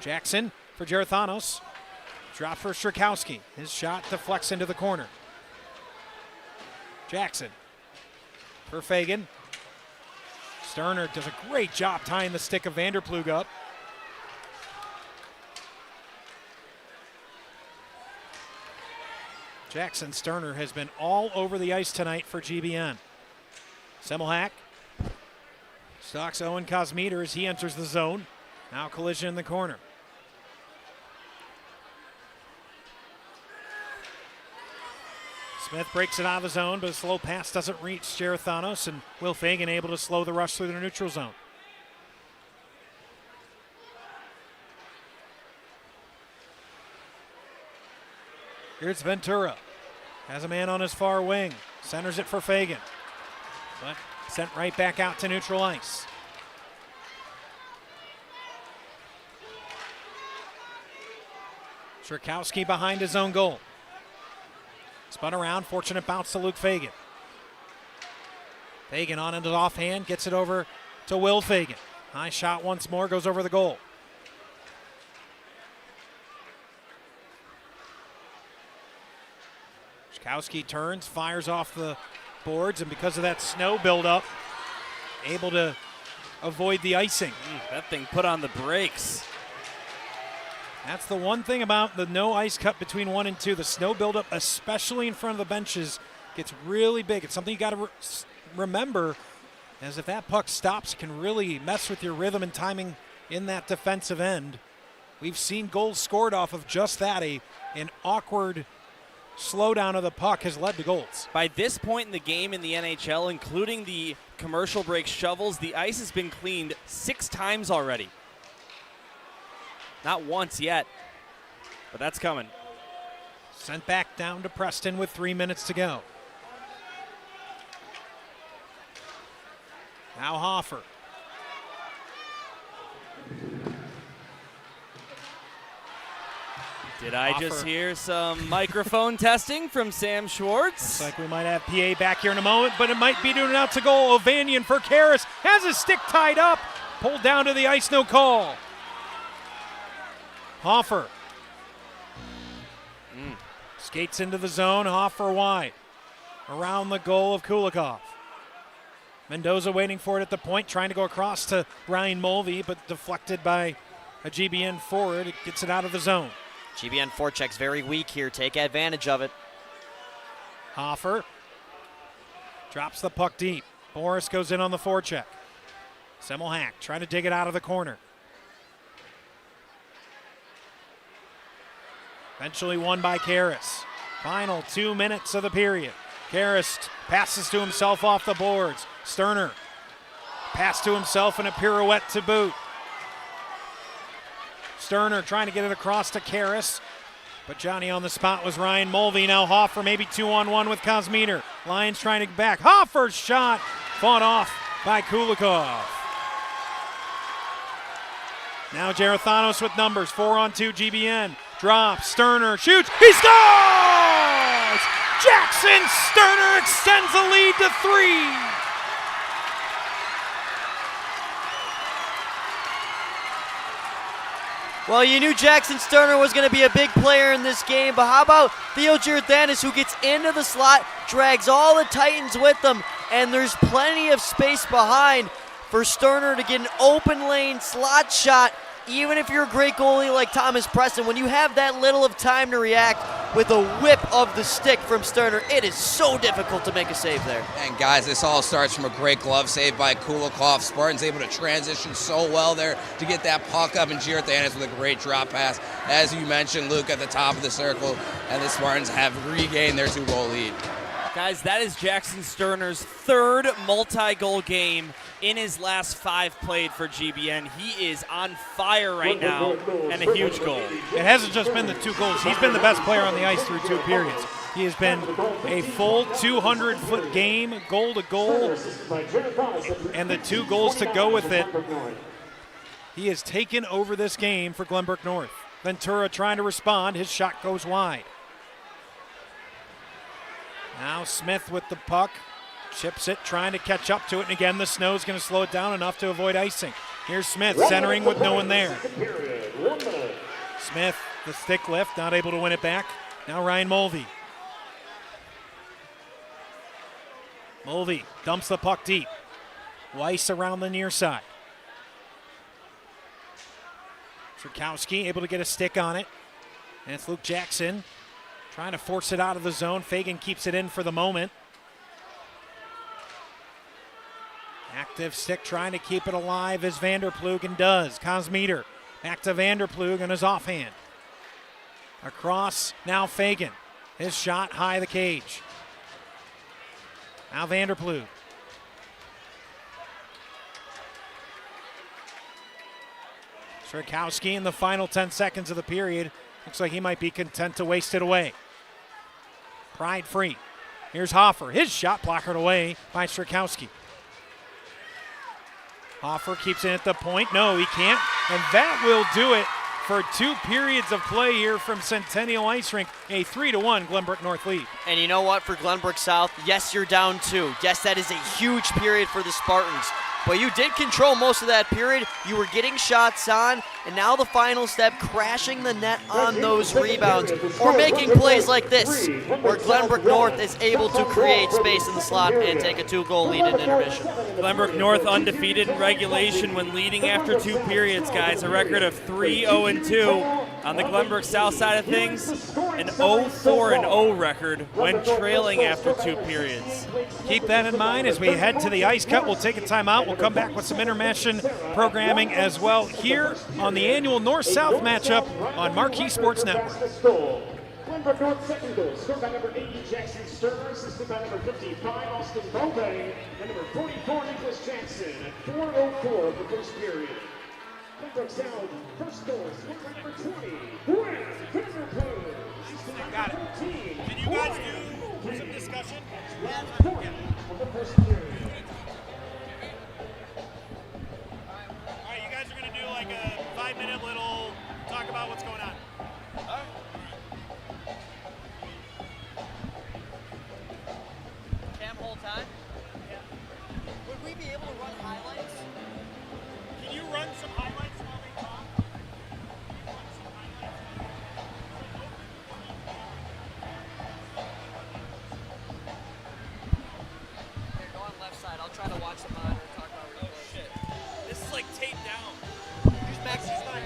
Speaker 1: Jackson for Gerathanos. Drop for Shrikowski. His shot deflects into the corner. Jackson for Fagan. Sterner does a great job tying the stick of Vanderploeg up. Jackson Sterner has been all over the ice tonight for GBN. Semmelhack stalks Owen Kosmeter as he enters the zone. Now collision in the corner. Smith breaks it out of the zone, but a slow pass doesn't reach Gerathanos, and Will Fagan able to slow the rush through the neutral zone. Here's Ventura. Has a man on his far wing. Centers it for Fagan. But sent right back out to neutral ice. Shrikowski behind his own goal. Spun around, fortunate bounce to Luke Fagan. Fagan on into the offhand, gets it over to Will Fagan. High shot once more, goes over the goal. Strykowski turns, fires off the boards, and because of that snow buildup, able to avoid the icing.
Speaker 4: That thing put on the brakes.
Speaker 1: That's the one thing about the no ice cut between 1 and 2. The snow buildup, especially in front of the benches, gets really big. It's something you got to remember, as if that puck stops, it can really mess with your rhythm and timing in that defensive end. We've seen goals scored off of just that. An awkward slowdown of the puck has led to goals.
Speaker 4: By this point in the game in the NHL, including the commercial break shovels, the ice has been cleaned 6 times already. Not once yet, but that's coming.
Speaker 1: Sent back down to Preston with 3 minutes to go. Now Hoffer.
Speaker 4: Did I just hear some microphone testing from Sam Schwartz?
Speaker 1: Looks like we might have PA back here in a moment, but it might be doing it out to goal. Ovanian for Karras has his stick tied up, pulled down to the ice, no call. Hoffer skates into the zone. Hoffer wide around the goal of Kulikov. Mendoza waiting for it at the point, trying to go across to Ryan Mulvey, but deflected by a GBN forward. It gets it out of the zone.
Speaker 2: GBN forecheck's very weak here. Take advantage of it.
Speaker 1: Hoffer drops the puck deep. Boris goes in on the forecheck. Semmelhack trying to dig it out of the corner. Eventually won by Karras. Final 2 minutes of the period. Karras passes to himself off the boards. Sterner pass to himself and a pirouette to boot. Sterner trying to get it across to Karras, but Johnny on the spot was Ryan Mulvey. Now Hoffer maybe 2-on-1 with Kosmiter. Lions trying to get back. Hoffer's shot fought off by Kulikov. Now Gerathanos with numbers. 4-on-2 GBN. Drops. Sterner shoots. He scores! Jackson Sterner extends the lead to 3.
Speaker 2: Well, you knew Jackson Sterner was going to be a big player in this game, but how about Theo Girathanis, who gets into the slot, drags all the Titans with them, and there's plenty of space behind for Sterner to get an open lane slot shot. Even if you're a great goalie like Thomas Preston, when you have that little of time to react with a whip of the stick from Sterner, it is so difficult to make a save there.
Speaker 5: And guys, this all starts from a great glove save by Kulikov. Spartans able to transition so well there to get that puck up, and Girathanis with a great drop pass. As you mentioned, Luke, at the top of the circle, and the Spartans have regained their 2-goal lead.
Speaker 4: Guys, that is Jackson Sterner's 3rd multi-goal game in his last 5 played for GBN. He is on fire right now, and a huge goal.
Speaker 1: It hasn't just been the 2 goals. He's been the best player on the ice through 2 periods. He has been a full 200-foot game, goal to goal, and the 2 goals to go with it. He has taken over this game for Glenbrook North. Ventura trying to respond. His shot goes wide. Now Smith with the puck, chips it, trying to catch up to it, and again the snow's going to slow it down enough to avoid icing. Here's Smith centering with no one there. Smith, the stick lift, not able to win it back. Now Ryan Mulvey. Mulvey dumps the puck deep. Weiss around the near side. Strykowski able to get a stick on it. And it's Luke Jackson trying to force it out of the zone. Fagan keeps it in for the moment. Active stick trying to keep it alive as Vanderplug, and does. Kosmiter back to Vanderplug on his offhand. Across now Fagan. His shot high the cage. Now Vanderplug. Strykowski in the final 10 seconds of the period. Looks like he might be content to waste it away. Pride free. Here's Hoffer. His shot blockered away by Strykowski. Hoffer keeps it at the point. No, he can't. And that will do it for 2 periods of play here from Centennial Ice Rink. A 3-1 Glenbrook North lead.
Speaker 2: And you know what, for Glenbrook South, yes, you're down 2. Yes, that is a huge period for the Spartans. but you did control most of that period. You were getting shots on, and now the final step, crashing the net on those rebounds or making plays like this, where Glenbrook North is able to create space in the slot and take a 2-goal lead in intermission.
Speaker 4: Glenbrook North undefeated in regulation when leading after 2 periods, guys. A record of 3-0-2 on the Glenbrook South side of things, an 0-4-0 record when trailing after 2 periods.
Speaker 1: Keep that in mind as we head to the ice cut. We'll take a timeout. We'll come back with some intermission programming as well here on the annual North-South matchup on Marquee Sports Network.
Speaker 3: Glenbrook North second goal, scored by number 80, Jackson Sterner, assisted by number 55, Austin Bobay, and number 44, Nicholas Jackson, at 4:04 of the first period. Glenbrook South, first goal, scored by number 20, Glenn Glenbrook.
Speaker 1: Got it. Can you guys do some discussion?
Speaker 3: Of the first period.
Speaker 1: All right, you guys are going to do like a 5-minute little talk about what's going on.
Speaker 2: Cam, whole time? Yeah. Would we be able to run highlights?
Speaker 1: Can you run some highlights while they talk?
Speaker 2: Here, go on left side. I'll try to watch the monitor and talk about real quick.
Speaker 4: Shit. This is like taped down.
Speaker 2: Here's Max's line.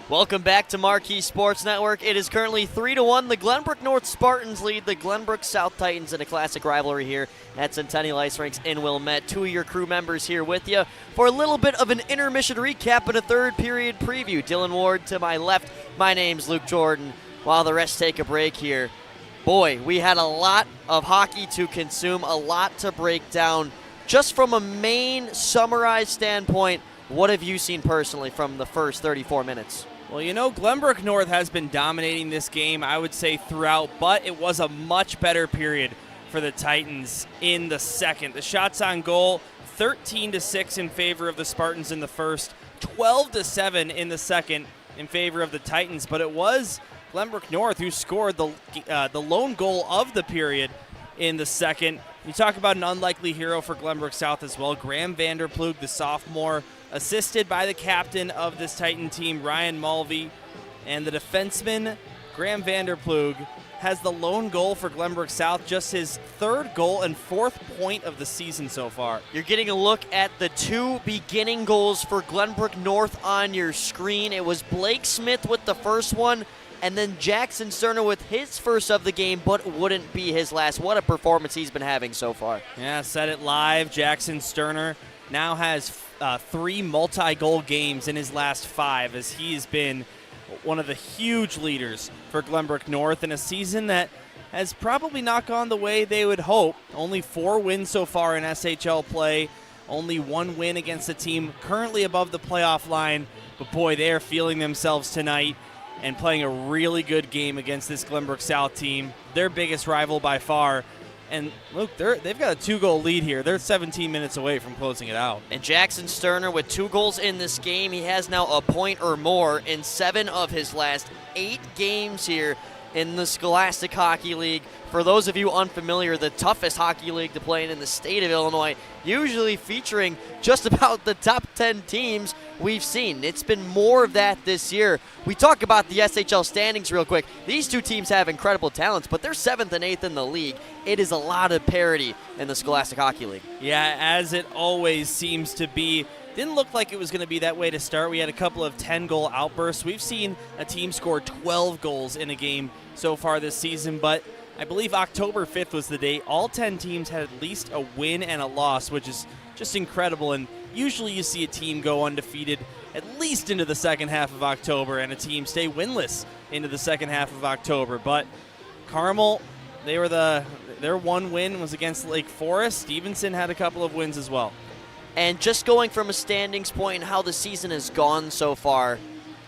Speaker 2: Welcome back to Marquee Sports Network. It is currently 3-1. The Glenbrook North Spartans lead the Glenbrook South Titans in a classic rivalry here at Centennial Ice Rinks in Wilmette. 2 of your crew members here with you for a little bit of an intermission recap and a third period preview. Dylan Ward to my left. My name's Luke Jordan. While the rest take a break here. Boy, we had a lot of hockey to consume, a lot to break down. Just from a main summarized standpoint, what have you seen personally from the first 34 minutes?
Speaker 4: Well, you know, Glenbrook North has been dominating this game, I would say, throughout, but it was a much better period for the Titans in the second. The shots on goal, 13-6 in favor of the Spartans in the first, 12-7 in the second in favor of the Titans, but it was Glenbrook North who scored the lone goal of the period in the second. You talk about an unlikely hero for Glenbrook South as well. Graham Vanderplug, the sophomore, assisted by the captain of this Titan team, Ryan Mulvey, and the defenseman, Graham Vanderplug, has the lone goal for Glenbrook South, just his 3rd goal and 4th point of the season so far.
Speaker 2: You're getting a look at the 2 beginning goals for Glenbrook North on your screen. It was Blake Smith with the first one, and then Jackson Sterner with his first of the game, but wouldn't be his last. What a performance he's been having so far.
Speaker 4: Yeah, said it live. Jackson Sterner now has 3 multi-goal games in his last 5, as he's been one of the huge leaders for Glenbrook North in a season that has probably not gone the way they would hope. Only 4 wins so far in SHL play, only 1 win against a team currently above the playoff line, but boy, they are feeling themselves tonight and playing a really good game against this Glenbrook South team, their biggest rival by far. And look, they've got a 2-goal lead here. They're 17 minutes away from closing it out.
Speaker 2: And Jackson Sterner with 2 goals in this game. He has now a point or more in 7 of his last 8 games here in the Scholastic Hockey League. For those of you unfamiliar, the toughest hockey league to play in the state of Illinois, usually featuring just about the top 10 teams we've seen. It's been more of that this year. We talk about the SHL standings real quick. These 2 teams have incredible talents, but they're 7th and 8th in the league. It is a lot of parity in the Scholastic Hockey League.
Speaker 4: Yeah, as it always seems to be. Didn't look like it was going to be that way to start. We had a couple of 10-goal outbursts. We've seen a team score 12 goals in a game so far this season, but I believe October 5th was the day all 10 teams had at least a win and a loss, which is just incredible. And usually you see a team go undefeated at least into the second half of October and a team stay winless into the second half of October. But Carmel, their one win was against Lake Forest. Stevenson had a couple of wins as well.
Speaker 2: And just going from a standings point and how the season has gone so far,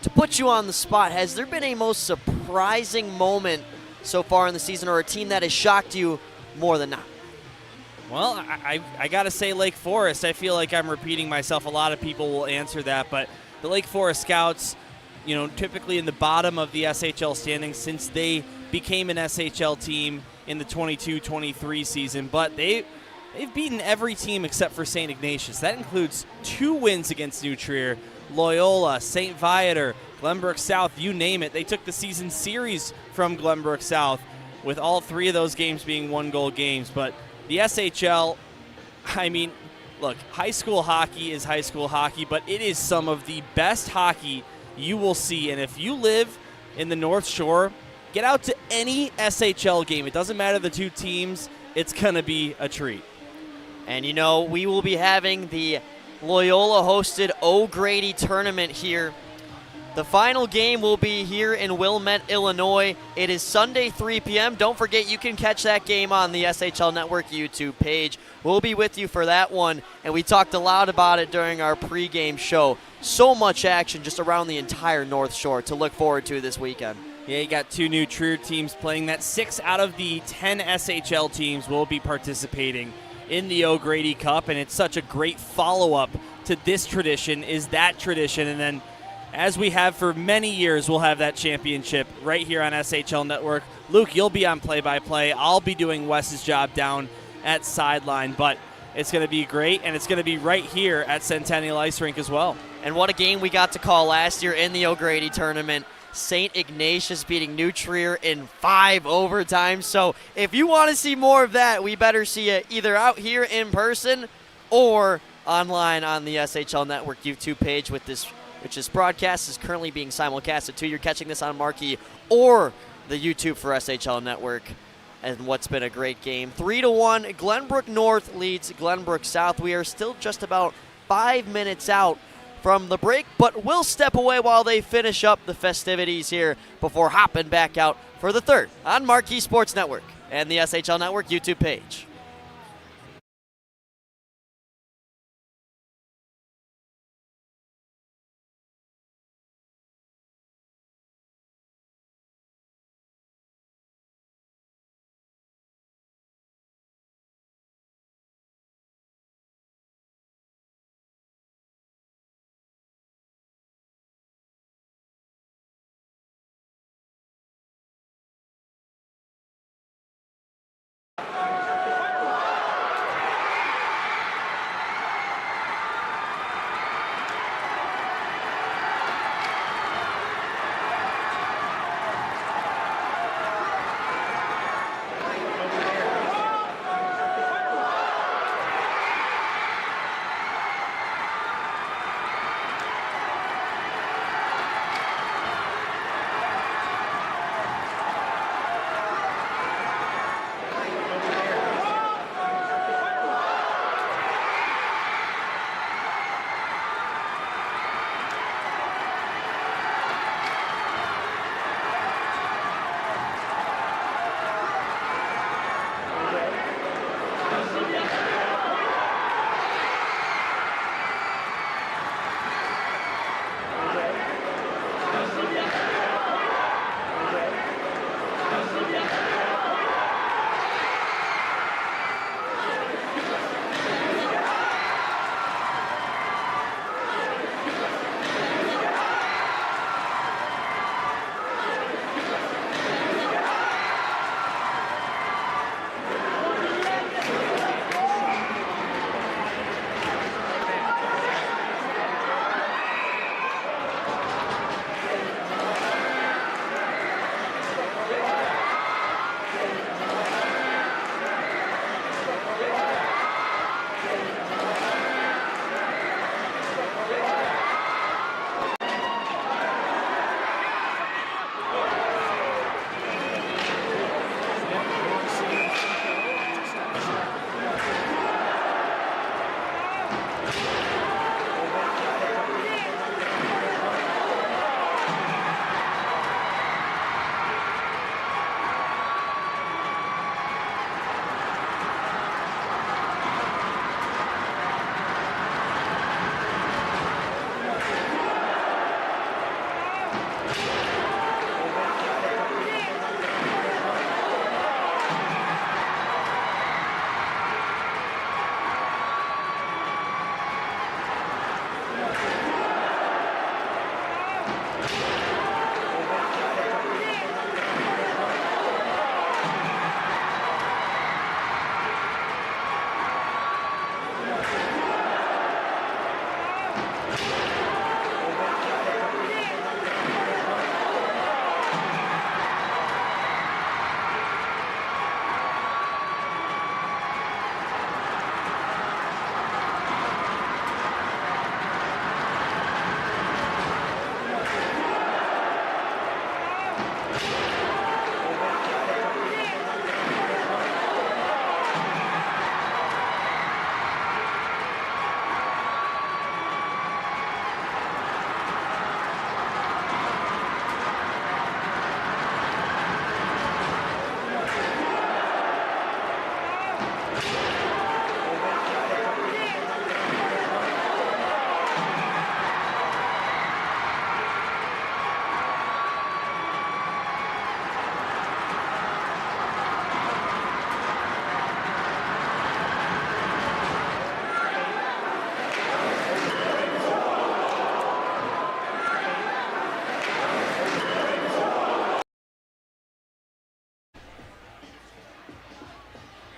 Speaker 2: to put you on the spot, has there been a most surprising moment so far in the season, or a team that has shocked you more than not?
Speaker 4: Well, I got to say Lake Forest. I feel like I'm repeating myself. A lot of people will answer that, but the Lake Forest Scouts, typically in the bottom of the SHL standings since they became an SHL team in the 22-23 season, but they've beaten every team except for St. Ignatius. That includes 2 wins against New Trier, Loyola, St. Viator, Glenbrook South, you name it. They took the season series from Glenbrook South, with all 3 of those games being 1-goal games. But the SHL, look, high school hockey is high school hockey, but it is some of the best hockey you will see. And if you live in the North Shore, get out to any SHL game. It doesn't matter the 2 teams. It's going to be a treat.
Speaker 2: And we will be having the Loyola-hosted O'Grady tournament here. The final game will be here in Wilmette, Illinois. It is Sunday, 3 p.m. Don't forget, you can catch that game on the SHL Network YouTube page. We'll be with you for that one, and we talked a lot about it during our pregame show. So much action just around the entire North Shore to look forward to this weekend.
Speaker 4: Yeah, you got 2 new Trier teams playing that. 6 out of the 10 SHL teams will be participating in the O'Grady Cup, and it's such a great follow-up to this tradition, is that tradition. And then, as we have for many years, we'll have that championship right here on SHL Network. Luke, you'll be on play-by-play. I'll be doing Wes's job down at sideline, but it's going to be great, and it's going to be right here at Centennial Ice Rink as well.
Speaker 2: And what a game we got to call last year in the O'Grady tournament. St. Ignatius beating New Trier in 5 overtimes. So if you want to see more of that, we better see it either out here in person or online on the SHL Network YouTube page, which this broadcast is currently being simulcasted to. You're catching this on Marquee or the YouTube for SHL Network. And what's been a great game. 3-1, Glenbrook North leads Glenbrook South. We are still just about 5 minutes out from the break, but we'll step away while they finish up the festivities here before hopping back out for the third on Marquee Sports Network and the SHL Network YouTube page.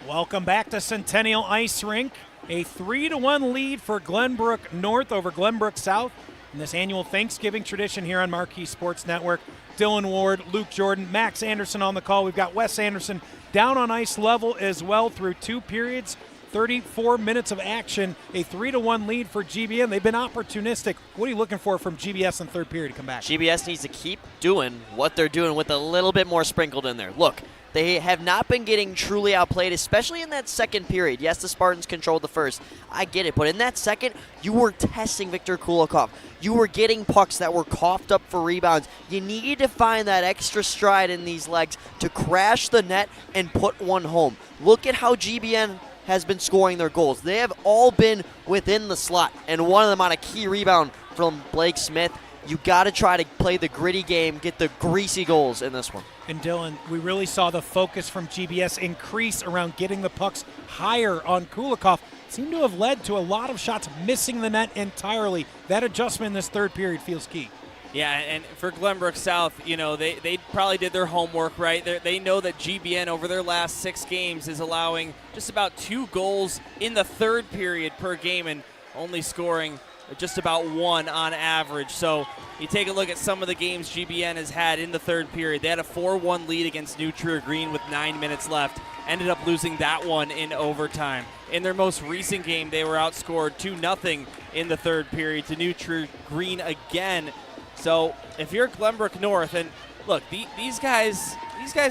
Speaker 1: Welcome back to Centennial Ice Rink. A 3-1 lead for Glenbrook North over Glenbrook South in this annual Thanksgiving tradition here on Marquee Sports Network. Dylan Ward, Luke Jordan, Max Anderson on the call. We've got Wes Anderson down on ice level as well through 2 periods, 34 minutes of action, a 3-1 lead for GBN. They've been opportunistic. What are you looking for from GBS in third period to come back?
Speaker 2: GBS needs to keep doing what they're doing with a little bit more sprinkled in there. Look, they have not been getting truly outplayed, especially in that second period. Yes, the Spartans controlled the first. I get it, but in that second, you were testing Viktor Kulikov. You were getting pucks that were coughed up for rebounds. You needed to find that extra stride in these legs to crash the net and put one home. Look at how GBN has been scoring their goals. They have all been within the slot, and one of them on a key rebound from Blake Smith. You got to try to play the gritty game, get the greasy goals in this one.
Speaker 1: And Dylan, we really saw the focus from GBS increase around getting the pucks higher on Kulikov. Seemed to have led to a lot of shots missing the net entirely. That adjustment in this third period feels key.
Speaker 4: Yeah, and for Glenbrook South, you know, they probably did their homework, right? They know that GBN over their last 6 games is allowing just about 2 goals in the third period per game and only scoring just about 1 on average. So you take a look at some of the games GBN has had in the third period. They had a 4-1 lead against New Trier Green with 9 minutes left. Ended up losing that one in overtime. In their most recent game, they were outscored 2-0 in the third period to New Trier Green again. So if you're Glenbrook North, and look, these guys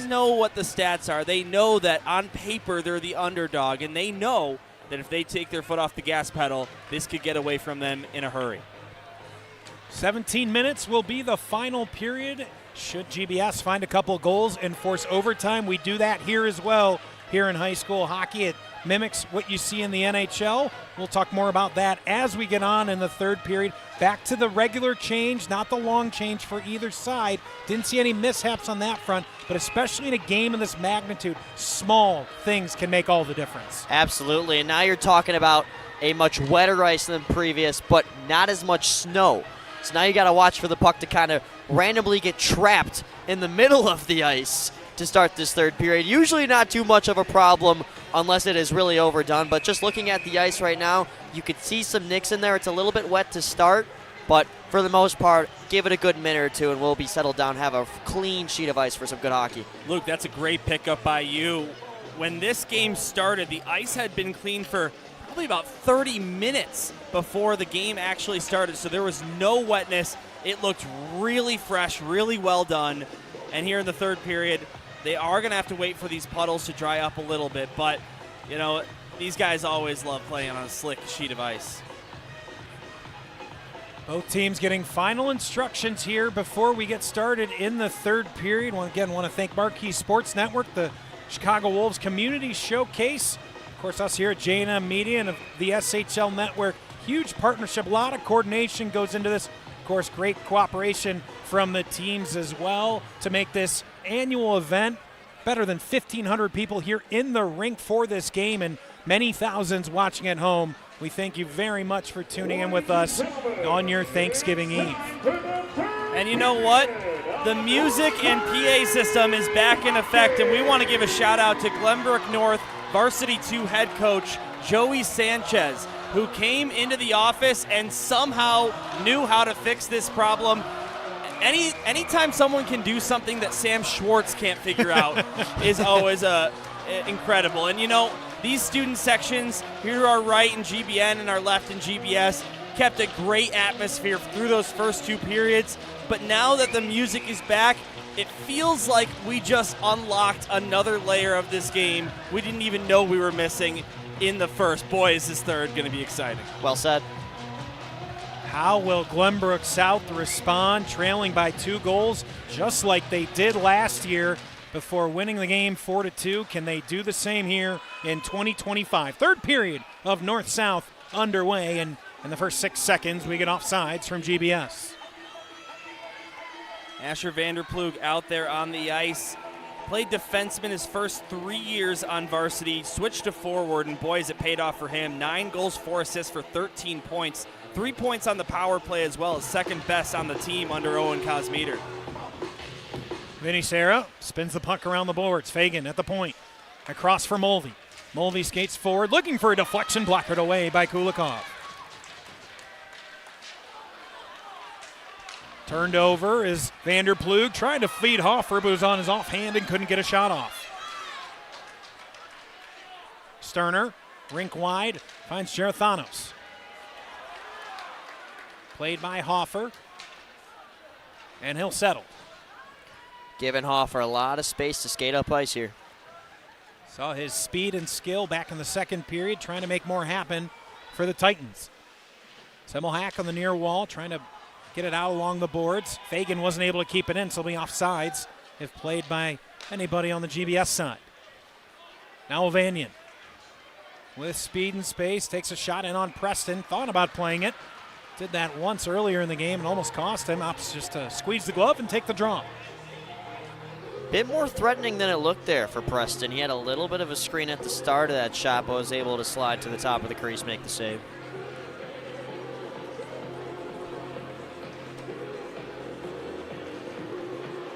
Speaker 4: know what the stats are. They know that on paper they're the underdog, and they know that if they take their foot off the gas pedal, this could get away from them in a hurry.
Speaker 1: 17 minutes will be the final period. Should GBS find a couple goals and force overtime, we do that here as well. Here in high school hockey, it mimics what you see in the NHL. We'll talk more about that as we get on in the third period. Back to the regular change, not the long change for either side. Didn't see any mishaps on that front, but especially in a game of this magnitude, small things can make all the difference.
Speaker 2: Absolutely, and now you're talking about a much wetter ice than previous, but not as much snow. So now you got to watch for the puck to kind of randomly get trapped in the middle of the ice to start this third period. Usually not too much of a problem unless it is really overdone, but just looking at the ice right now, you could see some nicks in there. It's a little bit wet to start, but for the most part, give it a good minute or two and we'll be settled down, have a clean sheet of ice for some good hockey.
Speaker 4: Luke, that's a great pickup by you. When this game started, the ice had been clean for probably about 30 minutes before the game actually started, so there was no wetness. It looked really fresh, really well done. And here in the third period, they are going to have to wait for these puddles to dry up a little bit, but, you know, these guys always love playing on a slick sheet of ice.
Speaker 1: Both teams getting final instructions here before we get started in the third period. Again, want to thank Marquee Sports Network, the Chicago Wolves Community Showcase. Of course, us here at J&M Media and the SHL Network. Huge partnership, a lot of coordination goes into this. Of course, great cooperation from the teams as well to make this annual event. Better than 1,500 people here in the rink for this game and many thousands watching at home. We thank you very much for tuning in with us on your Thanksgiving Eve.
Speaker 4: And you know what? The music and PA system is back in effect, and we want to give a shout out to Glenbrook North Varsity 2 head coach Joey Sanchez, who came into the office and somehow knew how to fix this problem. Anytime someone can do something that Sam Schwartz can't figure out is always incredible. And you know, these student sections, here our right in GBN and our left in GBS, kept a great atmosphere through those first 2 periods. But now that the music is back, it feels like we just unlocked another layer of this game we didn't even know we were missing in the first. Boy, is this third going to be exciting.
Speaker 2: Well said.
Speaker 1: How will Glenbrook South respond, trailing by 2 goals, just like they did last year before winning the game 4-2? Can they do the same here in 2025? Third period of North-South underway, and in the first 6 seconds, we get offsides from GBS.
Speaker 4: Asher Vanderplug out there on the ice. Played defenseman his first 3 years on varsity, switched to forward, and boy, has it paid off for him. 9 goals, 4 assists for 13 points. 3 points on the power play as well, as second best on the team under Owen Cosmeter.
Speaker 1: Vinny Serra spins the puck around the boards. Fagan at the point. Across for Mulvey. Mulvey skates forward, looking for a deflection, blocked away by Kulikov. Turned over is Vanderplug, trying to feed Hoffer, but was on his offhand and couldn't get a shot off. Sterner, rink wide, finds Gerathanos. Played by Hoffer, and he'll settle.
Speaker 2: Giving Hoffer a lot of space to skate up ice here.
Speaker 1: Saw his speed and skill back in the second period, trying to make more happen for the Titans. Semmelhack on the near wall, trying to get it out along the boards. Fagan wasn't able to keep it in, so it'll be offsides if played by anybody on the GBS side. Now Ovanian with speed and space, takes a shot in on Preston, thought about playing it. Did that once earlier in the game and almost cost him. Opts just to squeeze the glove and take the draw.
Speaker 2: Bit more threatening than it looked there for Preston. He had a little bit of a screen at the start of that shot, but was able to slide to the top of the crease, make the save.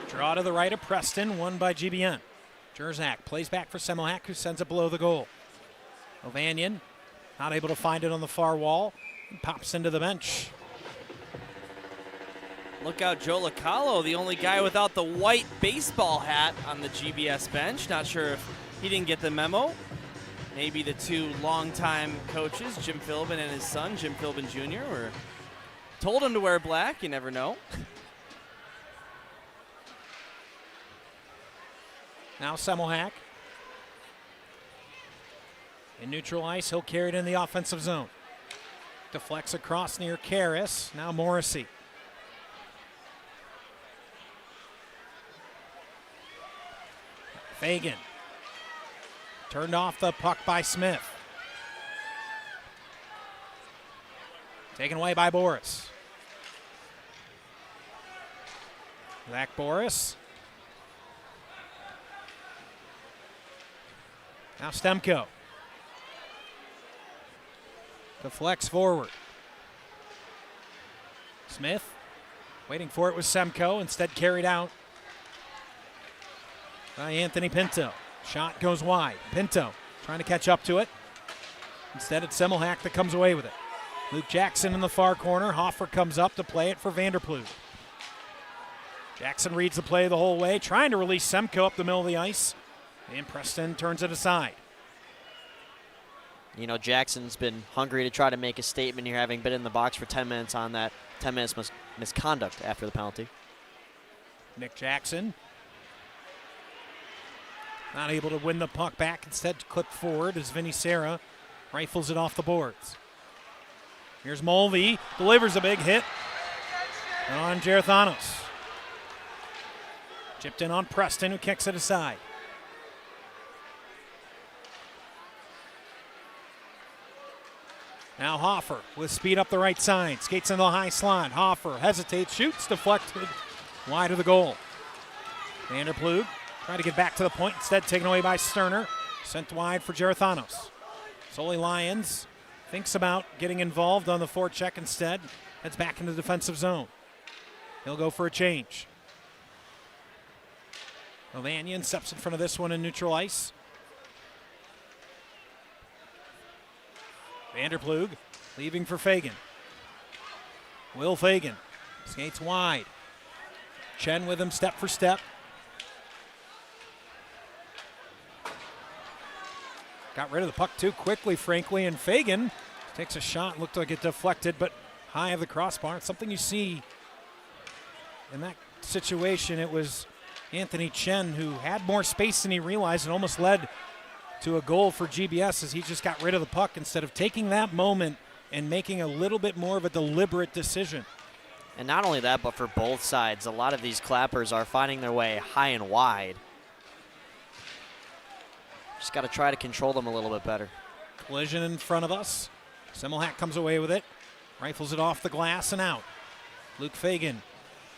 Speaker 1: Draw to the right of Preston, won by GBN. Jerzak plays back for Semmelhack, who sends it below the goal. Ovanian not able to find it on the far wall. And pops into the bench.
Speaker 4: Look out, Joe Localo, the only guy without the white baseball hat on the GBS bench. Not sure if he didn't get the memo. Maybe the two longtime coaches, Jim Philbin and his son, Jim Philbin Jr., were told him to wear black. You never know.
Speaker 1: Now Semmelhack. In neutral ice, he'll carry it in the offensive zone. Deflects across near Karras. Now Morrissey. Fagan. Turned off the puck by Smith. Taken away by Boris. Zach Boris. Now Stemko. Deflects forward. Smith waiting for it with Semko, instead carried out by Anthony Pinto. Shot goes wide. Pinto trying to catch up to it. Instead it's Semmelhack that comes away with it. Luke Jackson in the far corner. Hoffer comes up to play it for Vanderplug. Jackson reads the play the whole way, trying to release Semko up the middle of the ice. And Preston turns it aside.
Speaker 2: You know, Jackson's been hungry to try to make a statement here, having been in the box for 10 minutes on that 10 minutes misconduct after the penalty.
Speaker 1: Nick Jackson not able to win the puck back, instead clip forward as Vinny Serra rifles it off the boards. Here's Mulvey, delivers a big hit on Gerathanos. Chipped in on Preston, who kicks it aside. Now Hoffer with speed up the right side. Skates in the high slot. Hoffer hesitates, shoots, deflected wide of the goal. Vanderplug trying to get back to the point, instead taken away by Sterner. Sent wide for Gerathanos. Sully Lyons thinks about getting involved on the forecheck instead. Heads back into the defensive zone. He'll go for a change. Ovanian steps in front of this one in neutral ice. Vanderplug leaving for Fagan. Will Fagan skates wide. Chen with him step for step. Got rid of the puck too quickly, frankly, and Fagan takes a shot. Looked like it deflected, but high of the crossbar. It's something you see in that situation. It was Anthony Chen who had more space than he realized and almost led to a goal for GBS, as he just got rid of the puck instead of taking that moment and making a little bit more of a deliberate decision.
Speaker 2: And not only that, but for both sides, a lot of these clappers are finding their way high and wide. Just got to try to control them a little bit better.
Speaker 1: Collision in front of us. Semmelhack comes away with it. Rifles it off the glass and out. Luke Fagan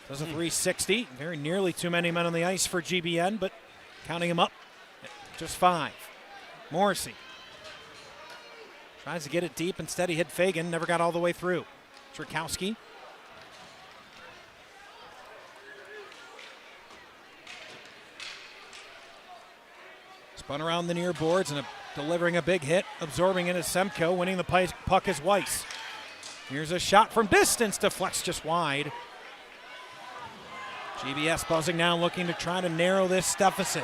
Speaker 1: does a 360. Very nearly too many men on the ice for GBN, but counting him up, just 5. Morrissey tries to get it deep. Instead, he hit Fagan. Never got all the way through. Czerkowski. Spun around the near boards, and a delivering a big hit, absorbing it as Semko, winning the puck is Weiss. Here's a shot from distance, deflects just wide. GBS buzzing now, looking to try to narrow this deficit.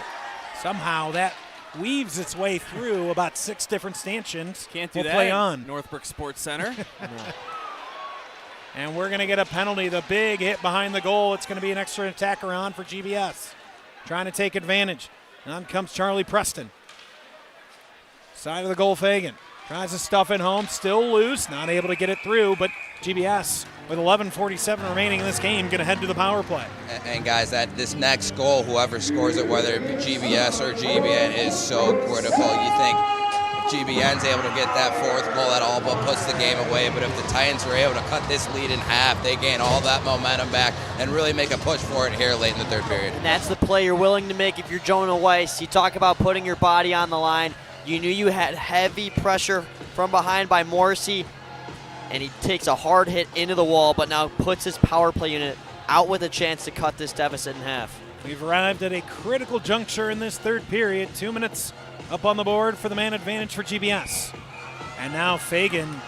Speaker 1: Somehow that weaves its way through about 6 different stanchions.
Speaker 4: Can't do
Speaker 1: we'll
Speaker 4: that
Speaker 1: play
Speaker 4: in
Speaker 1: on.
Speaker 4: Northbrook Sports Center.
Speaker 1: And we're going to get a penalty. The big hit behind the goal. It's going to be an extra attacker on for GBS. Trying to take advantage. On comes Charlie Preston. Side of the goal, Fagan. Tries to stuff it home. Still loose. Not able to get it through, but GBS, with 11:47 remaining in this game, going to head to the power play.
Speaker 5: And guys, that this next goal, whoever scores it, whether it be GBS or GBN, is so critical. You think if GBN's able to get that 4th goal, that all but puts the game away. But if the Titans were able to cut this lead in half, they gain all that momentum back and really make a push for it here late in the 3rd period.
Speaker 2: And that's the play you're willing to make if you're Jonah Weiss. You talk about putting your body on the line. You knew you had heavy pressure from behind by Morrissey, and he takes a hard hit into the wall, but now puts his power play unit out with a chance to cut this deficit in half.
Speaker 1: We've arrived at a critical juncture in this 3rd period. 2 minutes up on the board for the man advantage for GBS. And now Fagan,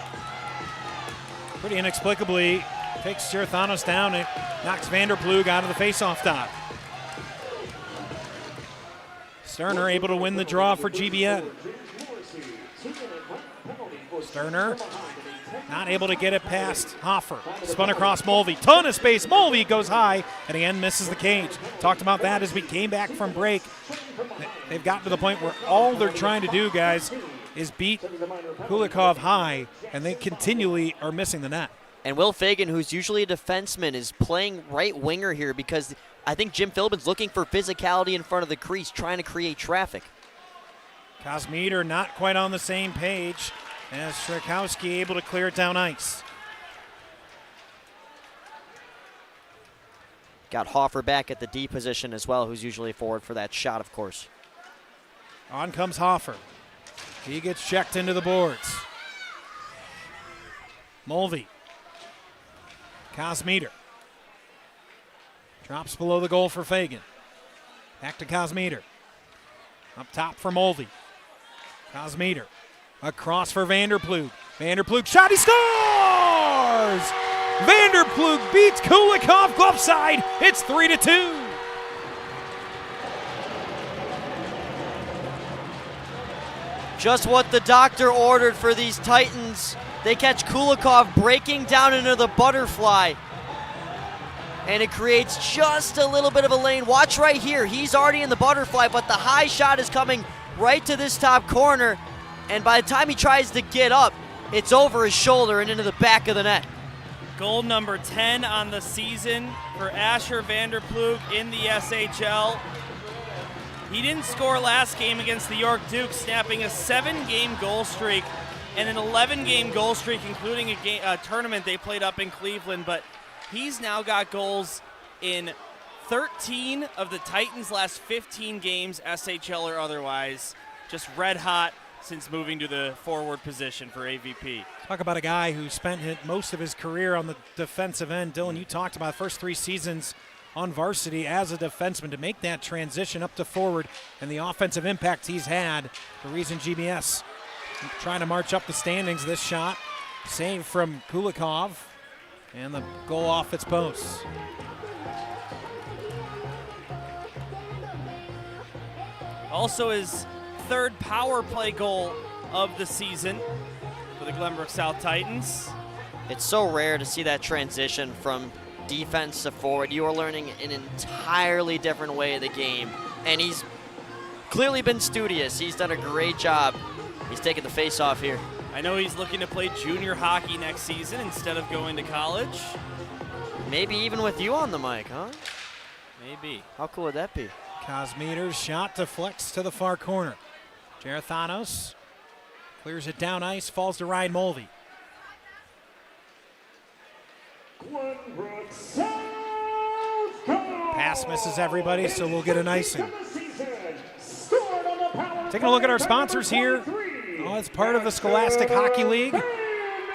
Speaker 1: pretty inexplicably, takes Girathanos down and knocks Vanderplug out of the faceoff dot. Sterner able to win the draw for GBN. Sterner not able to get it past Hoffer. Spun across Mulvey. Ton of space. Mulvey goes high and again misses the cage. Talked about that as we came back from break. They've gotten to the point where all they're trying to do, guys, is beat Kulikov high, and they continually are missing the net.
Speaker 2: And Will Fagan, who's usually a defenseman, is playing right winger here because I think Jim Philbin's looking for physicality in front of the crease, trying to create traffic.
Speaker 1: Kosmeder not quite on the same page as Strakowski able to clear it down ice.
Speaker 2: Got Hoffer back at the D position as well, who's usually forward for that shot, of course.
Speaker 1: On comes Hoffer. He gets checked into the boards. Mulvey. Kosmeder. Drops below the goal for Fagan. Back to Kosmeder. Up top for Mulvey. Kosmeder. Across for Vanderplug. Vanderplug shot, he scores! Vanderplug beats Kulikov glove side. It's 3-2.
Speaker 2: Just what the doctor ordered for these Titans. They catch Kulikov breaking down into the butterfly. And it creates just a little bit of a lane. Watch right here. He's already in the butterfly, but the high shot is coming right to this top corner. And by the time he tries to get up, it's over his shoulder and into the back of the net.
Speaker 4: Goal number 10 on the season for Asher Vanderplug in the SHL. He didn't score last game against the York Dukes, snapping a 7-game goal streak and an 11-game goal streak, including a tournament they played up in Cleveland. But he's now got goals in 13 of the Titans' last 15 games, SHL or otherwise. Just red hot since moving to the forward position for AVP.
Speaker 1: Talk about a guy who spent most of his career on the defensive end. Dylan, you talked about the first 3 seasons on varsity as a defenseman. To make that transition up to forward and the offensive impact he's had, the reason GBS trying to march up the standings. This shot saved from Kulikov and the goal off its posts.
Speaker 4: Also his 3rd power play goal of the season for the Glenbrook South Titans.
Speaker 2: It's so rare to see that transition from defense to forward. You are learning an entirely different way of the game, and he's clearly been studious. He's done a great job. He's taking the face off here.
Speaker 4: I know he's looking to play junior hockey next season instead of going to college.
Speaker 2: Maybe even with you on the mic, huh?
Speaker 4: Maybe.
Speaker 2: How cool would that be?
Speaker 1: Kosmeder's shot deflects to the far corner. Girathanos clears it down ice, falls to Ryan Mulvey. Pass misses everybody, so we'll get an icing. Taking a look at our sponsors here. Oh, it's part of the Scholastic Hockey League.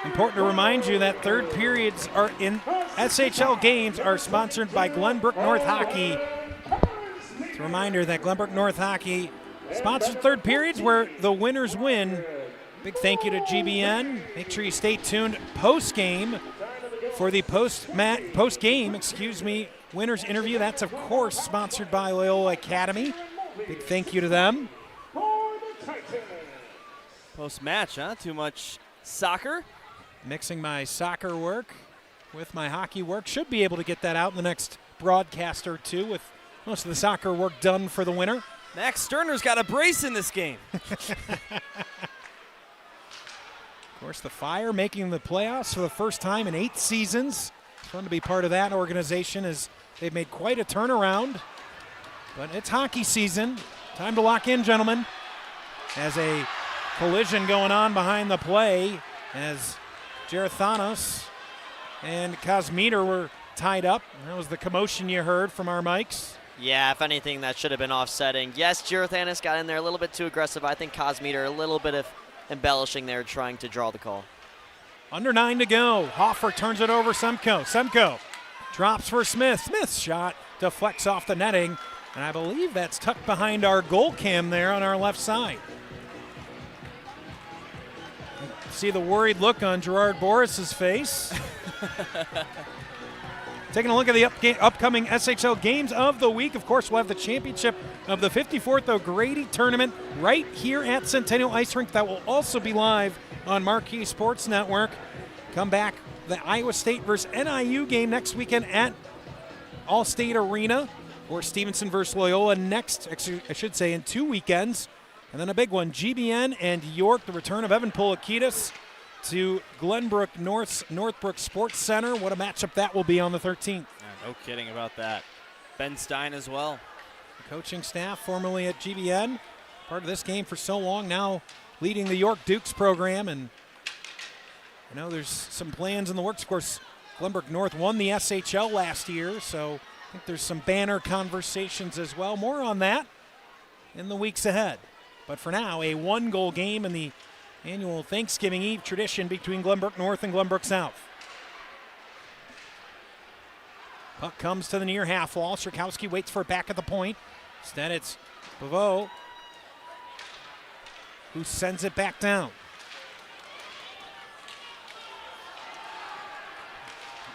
Speaker 1: Important to remind you that 3rd periods are in SHL games are sponsored by Glenbrook North Hockey. It's a reminder that Glenbrook North Hockey Sponsored third periods where the winners win. Big thank you to GBN. Make sure you stay tuned post-game for the post-game, winners interview. That's, of course, sponsored by Loyola Academy. Big thank you to them.
Speaker 4: Post-match, huh? Too much soccer?
Speaker 1: Mixing my soccer work with my hockey work. Should be able to get that out in the next broadcast or two with most of the soccer work done for the winter.
Speaker 4: Max Sterner's got a brace in this game.
Speaker 1: Of course, the Fire making the playoffs for the first time in 8 seasons. It's fun to be part of that organization as they've made quite a turnaround. But it's hockey season. Time to lock in, gentlemen. As a collision going on behind the play as Gerathanos and Kosmiter were tied up. That was the commotion you heard from our mics.
Speaker 2: Yeah, if anything, that should have been offsetting. Yes, Gerathanos got in there a little bit too aggressive. I think Kosmiter a little bit of embellishing there, trying to draw the call.
Speaker 1: Under 9 to go. Hoffer turns it over Semko. Semko drops for Smith. Smith's shot deflects off the netting, and I believe that's tucked behind our goal cam there on our left side. See the worried look on Gerard Boris's face. Taking a look at the upcoming SHL games of the week. Of course, we'll have the championship of the 54th O'Grady tournament right here at Centennial Ice Rink. That will also be live on Marquee Sports Network. Come back, the Iowa State versus NIU game next weekend at All-State Arena, or Stevenson versus Loyola next, I should say, in 2 weekends. And then a big one, GBN and York, the return of Evan Polikitis to Glenbrook Northbrook Sports Center. What a matchup that will be on the 13th.
Speaker 4: Yeah, no kidding about that. Ben Stein as well.
Speaker 1: The coaching staff formerly at GBN, part of this game for so long, now leading the York Dukes program. And I know there's some plans in the works. Of course, Glenbrook North won the SHL last year, so I think there's some banner conversations as well. More on that in the weeks ahead. But for now, a 1-goal game in the annual Thanksgiving Eve tradition between Glenbrook North and Glenbrook South. Puck comes to the near half wall. Sierkowski waits for it back at the point. Instead, it's Pavot who sends it back down.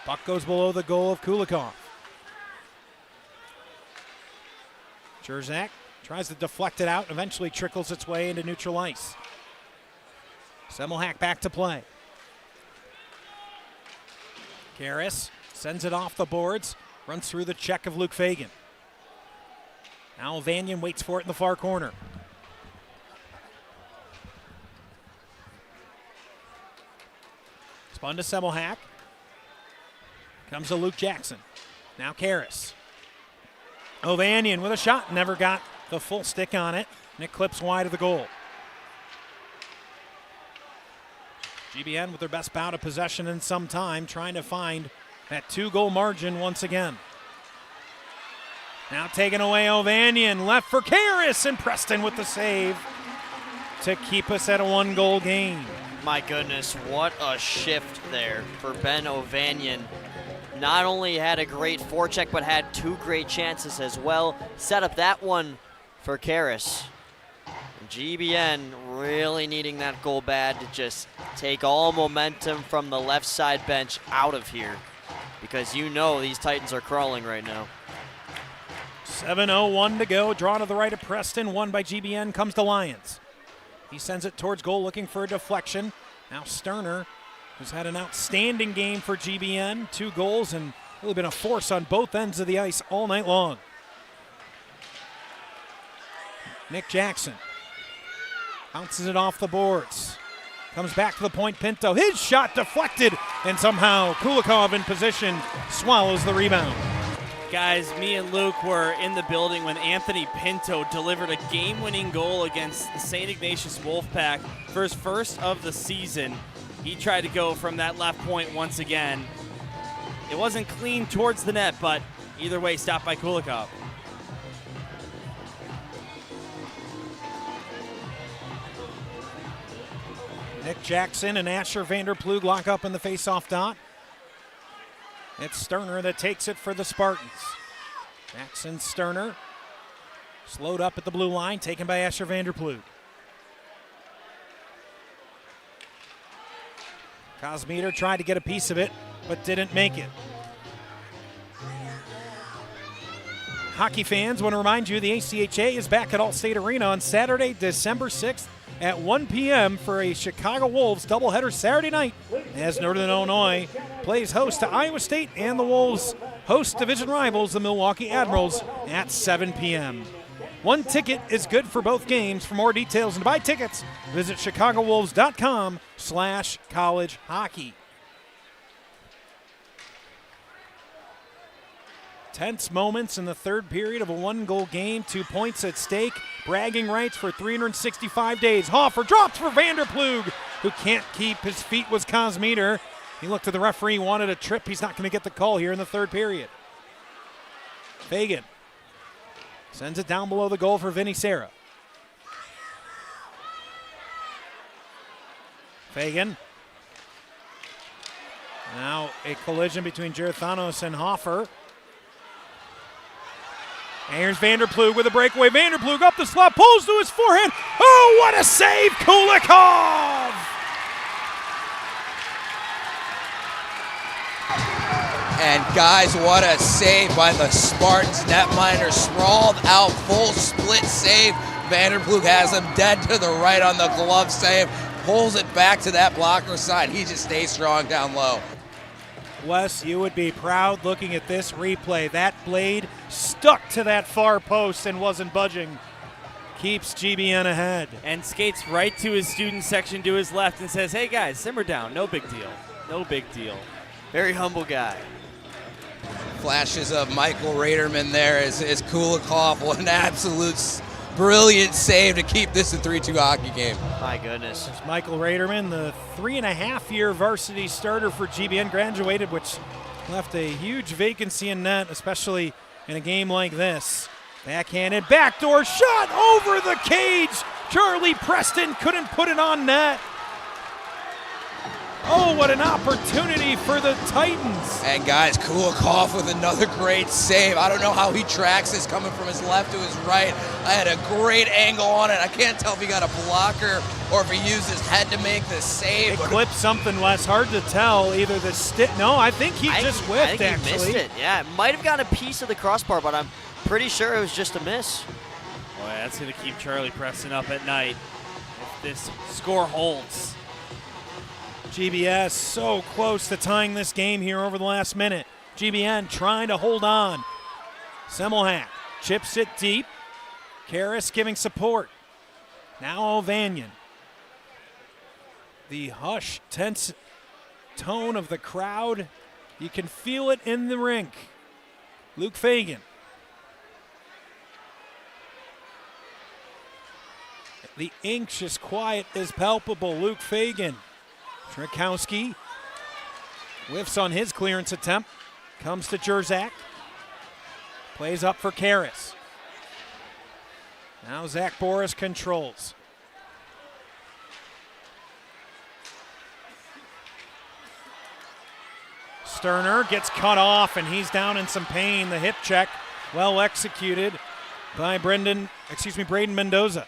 Speaker 1: Puck goes below the goal of Kulikov. Jerzak tries to deflect it out, eventually trickles its way into neutral ice. Semmelhack back to play. Karras sends it off the boards, runs through the check of Luke Fagan. Now Vanyan waits for it in the far corner. Spun to Semmelhack. Comes to Luke Jackson. Now Karras. Ovanian with a shot, never got the full stick on it, and it clips wide of the goal. GBN with their best bout of possession in some time, trying to find that 2-goal margin once again. Now taken away Ovanian, left for Karras, and Preston with the save to keep us at a 1-goal game.
Speaker 2: My goodness, what a shift there for Ben Ovanian. Not only had a great forecheck, but had 2 great chances as well. Set up that one for Karras. GBN really needing that goal bad to just take all momentum from the left side bench out of here, because you know these Titans are crawling right now.
Speaker 1: 7:01 to go. Drawn to the right of Preston. Won by GBN. Comes to Lyons. He sends it towards goal looking for a deflection. Now Sterner, who's had an outstanding game for GBN. 2 goals and really been a force on both ends of the ice all night long. Nick Jackson bounces it off the boards. Comes back to the point, Pinto. His shot deflected, and somehow Kulikov in position swallows the rebound.
Speaker 4: Guys, me and Luke were in the building when Anthony Pinto delivered a game-winning goal against the St. Ignatius Wolfpack for his first of the season. He tried to go from that left point once again. It wasn't clean towards the net, but either way, stopped by Kulikov.
Speaker 1: Nick Jackson and Asher Vanderplug lock up in the face-off dot. It's Sterner that takes it for the Spartans. Jackson, Sterner. Slowed up at the blue line, taken by Asher Vanderploeg. Cosmeter tried to get a piece of it, but didn't make it. Hockey fans, want to remind you the ACHA is back at Allstate Arena on Saturday, December 6th at 1 p.m. for a Chicago Wolves doubleheader Saturday night as Northern Illinois plays host to Iowa State and the Wolves host division rivals, the Milwaukee Admirals, at 7 p.m. One ticket is good for both games. For more details and to buy tickets, visit chicagowolves.com/college hockey. Tense moments in the third period of a one-goal game, 2 points at stake, bragging rights for 365 days. Hoffer drops for Vanderploeg, who can't keep his feet, was Cosmeter. He looked at the referee, wanted a trip. He's not going to get the call here in the third period. Fagan sends it down below the goal for Vinny Serra. Fagan. Now a collision between Gerathanos and Hoffer. And here's Vanderploeg with a breakaway. Vanderploeg up the slot, pulls to his forehand. Oh, what a save, Kulikov!
Speaker 5: And guys, what a save by the Spartans. Netminder sprawled out, full split save. Vanderploeg has him dead to the right on the glove save. Pulls it back to that blocker side. He just stays strong down low.
Speaker 1: Wes, you would be proud looking at this replay. That blade stuck to that far post and wasn't budging. Keeps GBN ahead.
Speaker 4: And skates right to his student section to his left and says, hey guys, simmer down, no big deal. No big deal.
Speaker 2: Very humble guy.
Speaker 5: Flashes of Michael Raderman there as Kulikov. What an absolute brilliant save to keep this a 3-2 hockey game.
Speaker 2: My goodness.
Speaker 1: There's Michael Raderman, the 3.5-year varsity starter for GBN, graduated, which left a huge vacancy in net, especially in a game like this. Backhanded backdoor shot over the cage. Charlie Preston couldn't put it on net. Oh, what an opportunity for the Titans.
Speaker 5: And guys, Kulikov with another great save. I don't know how he tracks this coming from his left to his right. I had a great angle on it. I can't tell if he got a blocker or if he used his head to make the save.
Speaker 1: It clipped something less. Hard to tell. Either the stick. No, I think he just whiffed,
Speaker 2: I think he missed it. Yeah, it might have gotten a piece of the crossbar, but I'm pretty sure it was just a miss.
Speaker 4: Boy, that's going to keep Charlie Preston up at night if this score holds.
Speaker 1: GBS so close to tying this game here over the last minute. GBN trying to hold on. Semmelhack chips it deep. Karras giving support. Now Ovanian. The hush, tense tone of the crowd. You can feel it in the rink. Luke Fagan. The anxious quiet is palpable. Luke Fagan. Schrakowski whiffs on his clearance attempt. Comes to Jerzak. Plays up for Karras. Now Zach Boris controls. Sterner gets cut off and he's down in some pain. The hip check well executed by Braden Mendoza.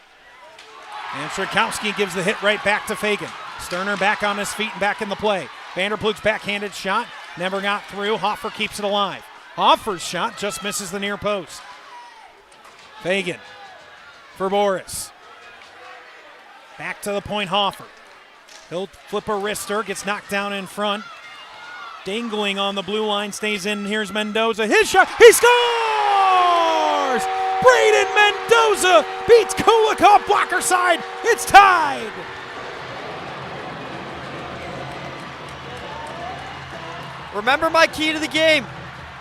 Speaker 1: And Schrakowski gives the hit right back to Fagan. Sterner back on his feet and back in the play. Vanderploeg's backhanded shot never got through. Hoffer keeps it alive. Hoffer's shot just misses the near post. Fagan for Boris. Back to the point, Hoffer. He'll flip a wrister, gets knocked down in front. Dangling on the blue line, stays in. Here's Mendoza. His shot, he scores! Braden Mendoza beats Kulikov, blocker side. It's tied.
Speaker 2: Remember my key to the game.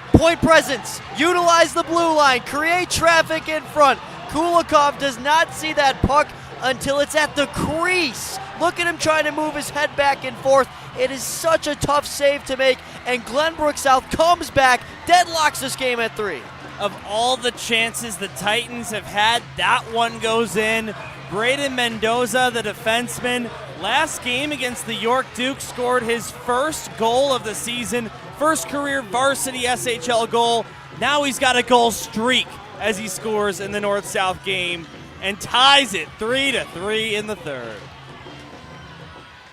Speaker 2: Point presence. Utilize the blue line. Create traffic in front. Kulikov does not see that puck until it's at the crease. Look at him trying to move his head back and forth. It is such a tough save to make, and Glenbrook South comes back, deadlocks this game at 3.
Speaker 4: Of all the chances the Titans have had, that one goes in. Braden Mendoza, the defenseman, last game against the York Duke, scored his first goal of the season, first career varsity SHL goal. Now he's got a goal streak. as he scores in the North-South game and ties it 3-3 in the third.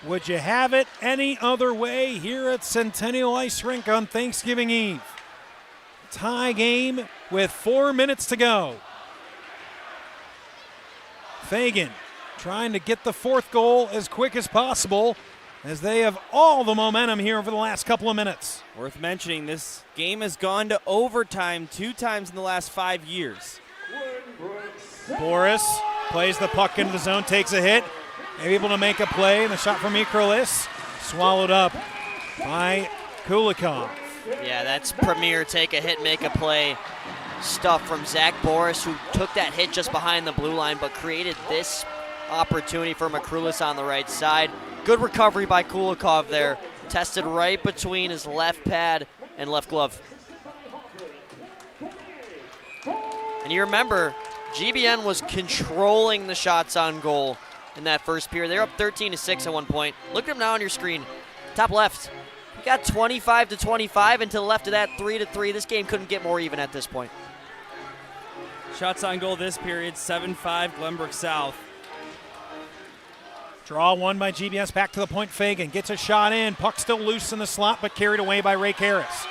Speaker 1: Would you have it any other way here at Centennial Ice Rink on Thanksgiving Eve? Tie game with 4 minutes to go. Fagan trying to get the fourth goal as quick as possible as they have all the momentum here over the last couple of minutes.
Speaker 4: Worth mentioning, this game has gone to overtime 2 times in the last 5 years.
Speaker 1: Boris plays the puck into the zone, takes a hit, able to make a play, and the shot from Mikrolis swallowed up by Kulikov.
Speaker 2: Yeah, that's premier take a hit, make a play stuff from Zach Boris, who took that hit just behind the blue line but created this opportunity for Mikrolis on the right side. Good recovery by Kulikov there. Tested right between his left pad and left glove. And you remember, GBN was controlling the shots on goal in that first period. They're up 13-6 at one point. Look at them now on your screen. Top left. We got 25-25, and to the left of that, 3-3. This game couldn't get more even at this point.
Speaker 4: Shots on goal this period, 7-5 Glenbrook South.
Speaker 1: Draw one by GBS, back to the point. Fagan gets a shot in. Puck still loose in the slot, but carried away by Ray Karras.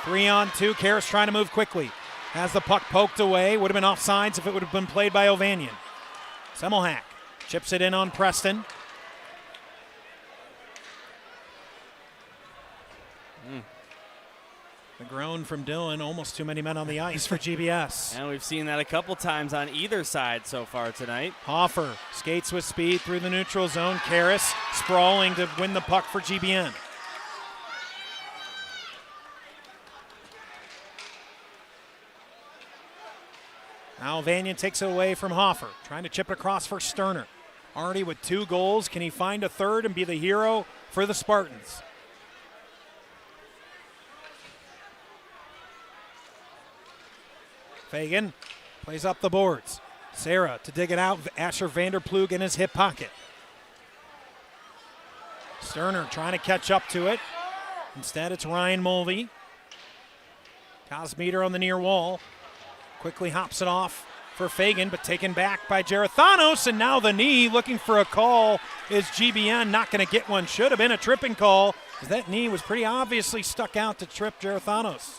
Speaker 1: 3-on-2. Karras trying to move quickly. Has the puck poked away. Would have been offsides if it would have been played by Ovanian. Semmelhack chips it in on Preston. The groan from Dylan, almost too many men on the ice for GBS.
Speaker 4: And we've seen that a couple times on either side so far tonight.
Speaker 1: Hoffer skates with speed through the neutral zone. Karras sprawling to win the puck for GBN. Now Vanian takes it away from Hoffer, trying to chip it across for Sterner. Already with 2 goals, can he find a third and be the hero for the Spartans? Fagan plays up the boards. Sarah to dig it out. Asher Vanderplug in his hip pocket. Sterner trying to catch up to it. Instead, it's Ryan Mulvey. Cosmeter on the near wall. Quickly hops it off for Fagan, but taken back by Gerathanos. And now the knee, looking for a call, is GBN. Not going to get one. Should have been a tripping call, because that knee was pretty obviously stuck out to trip Gerathanos.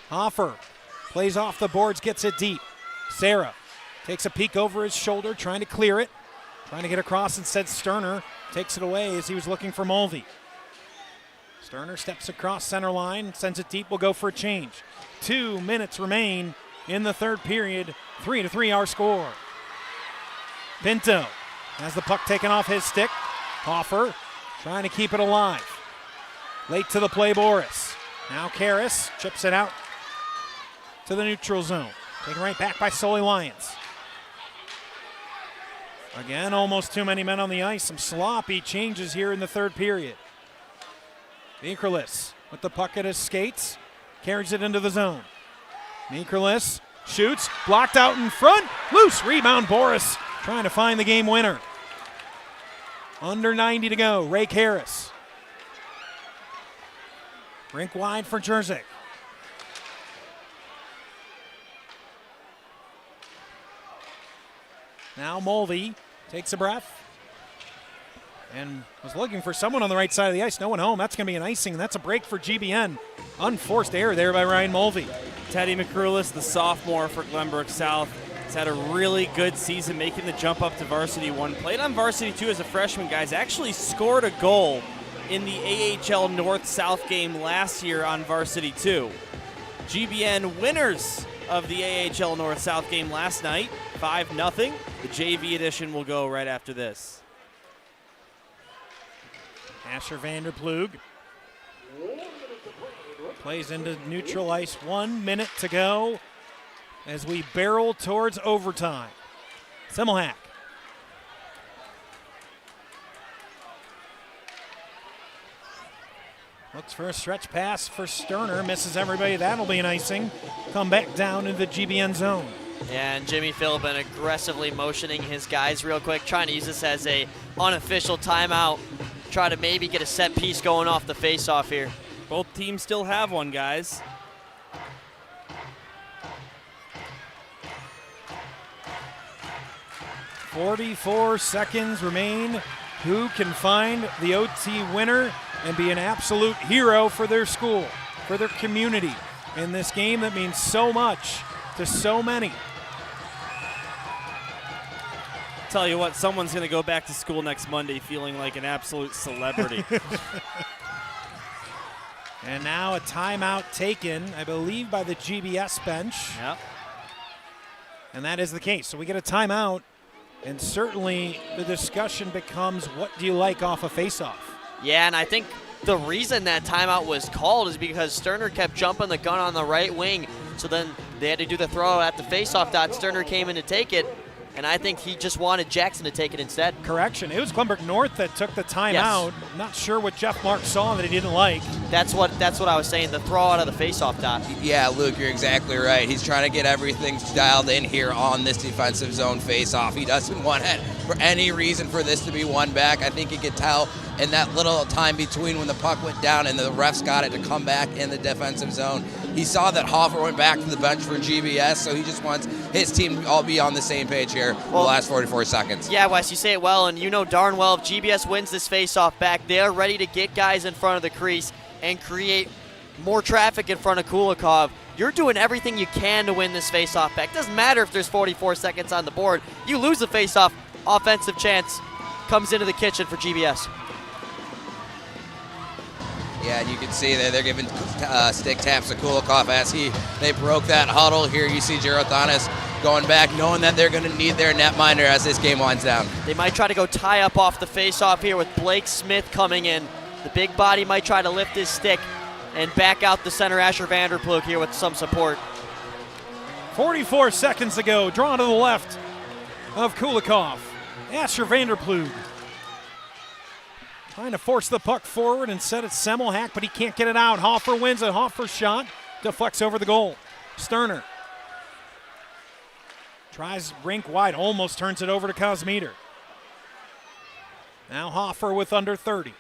Speaker 1: Hoffer plays off the boards, gets it deep. Sarah takes a peek over his shoulder, trying to clear it. Trying to get across, instead Sterner takes it away as he was looking for Mulvey. Sterner steps across center line, sends it deep, will go for a change. 2 minutes remain in the third period. 3-3 our score. Pinto has the puck taken off his stick. Hoffer trying to keep it alive. Late to the play, Boris. Now Karras chips it out to the neutral zone. Taken right back by Sully Lyons. Again, almost too many men on the ice. Some sloppy changes here in the third period. Mikrolis with the puck at his skates. Carries it into the zone. Mikrolis shoots. Blocked out in front. Loose rebound. Boris trying to find the game winner. Under 90 to go. Ray Karras. Rink wide for Jerzyk. Now Mulvey takes a breath and was looking for someone on the right side of the ice. No one home. That's going to be an icing. That's a break for GBN. Unforced error there by Ryan Mulvey.
Speaker 4: Teddy Mikrolis, the sophomore for Glenbrook South, has had a really good season making the jump up to varsity 1. Played on varsity 2 as a freshman, guys. Actually scored a goal in the AHL North-South game last year on varsity 2. GBN winners of the AHL North-South game last night, 5-0. The JV edition will go right after this.
Speaker 1: Asher Vanderplug plays into neutral ice. 1 minute to go as we barrel towards overtime. Semmelhack. Looks for a stretch pass for Sterner. Misses everybody. That'll be an icing. Come back down into the GBN zone.
Speaker 2: Yeah, and Jimmy Philbin aggressively motioning his guys real quick, trying to use this as a unofficial timeout. Try to maybe get a set piece going off the face-off here.
Speaker 4: Both teams still have one, guys.
Speaker 1: 44 seconds remain. Who can find the OT winner and be an absolute hero for their school, for their community in this game that means so much to so many?
Speaker 4: Tell you what, someone's going to go back to school next Monday feeling like an absolute celebrity.
Speaker 1: And now a timeout taken, I believe, by the GBS bench.
Speaker 4: Yep.
Speaker 1: And that is the case. So we get a timeout, and certainly the discussion becomes, what do you like off a faceoff?
Speaker 2: Yeah, and I think the reason that timeout was called is because Sterner kept jumping the gun on the right wing. So then they had to do the throw at the faceoff dot. Sterner came in to take it, and I think he just wanted Jackson to take it instead.
Speaker 1: Correction. It was Glenbrook North that took the timeout.
Speaker 2: Yes.
Speaker 1: Not sure what Jeff Mark saw that he didn't like.
Speaker 2: That's what I was saying, the throw out of the faceoff dot.
Speaker 5: Yeah, Luke, you're exactly right. He's trying to get everything dialed in here on this defensive zone face-off. He doesn't want it for any reason for this to be won back. I think you could tell in that little time between when the puck went down and the refs got it to come back in the defensive zone. He saw that Hoffer went back to the bench for GBS, so he just wants his team to all be on the same page here for the last 44 seconds.
Speaker 2: Yeah, Wes, you say it well, and you know darn well if GBS wins this faceoff back, they are ready to get guys in front of the crease and create more traffic in front of Kulikov. You're doing everything you can to win this faceoff back. Doesn't matter if there's 44 seconds on the board. You lose the faceoff, offensive chance comes into the kitchen for GBS.
Speaker 5: Yeah, and you can see that they're giving stick taps to Kulikov as they broke that huddle. Here you see Gerothanis going back, knowing that they're going to need their netminder as this game winds down.
Speaker 2: They might try to go tie up off the faceoff here with Blake Smith coming in. The big body might try to lift his stick and back out the center Asher Vanderplug here with some support.
Speaker 1: 44 seconds to go. Drawn to the left of Kulikov. Asher Vanderplug trying to force the puck forward and set it Semmelhack, but he can't get it out. Hoffer wins it. Hoffer shot deflects over the goal. Sterner tries rink wide, almost turns it over to Kosmeter. Now Hoffer with under 30.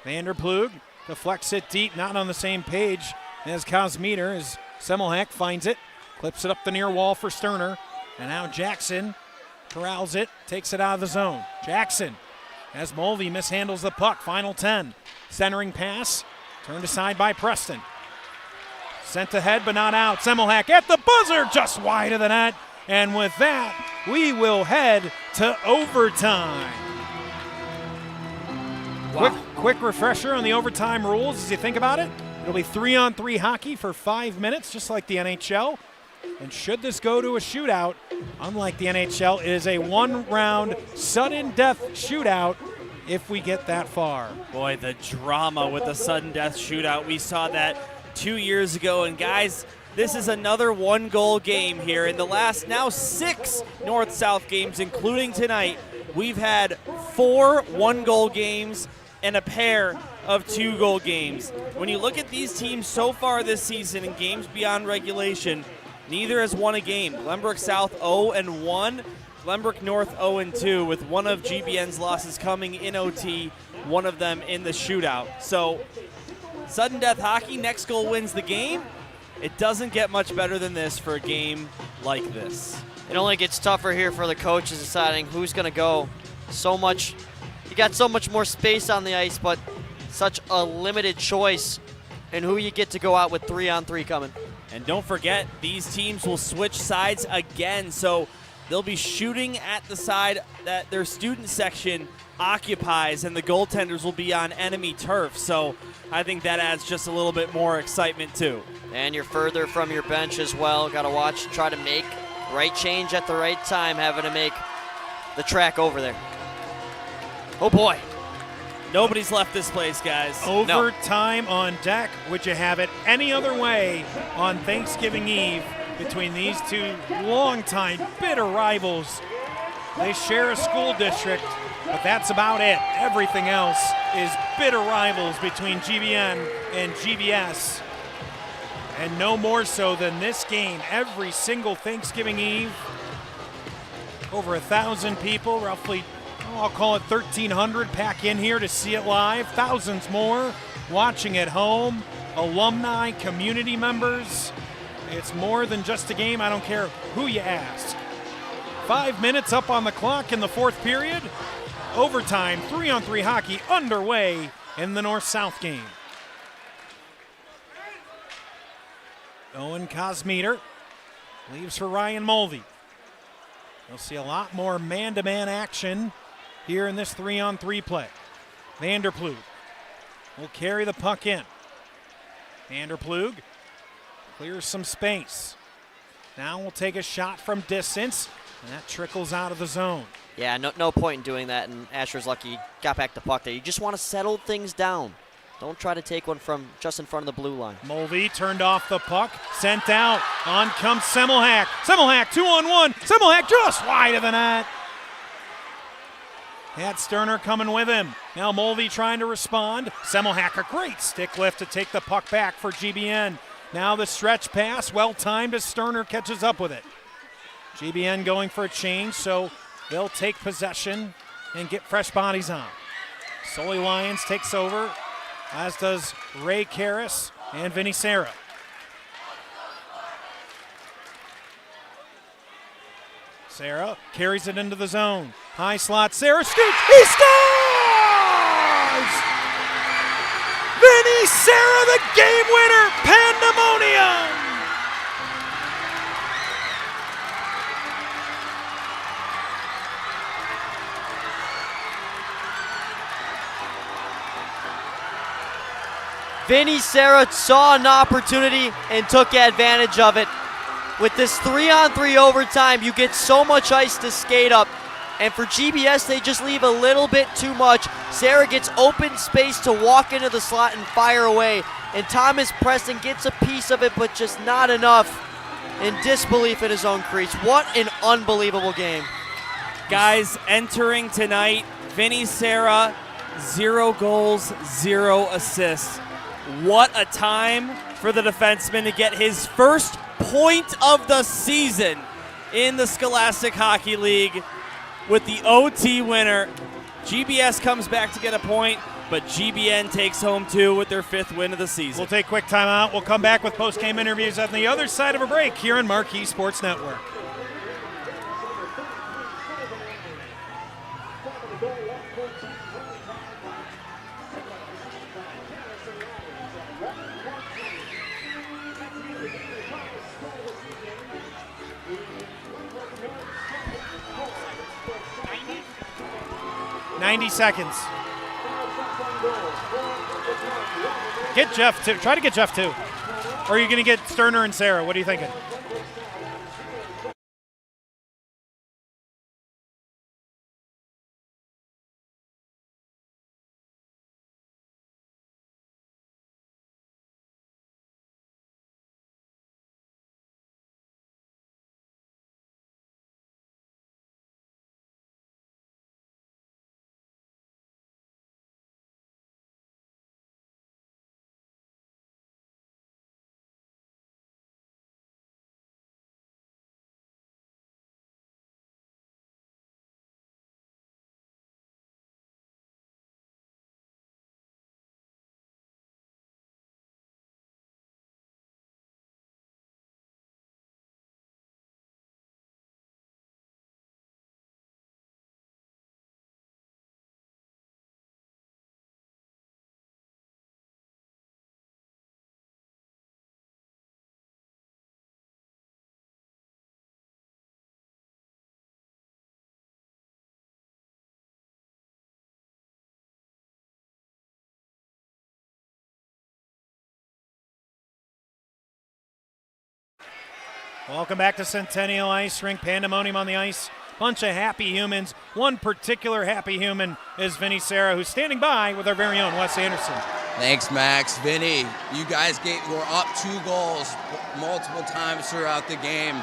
Speaker 1: Vanderplug deflects it deep, not on the same page as Kosmeter as Semmelhack finds it, clips it up the near wall for Sterner, and now Jackson corrals it, takes it out of the zone. Jackson, as Mulvey mishandles the puck, final 10. Centering pass, turned aside by Preston. Sent ahead but not out. Semmelhack at the buzzer, just wide of the net. And with that, we will head to overtime.
Speaker 2: Wow.
Speaker 1: Quick refresher on the overtime rules as you think about it. It'll be 3-on-3 hockey for 5 minutes, just like the NHL. And should this go to a shootout, unlike the NHL, it is a one-round sudden death shootout if we get that far.
Speaker 4: Boy, the drama with the sudden death shootout. We saw that 2 years ago. And guys, this is another one-goal game here. In the last now 6 North-South games, including tonight, we've had 4 one-goal games and a pair of 2-goal games. When you look at these teams so far this season in games beyond regulation, neither has won a game. Glenbrook South 0-1, Glenbrook North 0-2, with one of GBN's losses coming in OT, one of them in the shootout. So, sudden death hockey, next goal wins the game. It doesn't get much better than this for a game like this.
Speaker 2: It only gets tougher here for the coaches deciding who's going to go. So much, you got so much more space on the ice, but such a limited choice in who you get to go out with 3-on-3 coming.
Speaker 4: And don't forget, these teams will switch sides again, so they'll be shooting at the side that their student section occupies, and the goaltenders will be on enemy turf. So I think that adds just a little bit more excitement too.
Speaker 2: And you're further from your bench as well. Got to watch, try to make right change at the right time, having to make the track over there. Oh boy.
Speaker 4: Nobody's left this place, guys.
Speaker 1: Overtime on deck. Would you have it any other way on Thanksgiving Eve between these two longtime bitter rivals? They share a school district, but that's about it. Everything else is bitter rivals between GBN and GBS. And no more so than this game every single Thanksgiving Eve. Over 1,000 people, roughly, I'll call it 1,300, pack in here to see it live. Thousands more watching at home. Alumni, community members. It's more than just a game. I don't care who you ask. 5 minutes up on the clock in the fourth period. Overtime, 3-on-3 hockey underway in the North-South game. Owen Kosmeter leaves for Ryan Mulvey. You'll see a lot more man-to-man action here in this 3-on-3 play. Vanderploeg will carry the puck in. Vanderploeg clears some space. Now we'll take a shot from distance, and that trickles out of the zone.
Speaker 2: Yeah, no point in doing that, and Asher's lucky he got back the puck there. You just want to settle things down. Don't try to take one from just in front of the blue line.
Speaker 1: Mulvey turned off the puck, sent out. On comes Semmelhack. Semmelhack 2-on-1. Semmelhack just wide of the net. Had Sterner coming with him. Now Mulvey trying to respond. Semmelhack a great stick lift to take the puck back for GBN. Now the stretch pass, well timed as Sterner catches up with it. GBN going for a change, so they'll take possession and get fresh bodies on. Sully Lyons takes over, as does Ray Karras and Vinny Serra. Serra carries it into the zone. High slot, Serra scoops, he scores! Vinny Serra, the game winner, pandemonium!
Speaker 2: Vinny Serra saw an opportunity and took advantage of it. With this 3-on-3 overtime, you get so much ice to skate up. And for GBS, they just leave a little bit too much. Serra gets open space to walk into the slot and fire away. And Thomas Preston gets a piece of it, but just not enough. In disbelief in his own crease. What an unbelievable game.
Speaker 4: Guys, entering tonight, Vinny Serra, 0 goals, 0 assists. What a time for the defenseman to get his first point of the season in the Scholastic Hockey League with the OT winner. GBS comes back to get a point, but GBN takes home 2 with their 5th win of the season.
Speaker 1: We'll take a quick timeout. We'll come back with post-game interviews on the other side of a break here on Marquee Sports Network. $90 seconds. Get Jeff too. Try to get Jeff too. Or are you going to get Sterner and Serra? What are you thinking? Welcome back to Centennial Ice Rink. Pandemonium on the ice. Bunch of happy humans. One particular happy human is Vinny Serra, who's standing by with our very own Wes Anderson.
Speaker 5: Thanks, Max. Vinny, you guys were up 2 goals multiple times throughout the game.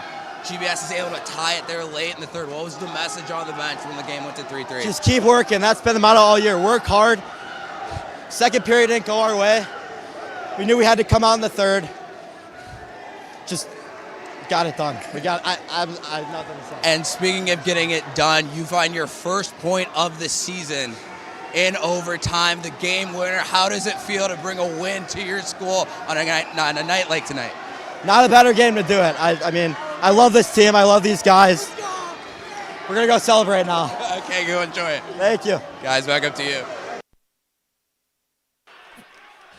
Speaker 5: GBS is able to tie it there late in the third. What was the message on the bench when the game went to 3-3?
Speaker 8: Just keep working. That's been the motto all year. Work hard. Second period didn't go our way. We knew we had to come out in the third. Just got it done. I have nothing to say.
Speaker 5: And speaking of getting it done, you find your first point of the season in overtime, the game winner. How does it feel to bring a win to your school on a night like tonight?
Speaker 8: not a better game to do it. I mean, I love this team. I love these guys. We're going to go celebrate now.
Speaker 5: Okay, go enjoy it.
Speaker 8: Thank you.
Speaker 5: Guys, back up to you.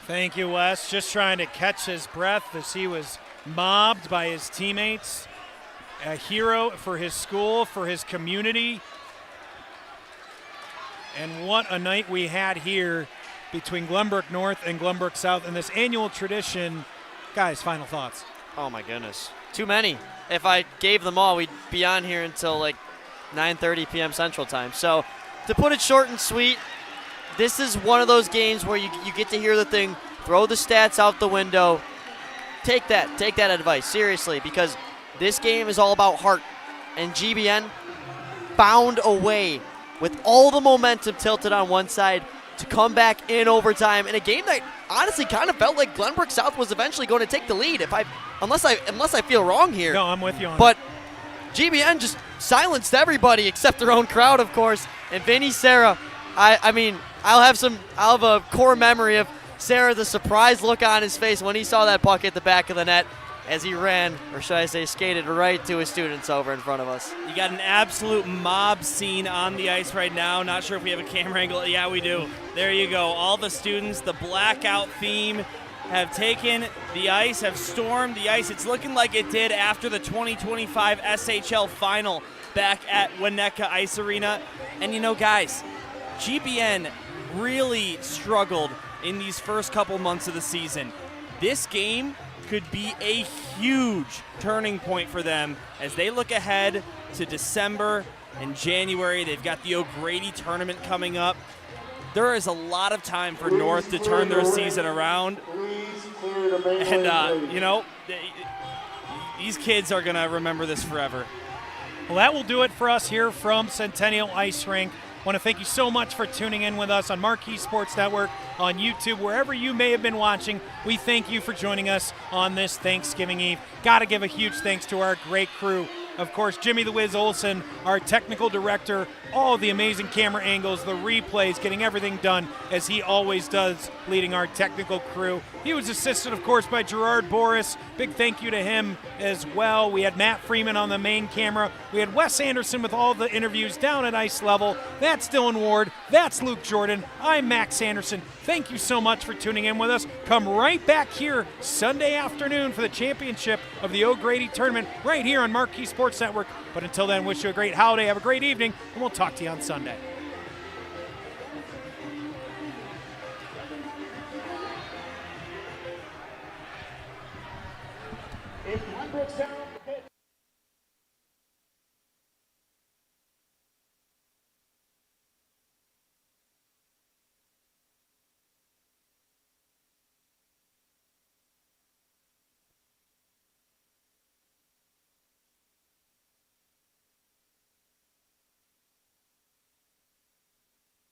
Speaker 1: Thank you, Wes. Just trying to catch his breath as he was mobbed by his teammates. A hero for his school, for his community. And what a night we had here between Glenbrook North and Glenbrook South in this annual tradition. Guys, final thoughts.
Speaker 2: Oh my goodness. Too many. If I gave them all, we'd be on here until like 9:30 p.m. Central Time. So to put it short and sweet, this is one of those games where you get to hear the thing, throw the stats out the window. Take that advice seriously, because this game is all about heart. And GBN found a way with all the momentum tilted on one side to come back in overtime in a game that honestly kind of felt like Glenbrook South was eventually going to take the lead. Unless I feel wrong here.
Speaker 1: No, I'm with you on
Speaker 2: But GBN just silenced everybody except their own crowd, of course. And Vinny Serra, I mean, I'll have a core memory of Serra, the surprised look on his face when he saw that puck at the back of the net as he ran, or should I say skated, right to his students over in front of us.
Speaker 4: You got an absolute mob scene on the ice right now. Not sure if we have a camera angle. Yeah, we do. There you go. All the students, the blackout theme, have taken the ice, have stormed the ice. It's looking like it did after the 2025 SHL final back at Winnetka Ice Arena. And you know, guys, GBN really struggled in these first couple months of the season. This game could be a huge turning point for them as they look ahead to December and January. They've got the O'Grady tournament coming up. There is a lot of time for North to turn their season around. And, you know, these kids are going to remember this forever.
Speaker 1: Well, that will do it for us here from Centennial Ice Rink. I want to thank you so much for tuning in with us on Marquee Sports Network, on YouTube, wherever you may have been watching. We thank you for joining us on this Thanksgiving Eve. Got to give a huge thanks to our great crew. Of course, Jimmy the Wiz Olson, our technical director, all the amazing camera angles, the replays, getting everything done as he always does, leading our technical crew. He was assisted, of course, by Gerard Boris. Big thank you to him as well. We had Matt Freeman on the main camera. We had Wes Anderson with all the interviews down at ice level. That's Dylan Ward. That's Luke Jordan. I'm Max Anderson. Thank you so much for tuning in with us. Come right back here Sunday afternoon for the championship of the O'Grady tournament right here on Marquee Sports Network. But until then, wish you a great holiday, have a great evening, and we'll talk to you on Sunday.
Speaker 3: If Glenbrook South